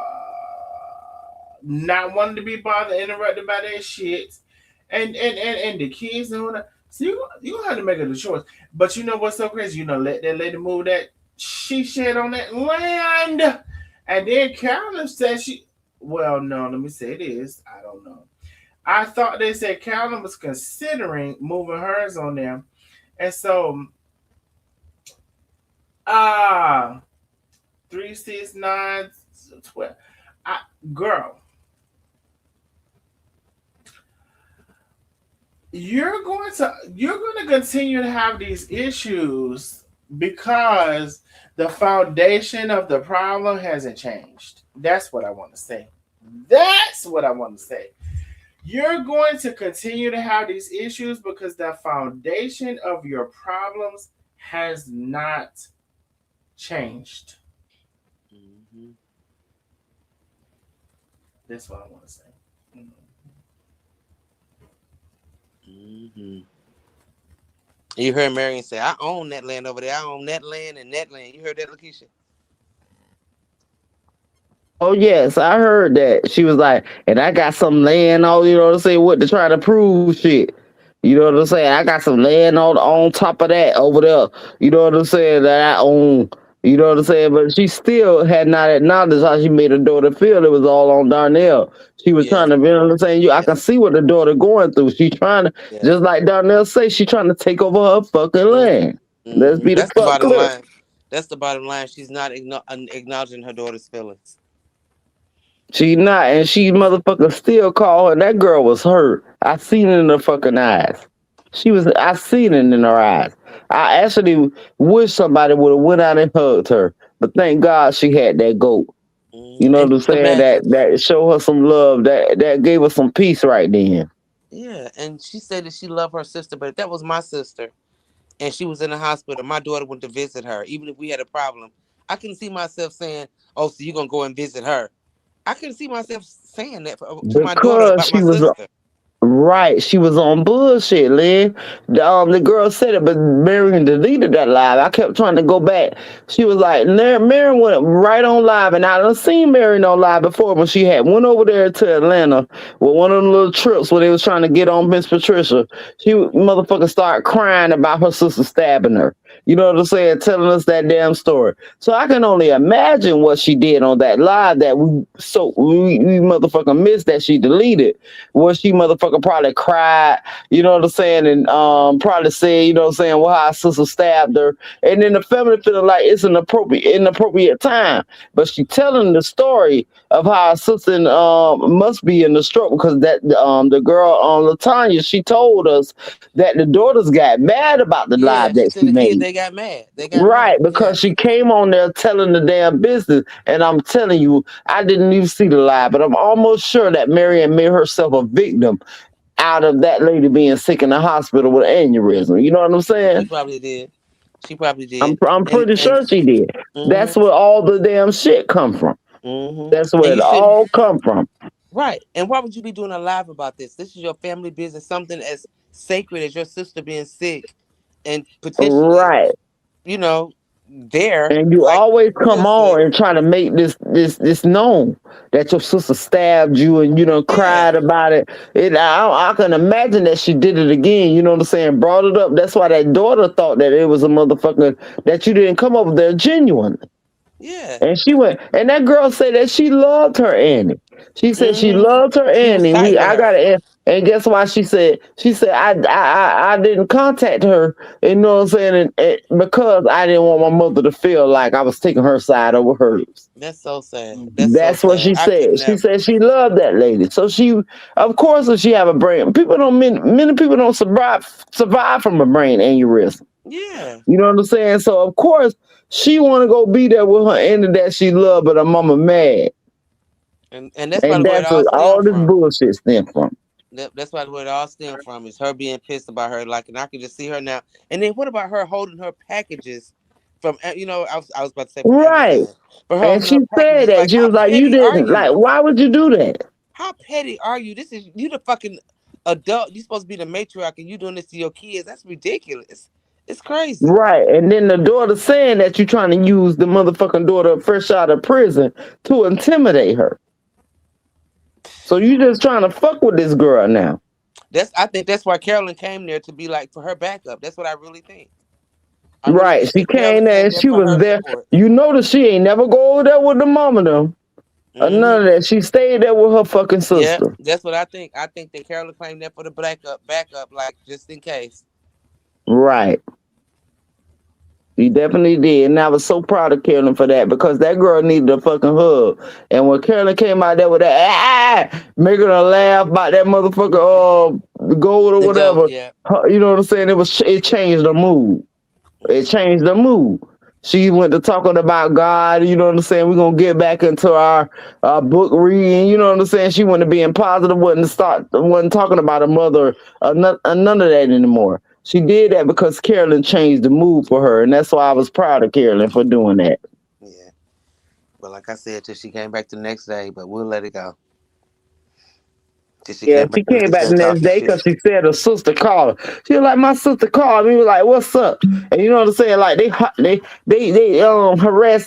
not wanting to be bothered, interrupted by that shit. And the kids and all that. So you gonna have to make a choice. But you know what's so crazy? Let that lady move that she shed on that land. And then Carolyn said well, no, let me say this. I don't know. I thought they said Carolyn was considering moving hers on them. And so 3, 6, 9, 12. Girl, you're going to continue to have these issues because the foundation of the problem hasn't changed. That's what I want to say. You're going to continue to have these issues because the foundation of your problems has not changed. Mm-hmm. That's what I want to say. Mm-hmm. You heard Marion say, I own that land over there. I own that land and that land. You heard that, Lakeisha? Oh yes, I heard that. She was like, and I got some land all, you know what I'm saying, what to try to prove shit. You know what I'm saying? I got some land on top of that over there. You know what I'm saying? That I own. You know what I'm saying? But she still had not acknowledged how she made her daughter feel. It was all on Darnell. She was Yes. trying to, you know what I'm saying? I can see what the daughter going through. She trying to, just like Darnell say, she trying to take over her fucking land. Mm-hmm. Let's be That's the the fuck bottom clear. line. That's the bottom line. She's not acknowledging her daughter's feelings. She not, and she motherfucker still call her. That girl was hurt. I seen it in her fucking eyes. I seen it in her eyes. I actually wish somebody would have went out and hugged her. But thank God she had that goat. You know And what I'm just saying? imagine. That show her some love. That gave her some peace right then. Yeah, and she said that she loved her sister, but if that was my sister and she was in the hospital, my daughter went to visit her, even if we had a problem, I couldn't see myself saying, oh, so you're going to go and visit her. I couldn't see myself saying that to my daughter Because about my she was sister. right. She was on bullshit, Lynn. The girl said it, but Marion deleted that live. I kept trying to go back. She was like, Marion went right on live, and I done seen Marion on live before when she had went over there to Atlanta with one of them little trips where they was trying to get on Miss Patricia. She motherfucker started crying about her sister stabbing her. You know what I'm saying? Telling us that damn story. So I can only imagine what she did on that live that we motherfucker missed that she deleted. Where she motherfucker probably cried, you know what I'm saying, and probably said, you know what I'm saying, well, how her sister stabbed her. And then the family feeling like it's an inappropriate time. But she telling the story of how her sister must be in the stroke because that the girl Latanya, she told us that the daughters got mad about the Yeah, live she that said she the kids, made. they got mad. They got Right, mad. because she came on there telling the damn business, and I'm telling you, I didn't even see the live, but I'm almost sure that Marion made herself a victim out of that lady being sick in the hospital with an aneurysm. You know what I'm She saying? probably did. She probably did. I'm And pretty sure she did. mm-hmm, That's where all the damn shit come from. mm-hmm. That's where And it you should all come from. right. And why would you be doing a live about this? This is your family business, something as sacred as your sister being sick and potentially, Right. you know, there. And you Like always come Will on said. and try to make this known that your sister stabbed you and you done Yeah. cried about it. I can imagine that she did it again. You know what I'm saying? Brought it up. That's why that daughter thought that it was a motherfucker that you didn't come over there genuinely. Yeah. And she went, and that girl said that she loved her Annie. She said she loved her She was Annie. tight with I her. got it. And guess why she said? She said I didn't contact her. You know what I'm saying? Because I didn't want my mother to feel like I was taking her side over hers. That's so sad. That's so That's what sad. she I could said. She never. said she loved that lady. So she, of course, if she have a brain, people don't many people don't survive from a brain aneurysm. Yeah. You know what I'm saying? So of course she want to go be there with her Annie that she loved, but her mama mad. And that's And probably where it that's all what all stemmed this from. bullshit stem from. That's probably where it all stemmed from, is her being pissed about her. Like, and I can just see her now. And then what about her holding her packages from, I was about to say from Right. Amazon, but her And holding she her said packages. that. Like, She how was like, you petty are didn't, like, you? why would you do that? How petty are you? This is, you the fucking adult. You supposed to be the matriarch, and you doing this to your kids. That's ridiculous. It's crazy. Right. And then the daughter saying that you trying to use the motherfucking daughter fresh out of prison to intimidate her. So you just trying to fuck with this girl now. I think that's why Carolyn came there, to be like, for her backup. That's what I really think. I really Right. think She that Carolyn came there came and there she for was her there. support. You notice she ain't never go over there with the mama though. Or none of Mm-hmm. that. She stayed there with her fucking Yeah, sister. that's what I think. I think that Carolyn claimed that for the backup, like, just in case. Right. He definitely did. And I was so proud of Carolyn for that because that girl needed a fucking hug. And when Carolyn came out there with that, making her laugh about that motherfucker, gold or The goat, whatever, yeah. you know what I'm saying? It changed the mood. It changed the mood. She went to talking about God, you know what I'm saying? We're gonna get back into our book reading, you know what I'm saying? She went to being positive, wasn't talking about her mother, none of that anymore. She did that because Carolyn changed the mood for her, and that's why I was proud of Carolyn for doing that. Yeah. But like I said, till she came back the next day, but we'll let it go. Till she Yeah, came back she the came next back day the next talking day because shit. she said her sister called her. She was like, my sister called me. Was like, what's up? And you know what I'm saying? Like they harassing,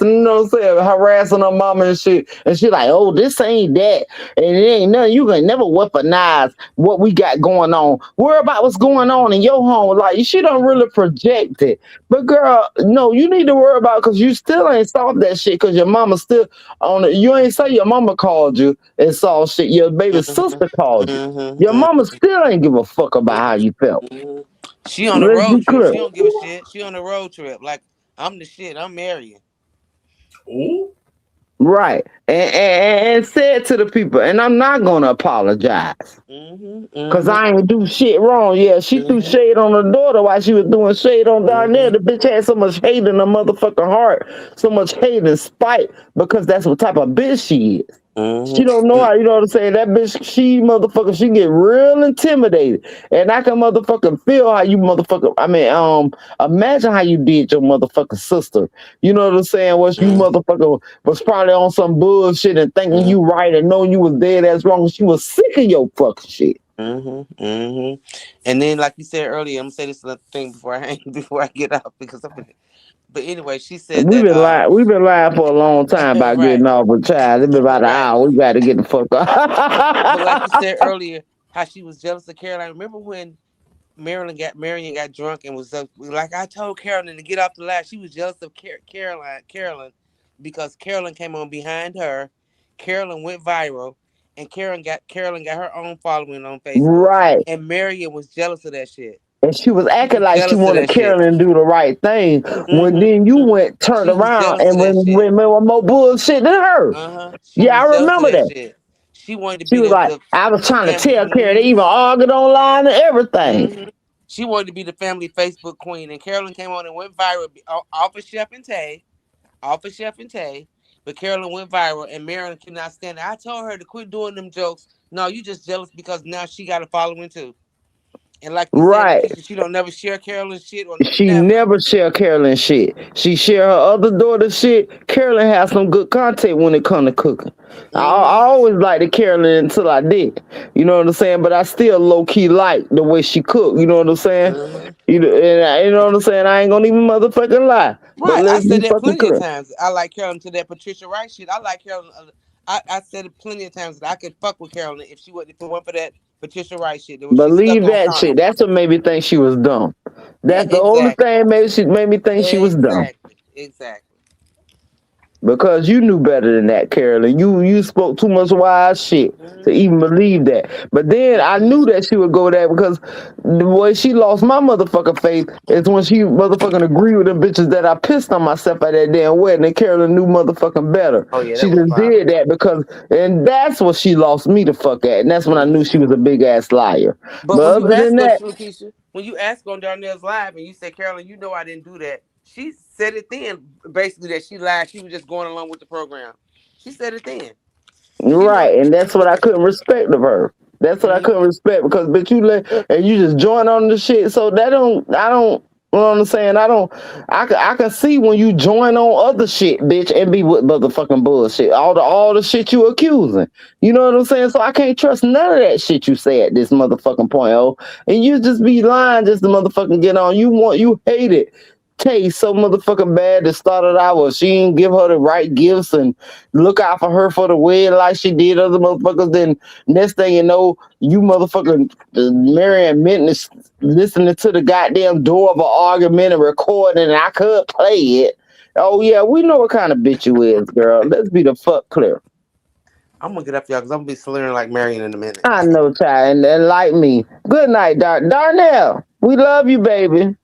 you know what I'm saying? Harassing her mama and shit. And she like, oh, this ain't that. And it ain't nothing. You can never weaponize what we got going on. Worry about what's going on in your home. Like, she don't really project it. But girl, no, you need to worry about because you still ain't solved that shit because your mama still on it. You ain't say your mama called you and saw shit. Your baby Mm-hmm. sister called you. Your Mm-hmm. mama still ain't give a fuck about how you felt. Mm-hmm. She on a Let's be road trip. clear. She don't give a shit. She on a road trip. Like, I'm the shit. I'm Marion. Ooh. Right. And said to the people, and I'm not gonna apologize. Mm-hmm. Cause Mm-hmm. I ain't do shit wrong. Yeah, she threw Mm-hmm. shade on her daughter while she was doing shade on Darnell. Mm-hmm. The bitch had so much hate in her motherfucking heart, so much hate and spite, because that's what type of bitch she is. She don't know Mm-hmm. how, you know what I'm saying? That bitch, she get real intimidated. And I can motherfucking feel how you imagine how you did your motherfucking sister. You know what I'm saying? Was you Mm-hmm. motherfucker was probably on some bullshit and thinking you right and knowing you was dead as wrong. She was sick of your fucking shit. Mm-hmm. Mm-hmm. And then, like you said earlier, I'm gonna say this other thing before I hang, before I get out, because I'm gonna, but anyway, she said We've that been lying. We've been lying for a long time about right, getting off with child. It's been about an right. hour. We got to get the fuck But like you off. said earlier, how she was jealous of Caroline. Remember when Marion got drunk and was like, I told Carolyn to get off the line. She was jealous of Carolyn, because Carolyn came on behind her. Carolyn went viral, and Carolyn got her own following on Facebook. Right. And Marion was jealous of that shit. And she was She acting was like she jealous of wanted that shit. Carolyn to do the right thing. When then you Mm-hmm. went turned She was around jealous of and that shit. remember more bullshit than her. She Yeah, I was jealous of remember that that. shit. She wanted to She be was like, the I was trying to family. tell Carol. They Mm-hmm. even argued online and everything. Mm-hmm. She wanted to be the family Facebook queen, and Carolyn came on and went viral off of Chef and Tay, off of Chef and Tay. But Carolyn went viral, and Marion could not stand it. I told her to quit doing them jokes. No, you just jealous because now she got a following too. And like you said, Right. Lakeisha, she don't never share Carolyn's shit or She never. never share Carolyn shit. She share her other daughter shit. Carolyn has some good content when it come to cooking. I Mm-hmm. always liked the Carolyn until I did. You know what I'm saying? But I still low key like the way she cook. You know what I'm saying? Mm-hmm. You know what I'm saying? I ain't gonna even motherfucking lie. But Right, I let's be said that fucking plenty of clear. times. I like Carolyn to that Patricia Wright shit. I like Carolyn. I said it plenty of times that I could fuck with Carolyn if it weren't for that Patricia Wright shit. That was she stuck Believe on that shit. something. That's what made me think she was dumb. Yeah, That's the only exactly, thing made me think she was dumb. exactly. because you knew better than that, Carolyn. You spoke too much wise shit to even believe that. But then I knew that she would go there because the way she lost my motherfucking faith is when she motherfucking agreed with them bitches that I pissed on myself at that damn wedding, and Carolyn knew motherfucking better. Oh yeah, She just did that because, and that's what she lost me the fuck at, and that's when I knew she was a big ass liar. But when you other than ask that, her, Keisha, when you ask on Darnell's live and you say, Carolyn, you know I didn't do that. She said it then, basically that she lied. She was just going along with the program. She said it then. Right, and that's what I couldn't respect of her. That's what I couldn't respect because, bitch, you let and you just join on the shit. So that I don't. You know what I'm saying? I can see when you join on other shit, bitch, and be with motherfucking bullshit. All the shit you accusing. You know what I'm saying? So I can't trust none of that shit you say at this motherfucking point, oh. And you just be lying just to motherfucking get on. You hate it. Tay so motherfucking bad that started out with she didn't give her the right gifts and look out for her for the wedding like she did other motherfuckers. Then next thing you know, you motherfucking Marion Minton is listening to the goddamn door of an argument and recording, and I could play it. Oh yeah, we know what kind of bitch you is, girl. Let's be the fuck clear. I'm gonna get up y'all because I'm gonna be slurring like Marion in a minute. I know, child, and like me. Good night, Darnell. We love you, baby.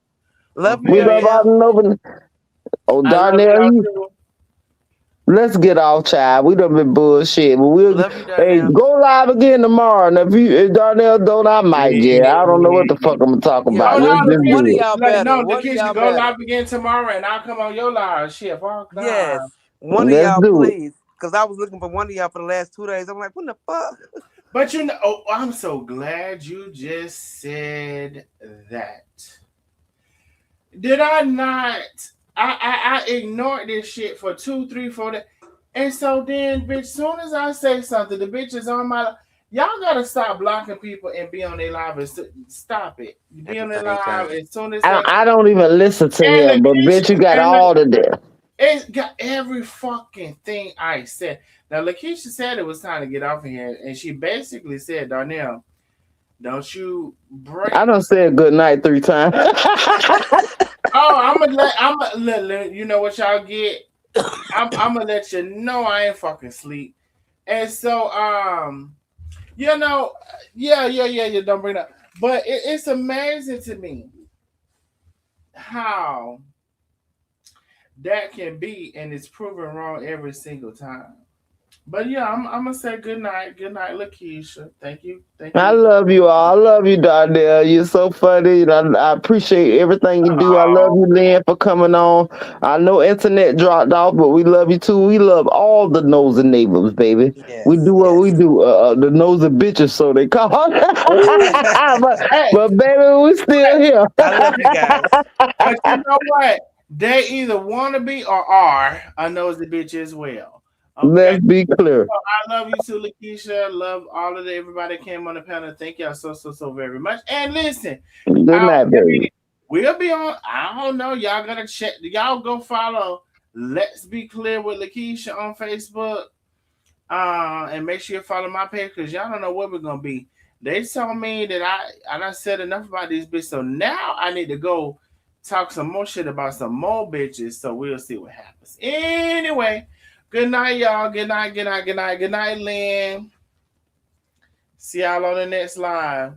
Love you. We love all the Nova. Oh, Darnell, let's get off, child. We done been bullshit, but we'll go live again tomorrow. And if Darnell don't, I might get. I don't know what the fuck I'm gonna talk about. No, one of y'all better. No, Lakeisha, go live again tomorrow, and I'll come on your live. Shit, fuck. Yes, one of y'all, please. Because I was looking for one of y'all for the last 2 days. I'm like, what the fuck? But you know, I'm so glad you just said that. Did I not? I ignored this shit for 2, 3, 4 days. And so then, bitch, soon as I say something, the bitch is on my. Y'all gotta stop blocking people and be on their live. And stop it. Be on their live as soon as I don't even listen to him, but bitch, you got all of that. It got every fucking thing I said. Now, Lakeisha said it was time to get off of here, and she basically said, Darnell, don't you break. I done said good night 3 times. I'm gonna let you know what y'all get. I'm gonna let you know I ain't fucking sleep. And so, you know, yeah, don't bring it up. But it's amazing to me how that can be, and it's proven wrong every single time. But yeah, I'm gonna say good night, Lakeisha. Thank you. I love you all. I love you, Darnell. You're so funny. I appreciate everything you do. I love you, Lynn, for coming on. I know internet dropped off, but we love you too. We love all the nosy neighbors, baby. Yes, we do what we do. The nosy bitches, so they call. but baby, we still here. I love you guys. But you know what? They either want to be or are a nosy bitch as well. Okay. Let's be clear. I love you too, Lakeisha. Love all of everybody that came on the panel. Thank y'all so very much. And listen, good night, baby. We'll be on. I don't know. Y'all gotta check. Y'all go follow Let's Be Clear with Lakeisha on Facebook. And make sure you follow my page because y'all don't know where we're gonna be. They told me that I done said enough about these bitches. So now I need to go talk some more shit about some more bitches. So we'll see what happens. Anyway. Good night, y'all. Good night, Lynn. See y'all on the next live.